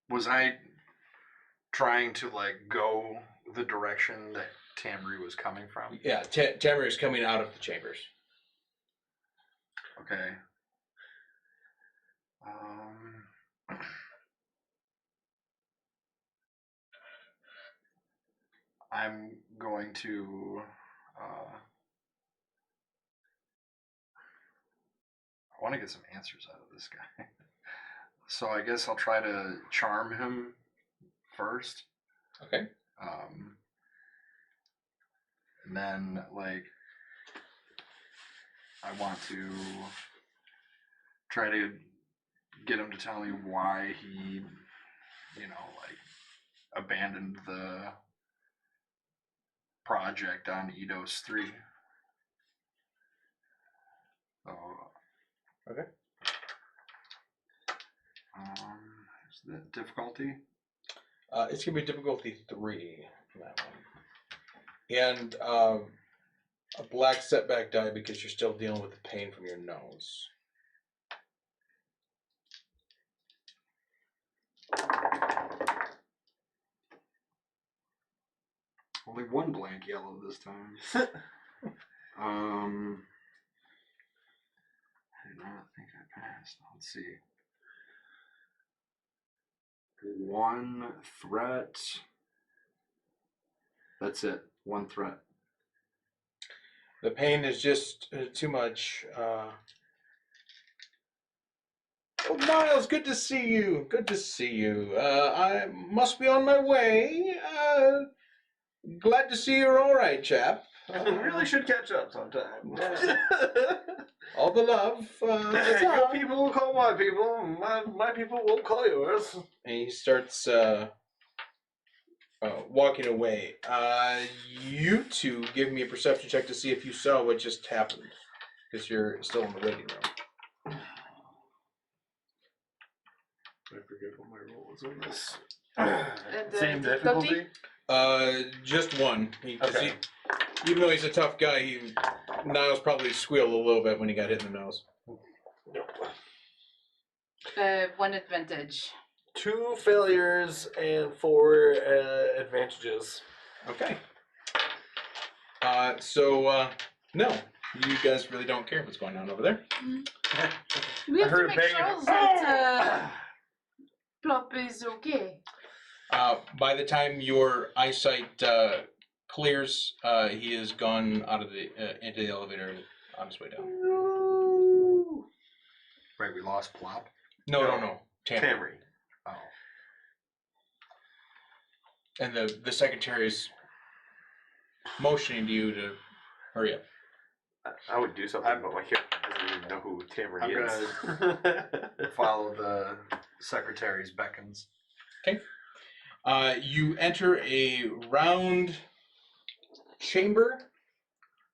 A: Was I trying to like go the direction that Tamri was coming from?
B: Yeah, Tamari is coming out of the chambers.
A: Okay. I'm going to I want to get some answers out of this guy. So I guess I'll try to charm him first.
B: Okay.
A: And then, like, I want to try to get him to tell me why he, abandoned the project on Edos 3. So,
B: okay.
A: Is that difficulty?
B: It's gonna be difficulty 3 for that one, and a black setback die because you're still dealing with the pain from your nose.
A: Only one blank yellow this time. I do not think I passed. Let's see. 1 threat. That's it. 1 threat.
B: The pain is just too much. Oh, Miles, good to see you. Good to see you. I must be on my way. Glad to see you're all right, chap.
D: We really should catch up sometime.
B: All the love.
D: Your people will call my people. My people won't call yours.
B: And he starts walking away. You two give me a perception check to see if you saw what just happened, because you're still in the waiting room.
A: I forget what my roll was on this.
F: And
D: Same difficulty?
B: Just 1.
D: Okay.
B: Even though he's a tough guy, Niles probably squealed a little bit when he got hit in the nose.
E: 1 advantage.
D: 2 failures and 4 advantages.
B: Okay. No. You guys really don't care what's going on over there.
F: We
D: I
F: have to
D: heard
F: make
D: a bang
F: sure
D: and-
F: that Plop is okay.
B: By the time your eyesight clears, he has gone out of the into the elevator on his way down.
A: Right, we lost Plop.
B: No.
D: Tamry.
A: Oh.
B: And the secretary's motioning to you to hurry up.
D: I would do something, but my character doesn't even know who Tamry
A: I'm
D: is.
A: Follow the secretary's beckons.
B: You enter a round chamber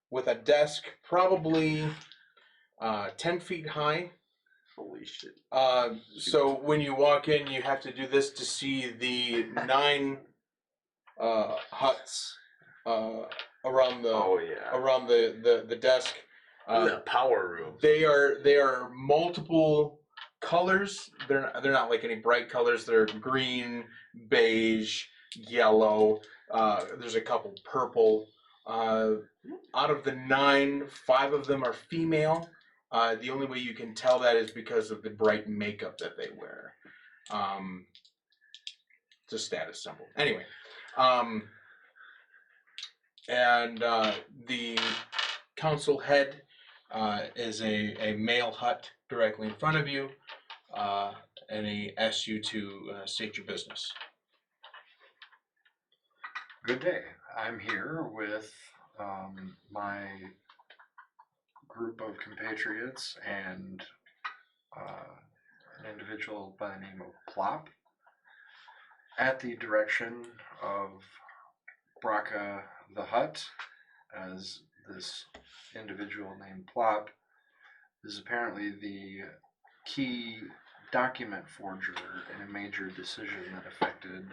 B: with a desk probably 10 feet high.
D: Holy shit.
B: So when you walk in, you have to do this to see the 9 huts around the
D: Oh yeah.
B: around the desk.
D: The power room.
B: They are multiple colors. They're not like any bright colors. They're green, beige, yellow. There's a couple purple. Out of the 9, 5 of them are female. The only way you can tell that is because of the bright makeup that they wear. It's a status symbol. Anyway, and the council head is a male hut directly in front of you, and he asks you to state your business.
A: Good day. I'm here with my group of compatriots and an individual by the name of Plop at the direction of Braca the Hutt, as this individual named Plop is apparently the key document forger in a major decision that affected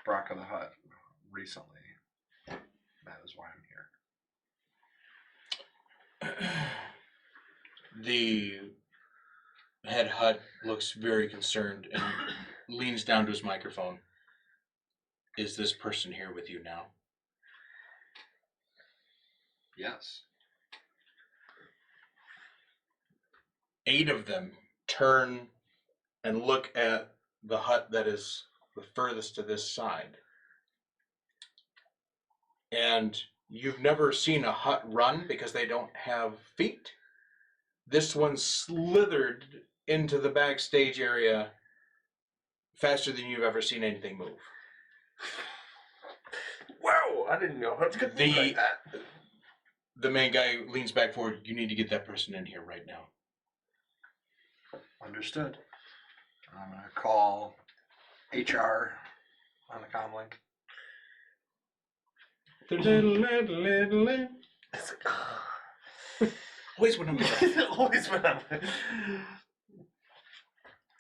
A: Braca the Hutt recently. That is why I'm here.
B: The head hut looks very concerned and leans down to his microphone. Is this person here with you now?
A: Yes.
B: 8 of them turn and look at the hut that is the furthest to this side. And you've never seen a hut run because they don't have feet. This one slithered into the backstage area faster than you've ever seen anything move.
D: Wow, I didn't know huts could be like that.
B: The main guy leans back forward. You need to get that person in here right now.
A: Understood. I'm going to call HR on the comlink.
D: It's like,
B: Always when I'm
D: always when I'm.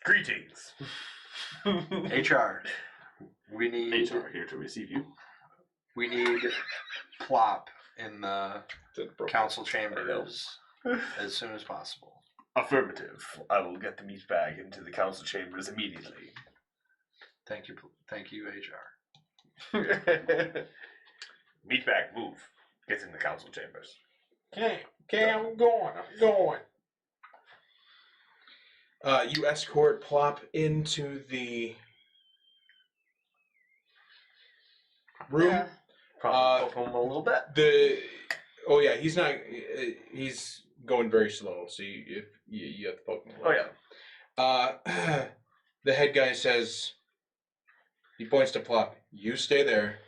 D: Greetings.
A: HR, we need
D: HR here to receive you.
A: we need Plop in the council chambers as soon as possible.
D: Affirmative. I will get the meat bag into the council chambers immediately.
A: Thank you, HR.
D: Meat bag, move. Get in the council chambers.
B: Okay, I'm going. You escort Plop into the room.
D: Probably poke him a little bit.
B: He's not. He's going very slow, so you have to poke him. The head guy says. He points to Plop. You stay there.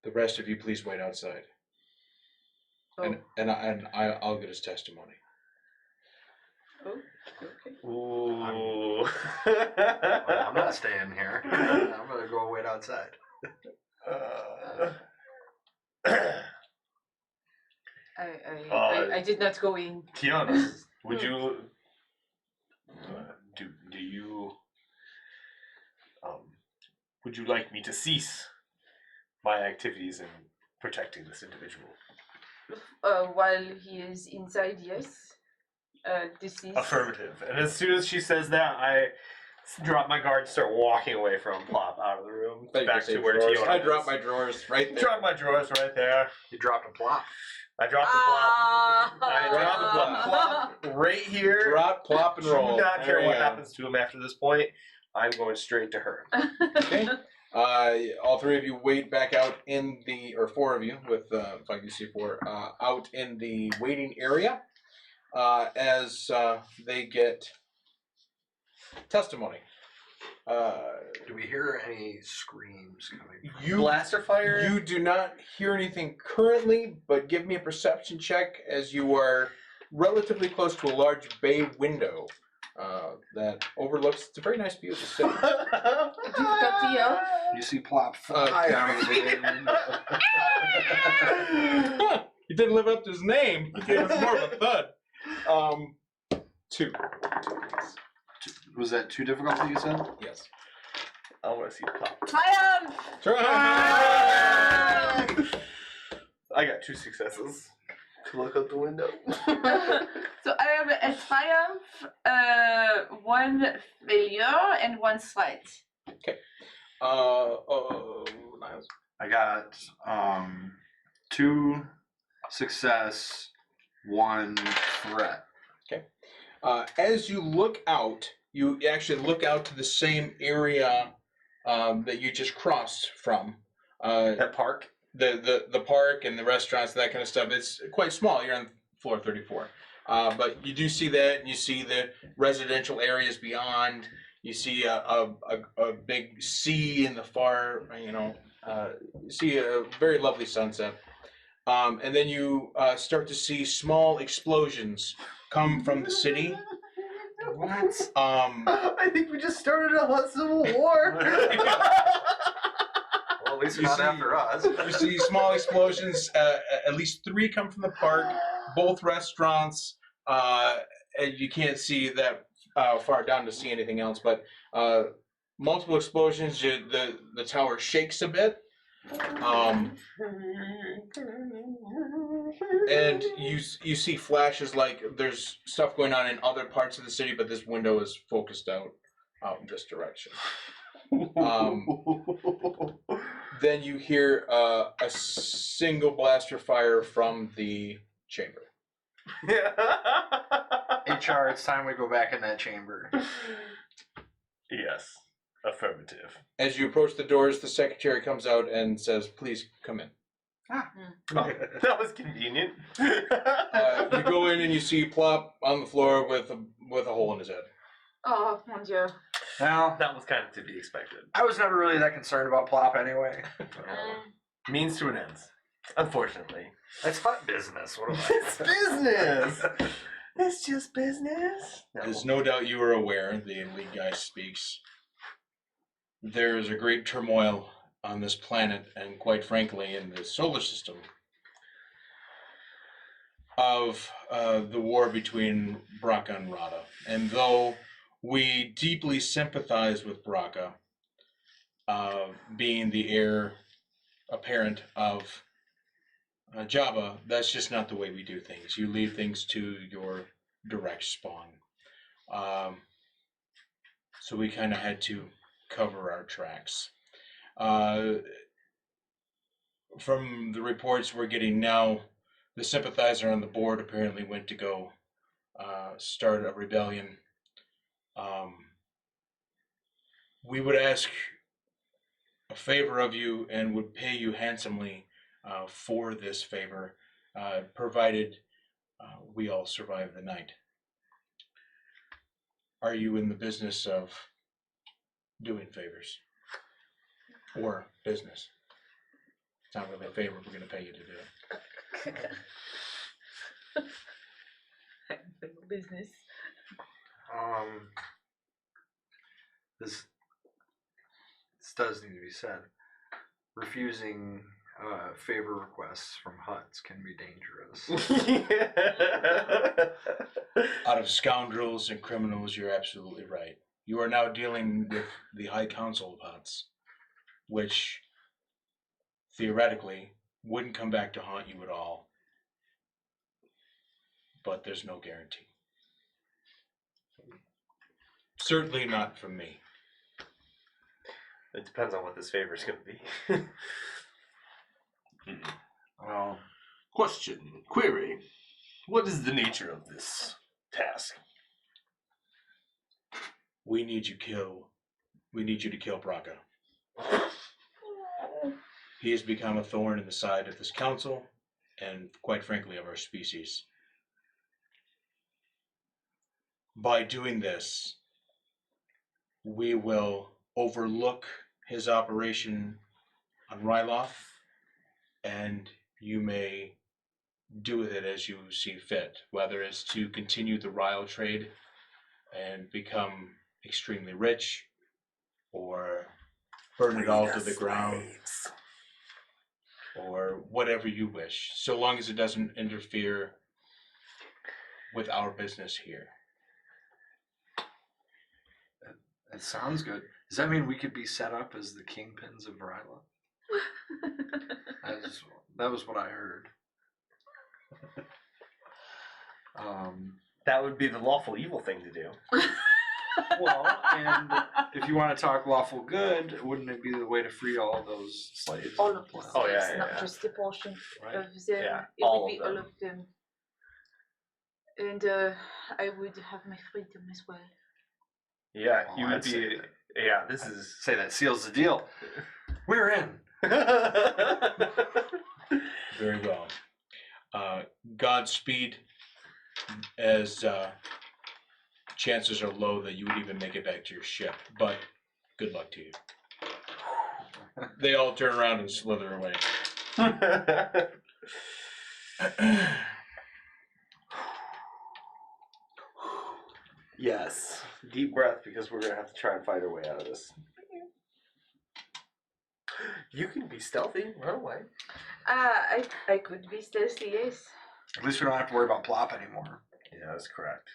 B: The rest of you, please wait outside.
F: Oh.
B: And I'll get his testimony.
F: Oh, okay.
D: Ooh.
A: I'm not staying here. I'm going to go wait outside.
F: I did not go in.
D: Kiana, would you do you would you like me to cease my activities in protecting this individual?
F: While he is inside, yes. This is
D: Affirmative. And as soon as she says that, I drop my guard and start walking away from Plop out of the room back to where Tiona
B: I
D: is.
B: drop my drawers right there.
D: Drop my drawers right there.
A: You dropped a Plop.
D: I dropped the plop. I dropped the
B: Drop
D: plop right here.
B: Drop, plop, and
D: Do
B: roll.
D: not care
B: There
D: what
B: you go.
D: happens to him after this point. I'm going straight to her.
B: Okay. All three of you wait back out in the, or four of you with 5DC4, out in the waiting area as they get testimony.
A: Do we hear any screams coming?
D: Blaster fire?
B: You do not hear anything currently, but give me a perception check as you are relatively close to a large bay window that overlooks. It's a very nice view of the city.
A: You see Plop fly out of the
B: He didn't live up to his name. He gave us more of a thud. Two.
A: Was that too difficult, you said?
B: Yes.
D: I want to see the pop.
F: Triumph!
D: I got 2 successes. To look out the window.
F: So I have a triumph, 1 failure, and 1 slight.
B: Niles.
A: I got 2 success, 1 threat.
B: As you look out, you actually look out to the same area that you just crossed from.
D: That park?
B: The park and the restaurants and that kind of stuff. It's quite small. You're on floor 34. But you do see that, and you see the residential areas beyond. You see a big sea in the far, you see a very lovely sunset. And then you start to see small explosions come from the city.
A: What?
D: I think we just started a hot civil war.
A: Well, at least
B: You
A: not
B: see-
A: after us.
B: You see small explosions. At least 3 come from the park, both restaurants. And you can't see that far down to see anything else, but multiple explosions. The tower shakes a bit. And you see flashes like there's stuff going on in other parts of the city, but this window is focused out in this direction. Then you hear a single blaster fire from the chamber.
A: HR, it's time we go back in that chamber.
D: Yes. Affirmative.
B: As you approach the doors, the secretary comes out and says, "Please come in."
D: Oh, that was convenient.
B: You go in and you see Plop on the floor with a hole in his head.
F: Oh, mon dieu.
A: Now,
D: That was kind of to be expected.
A: I was never really that concerned about Plop anyway.
D: Means to an end. Unfortunately.
A: It's fun business. What am
D: It's business! It's just business.
H: As no doubt you are aware, the lead guy speaks. There is a great turmoil on this planet, and quite frankly, in the solar system, of the war between Braca and Rada. And though we deeply sympathize with Braca, being the heir apparent of Jabba, that's just not the way we do things. You leave things to your direct spawn. So we kind of had to cover our tracks. From the reports we're getting now, the sympathizer on the board apparently went to go start a rebellion. We would ask a favor of you and would pay you handsomely for this favor, provided we all survive the night. Are you in the business of doing favors? Or business? It's not really a favor, we're going to pay you to do it.
F: Business.
A: This does need to be said. Refusing favor requests from Hutts can be dangerous.
H: Out of scoundrels and criminals, you're absolutely right. You are now dealing with the High Council of Huts, which theoretically wouldn't come back to haunt you at all. But there's no guarantee. Certainly not from me.
D: It depends on what this favor is going to be.
A: Well,
D: Question, query. What is the nature of this task?
H: We need you to kill Braca. He has become a thorn in the side of this council, and quite frankly, of our species. By doing this, we will overlook his operation on Ryloth, and you may do with it as you see fit, whether it's to continue the Ryle trade and become extremely rich, or burn it all to the ground, or whatever you wish, so long as it doesn't interfere with our business here.
A: That sounds good. Does that mean we could be set up as the kingpins of Ryla? That was what I heard.
D: That would be the lawful evil thing to do.
A: Well, and if you want to talk lawful good, wouldn't it be the way to free all those slaves?
F: All of the
A: Wow.
D: Oh, yeah,
F: slaves, not
D: yeah.
F: just a portion
A: Right.
F: of them.
D: Yeah,
F: It
D: all
F: would be
D: of them.
F: all of them. And I would have my freedom as well.
D: Yeah,
A: Oh,
D: you would
A: I'd say
D: be.
A: that.
D: Yeah, this is.
A: Say that seals the deal. We're in.
H: Very well. Godspeed, as chances are low that you would even make it back to your ship, but good luck to you. They all turn around and slither away.
D: Yes. Deep breath, because we're gonna have to try and find our way out of this. You can be stealthy, run away.
F: I could be stealthy, yes.
A: At least we don't have to worry about plop anymore.
D: Yeah, that's correct.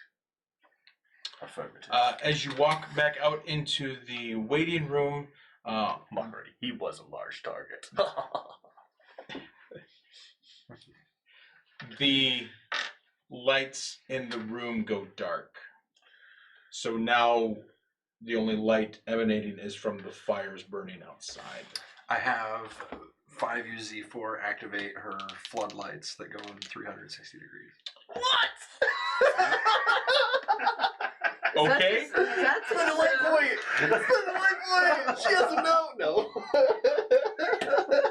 D: Affirmative.
H: As you walk back out into the waiting room,
D: Mockery. He was a large target.
H: the lights in the room go dark. So now the only light emanating is from the fires burning outside.
A: I have 5UZ4 activate her floodlights that go in 360 degrees.
H: Okay?
F: That's
D: She doesn't know. No.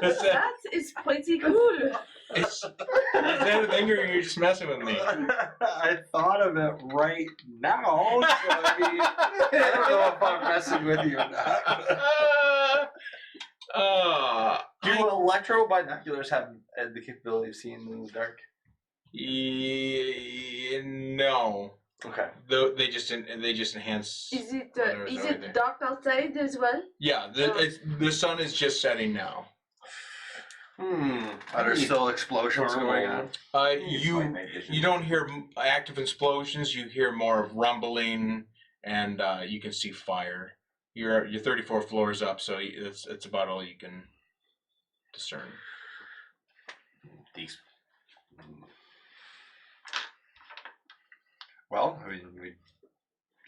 H: Is that,
F: that is pretty cool.
H: is that a thing, or are you just messing with me?
A: I thought of it right now, so I mean, I don't know if I'm messing with you or not.
D: Do electro binoculars have the capability of seeing in the dark?
H: No.
D: Okay.
H: They just enhance.
F: Is it
H: whatever's
F: is
H: already
F: it
H: there.
F: dark outside as well?
H: Yeah, the sun is just setting now.
A: Are there still explosions going on?
H: You don't hear active explosions. You hear more of rumbling, and you can see fire. You're 34 floors up, so it's about all you can discern.
D: These.
A: Well, I mean, we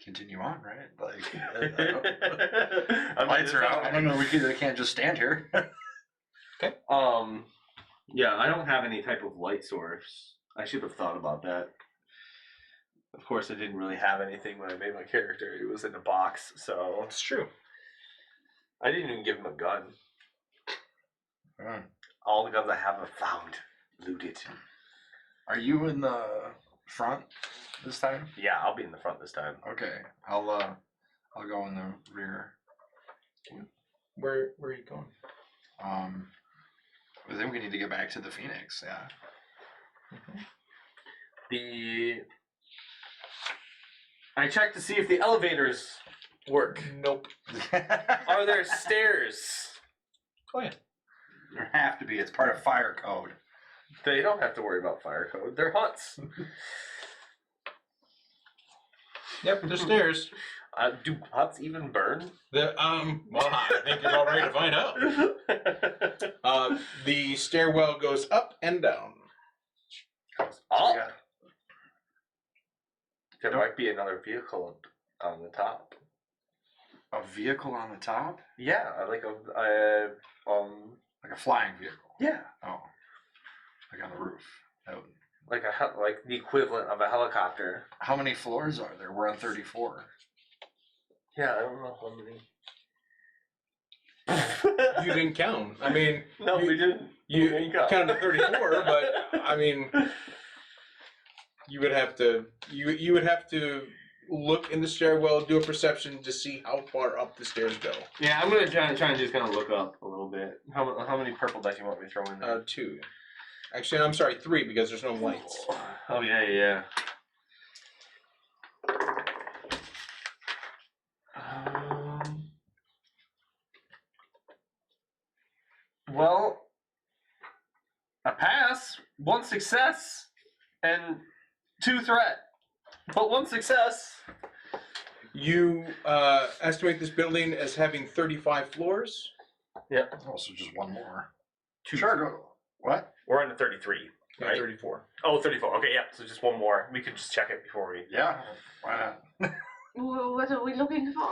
A: continue on, right? Like,
D: I mean,
A: lights are out. I don't know. We can't just stand here.
H: Okay.
I: Yeah, I don't have any type of light source. I should have thought about that.
D: Of course, I didn't really have anything when I made my character. It was in a box, so
H: It's true.
D: I didn't even give him a gun.
A: Hmm.
D: All the guns I have are found, looted.
A: Are you in the front this time?
D: Yeah, I'll be in the front this time.
A: Okay, I'll go in the rear.
H: Where are you going?
A: I think we need to get back to the Phoenix. Yeah.
D: I checked to see if the elevators work.
H: Nope.
D: Are there stairs?
H: Go ahead.
A: There have to be. It's part of fire code.
D: They don't have to worry about fire code. They're huts.
H: Yep, there's stairs.
D: Do huts even burn?
H: Well, I think you're about ready to find out. The stairwell goes up and down.
D: Oh.
A: Yeah.
D: There might be another vehicle on the top.
A: A vehicle on the top,
D: Yeah, like
A: like a flying vehicle.
D: yeah.
A: Oh, Like on the roof. That would-
D: like like the equivalent of a helicopter.
A: How many floors are there? We're on 34.
D: Yeah, I don't know how many.
B: You didn't count. I mean,
D: No, we didn't.
B: you
D: didn't count.
B: counted 34, but I mean, you would have to look in the stairwell, do a perception to see how far up the stairs go.
D: Yeah, I'm gonna try and just kind of look up a little bit. How many purple dice do you want me to throw in there?
B: 2. Actually, I'm sorry, 3 because there's no lights.
D: Oh yeah. Well, a pass, 1 success, and 2 threat, but 1 success.
B: You estimate this building as having 35 floors.
D: Yep.
A: Also, just one more.
D: 2.
A: Sure. Go. What?
D: We're on to 33,
B: Yeah,
D: right?
B: 34.
D: Oh, 34. Okay, yeah. So just one more. We could just check it before we.
A: Yeah. Why not?
F: What are we looking for?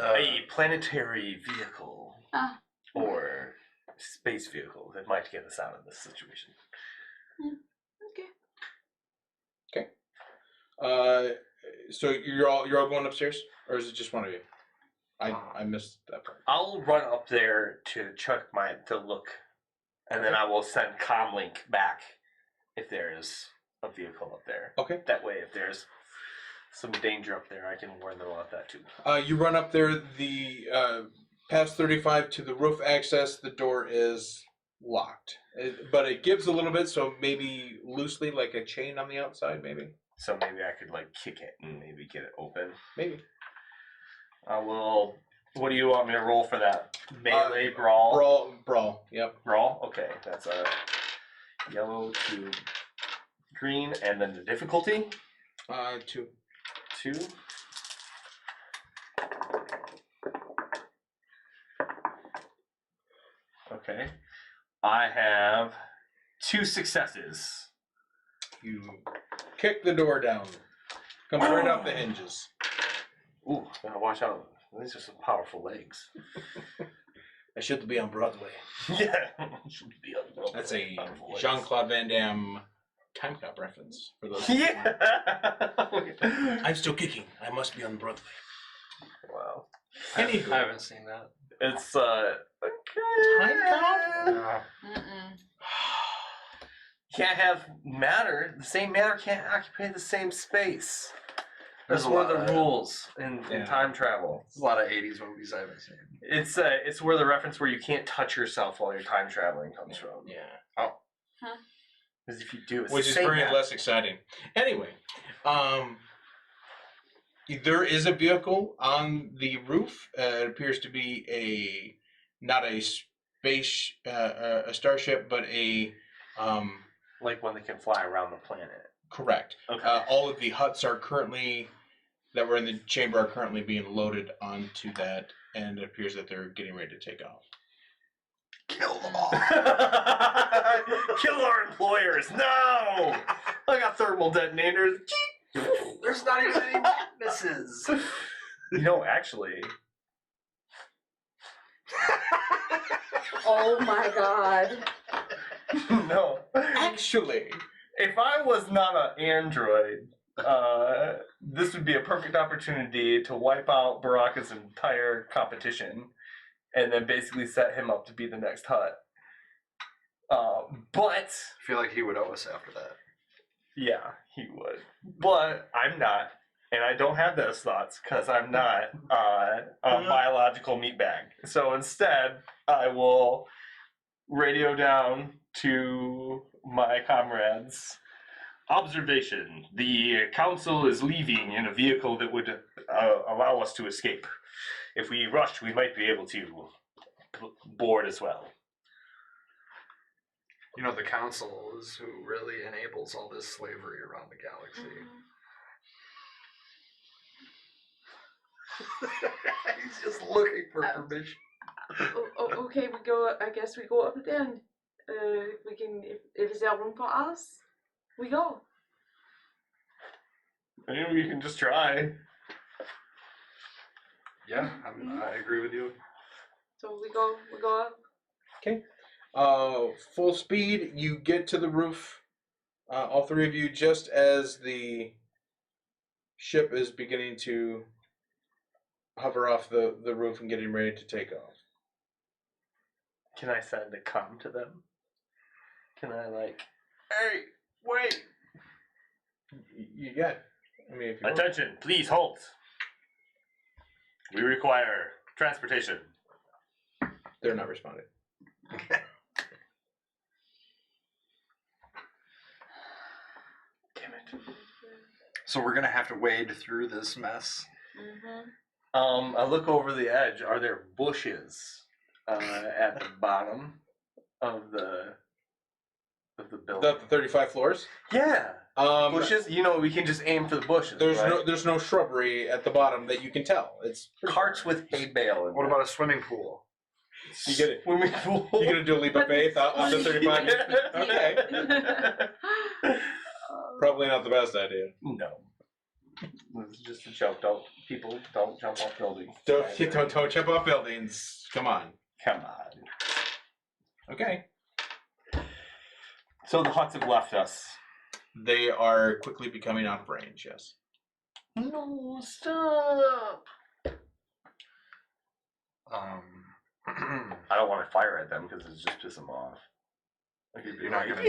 D: A planetary vehicle
F: Ah.
D: or space vehicle that might get us out of this situation.
F: Okay.
B: So you're all going upstairs, or is it just one of you? I missed that part.
D: I'll run up there to look, and then I will send comlink back if there is a vehicle up there.
B: Okay.
D: That way, if there's some danger up there, I can warn them about that too.
B: You run up there. The past 35 to the roof access. The door is locked, but it gives a little bit, so maybe loosely, like a chain on the outside, maybe.
D: So maybe I could like kick it and maybe get it open.
B: Maybe.
D: I will. What do you want me to roll for that? Melee brawl.
B: Brawl. Yep.
D: Brawl. Okay, that's a yellow to green, and then the difficulty
B: 2.
D: 2. Okay, I have 2 successes.
B: You kick the door down. Comes right off the hinges.
D: Ooh, gotta watch out. These are some powerful legs.
H: I should be on Broadway.
D: Yeah, should be on Broadway.
B: That's a
D: Powerful legs.
B: Jean-Claude Van Damme time cop reference for those.
D: Yeah.
H: I'm still kicking. I must be on Broadway.
D: Wow.
A: I
B: Anywho.
A: haven't seen that.
D: It's
B: Time cop?
D: Can't have matter. The same matter can't occupy the same space. That's
A: There's a
D: one
A: lot
D: of the
A: of-
D: rules in
B: Yeah.
D: time travel.
A: There's a lot of 80s movies I haven't seen.
D: It's where the reference where you can't touch yourself while you're time traveling comes from.
B: Yeah.
D: Because if you do, it's
B: Which
D: the
B: is
D: same
B: very
D: matter.
B: less exciting. Anyway, there is a vehicle on the roof. It appears to be not a space, a starship, but a
D: Like one that can fly around the planet.
B: correct.
D: Okay.
B: All of the huts that were in the chamber are currently being loaded onto that, and it appears that they're getting ready to take off.
A: Kill them all.
D: Kill our employers! No! I got thermal detonators.
A: There's not even any weaknesses.
D: You know, actually,
F: Oh my god.
D: no.
B: Actually,
D: If I was not an android, this would be a perfect opportunity to wipe out Baraka's entire competition, and then basically set him up to be the next Hut. But
A: I feel like he would owe us after that.
D: yeah, he would. But I'm not, and I don't have those thoughts because I'm not a biological meatbag. So instead, I will radio down to my comrades. Observation. The council is leaving in a vehicle that would allow us to escape. If we rushed, we might be able to board as well.
A: You know, the council is who really enables all this slavery around the galaxy. He's just looking for permission.
F: Okay, we go. I guess we go up then. We can. If is there room for us, we go.
D: Maybe you can just try.
A: Yeah, I agree with you.
F: So we go. We go up.
B: Full speed. You get to the roof. All three of you, just as the ship is beginning to hover off the roof and getting ready to take off.
D: Can I send a come to them? Can I hey, wait!
B: You got. I mean, if you want.
D: Attention, please halt. We require transportation.
B: They're not responding.
D: Damn it.
A: So we're gonna have to wade through this mess.
E: Mm-hmm.
D: I look over the edge. Are there bushes at the bottom of the building?
B: The 35 floors.
D: Yeah. Bushes. We can just aim for the bushes.
B: There's no shrubbery at the bottom that you can tell. It's
D: carts with hay bale.
A: What about a swimming pool?
B: You get it.
D: Swimming pool?
B: You're gonna do a leap of faith on the 35. Okay. Probably not the best idea.
D: No. This is just a joke. Don't jump off buildings.
B: Don't jump off buildings. Come on.
D: Come on.
B: Okay.
D: So the huts have left us.
B: They are quickly becoming out of range. Yes.
D: No, stop. I don't want to fire at them because it's just piss them off.
A: You're not gonna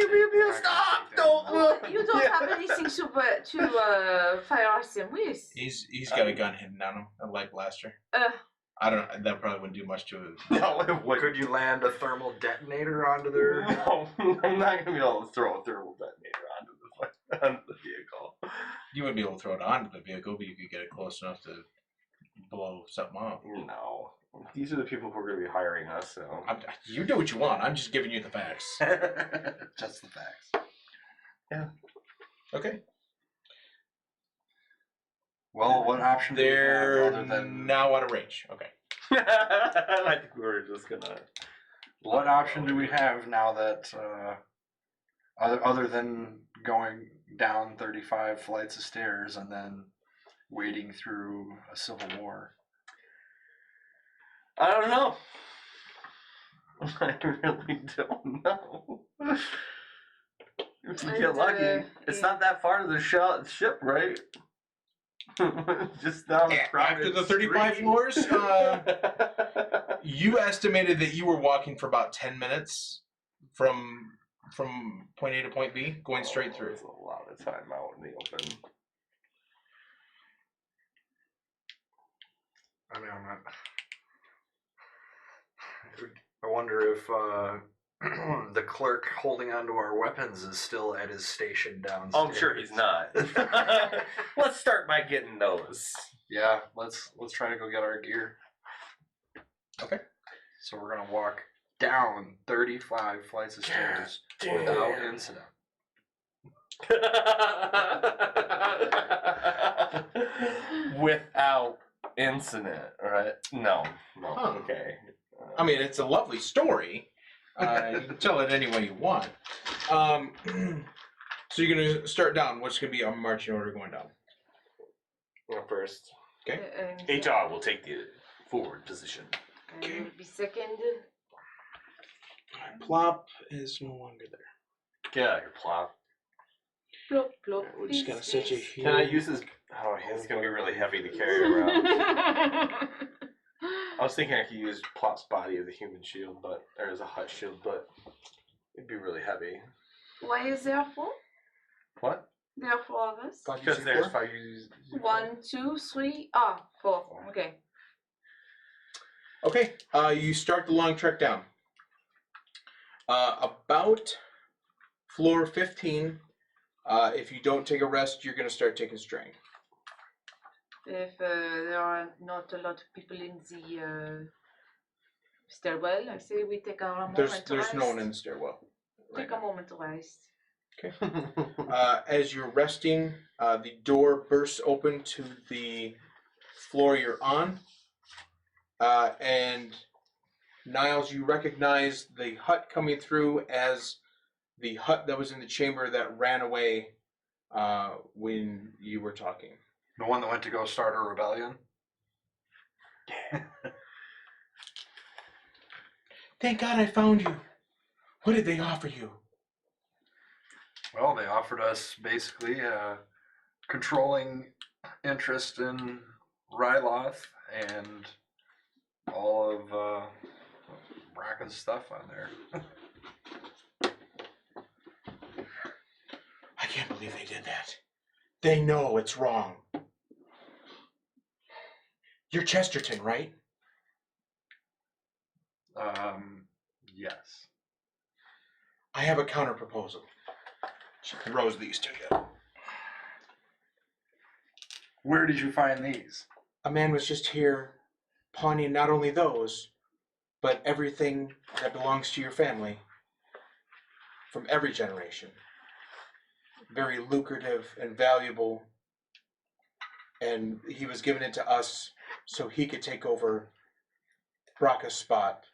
D: stop!
F: Well, you don't have anything to fire us in with.
B: He's got a gun hidden on him, a light blaster. I don't know. That probably wouldn't do much to it.
D: No, it wouldn't.
A: Could you land a thermal detonator onto their?
D: No, I'm not gonna be able to throw a thermal detonator onto the vehicle.
B: You wouldn't be able to throw it onto the vehicle, but you could get it close enough to blow something up.
D: No. These are the people who are going to be hiring us, so.
B: You do what you want. I'm just giving you the facts.
A: Just the facts.
D: Yeah.
B: Okay.
A: Well, what option do we have
B: They're
A: other than
B: now out of range. Okay.
D: I think we were just gonna.
A: what option do we have now that other than going down 35 flights of stairs and then wading through a civil war?
D: I don't know. I really don't know. If you get lucky, it's not that far to the ship, right? Just down
B: After the 35 floors, you estimated that you were walking for about 10 minutes from point A to point B, going straight through.
D: There's a lot of time out in the open.
A: I mean, I wonder if the clerk holding onto our weapons is still at his station downstairs.
D: Oh, I'm sure he's not. Let's start by getting those.
A: Yeah, let's try to go get our gear.
B: Okay.
A: So we're gonna walk down 35 flights of stairs without incident.
D: Without incident, right? No.
B: Huh.
D: Okay.
B: I mean, it's a lovely story. You can tell it any way you want. So you're going to start down. What's going to be a marching order going down?
D: Well, first,
B: Okay.
D: HR will take the forward position.
F: I will be second.
B: Plop is no longer there.
D: Get out of here, Plop.
F: Plop, plop.
B: We're just going to set you here.
D: Can I use his... Oh, it's going to be really heavy to carry around. I was thinking I could use Plop's body as a human shield, or as a hut shield, but it'd be really heavy.
F: Why is there four?
D: What?
F: There are four of us.
D: Because there's 5 users.
F: 1, 2, 3. 4. Okay.
B: Okay. You start the long trek down. About floor 15, if you don't take a rest, you're going to start taking strain.
F: If there are not a lot of people in the stairwell, I say we take a moment to rest.
B: There's no one in the stairwell.
F: Take a moment to rest.
B: Okay. As you're resting, the door bursts open to the floor you're on. And Niles, you recognize the hut coming through as the hut that was in the chamber that ran away when you were talking.
A: The one that went to go start a rebellion?
B: Thank God I found you. What did they offer you?
A: Well, they offered us basically a controlling interest in Ryloth and all of Bracca's stuff on there.
B: I can't believe they did that. They know it's wrong. You're Chesterton, right?
A: Yes.
B: I have a counter proposal. She throws these to you.
A: Where did you find these?
B: A man was just here pawning not only those, but everything that belongs to your family from every generation. Very lucrative and valuable. And he was giving it to us so he could take over Bracca's spot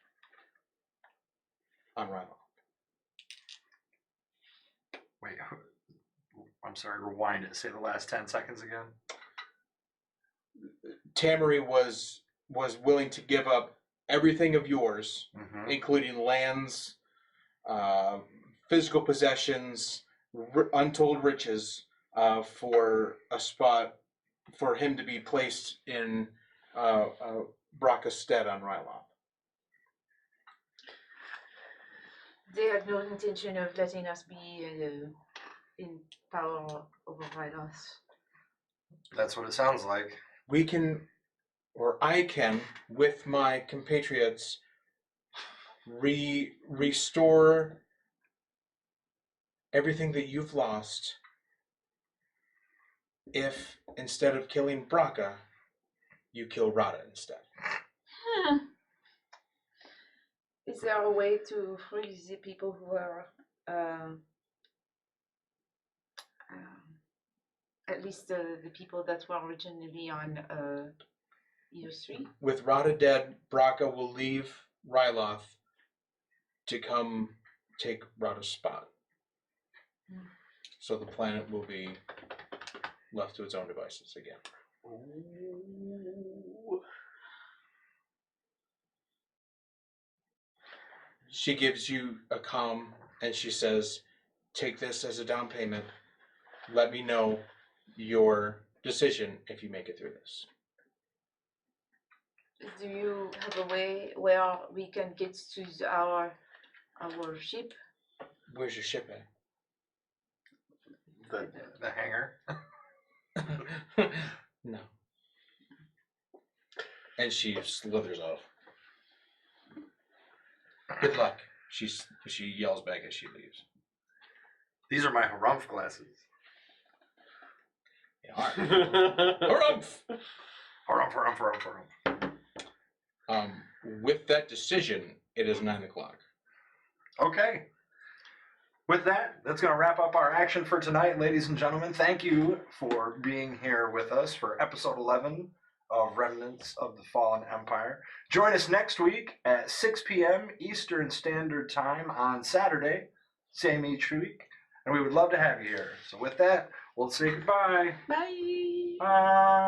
B: on Ryloth.
A: Wait, I'm sorry, rewind it. Say the last 10 seconds again.
B: Tamari was willing to give up everything of yours, including lands, physical possessions, untold riches, for a spot for him to be placed in Bracca's stead on Ryloth.
F: They had no intention of letting us be in power over us.
A: That's what it sounds like.
B: We can, or I can, with my compatriots, restore everything that you've lost if, instead of killing Bracca, you kill Rada instead.
F: Is there a way to free the people who are at least the people that were originally on EU3?
B: With Rada dead, Bracca will leave Ryloth to come take Rada's spot. So the planet will be left to its own devices again. She gives you a comm and she says, take this as a down payment. Let me know your decision if you make it through this.
F: Do you have a way where we can get to our ship?
B: Where's your ship at?
A: The hangar.
B: No. And she slithers off. Good luck. She yells back as she leaves.
A: These are my harumph glasses.
B: Harumph!
A: Harumph.
B: With that decision, it is 9 o'clock.
A: Okay. With that, that's going to wrap up our action for tonight, ladies and gentlemen. Thank you for being here with us for episode 11 of Remnants of the Fallen Empire. Join us next week at 6 p.m. Eastern Standard Time on Saturday, same each week, and we would love to have you here. So with that, we'll say goodbye.
F: Bye.
A: Bye.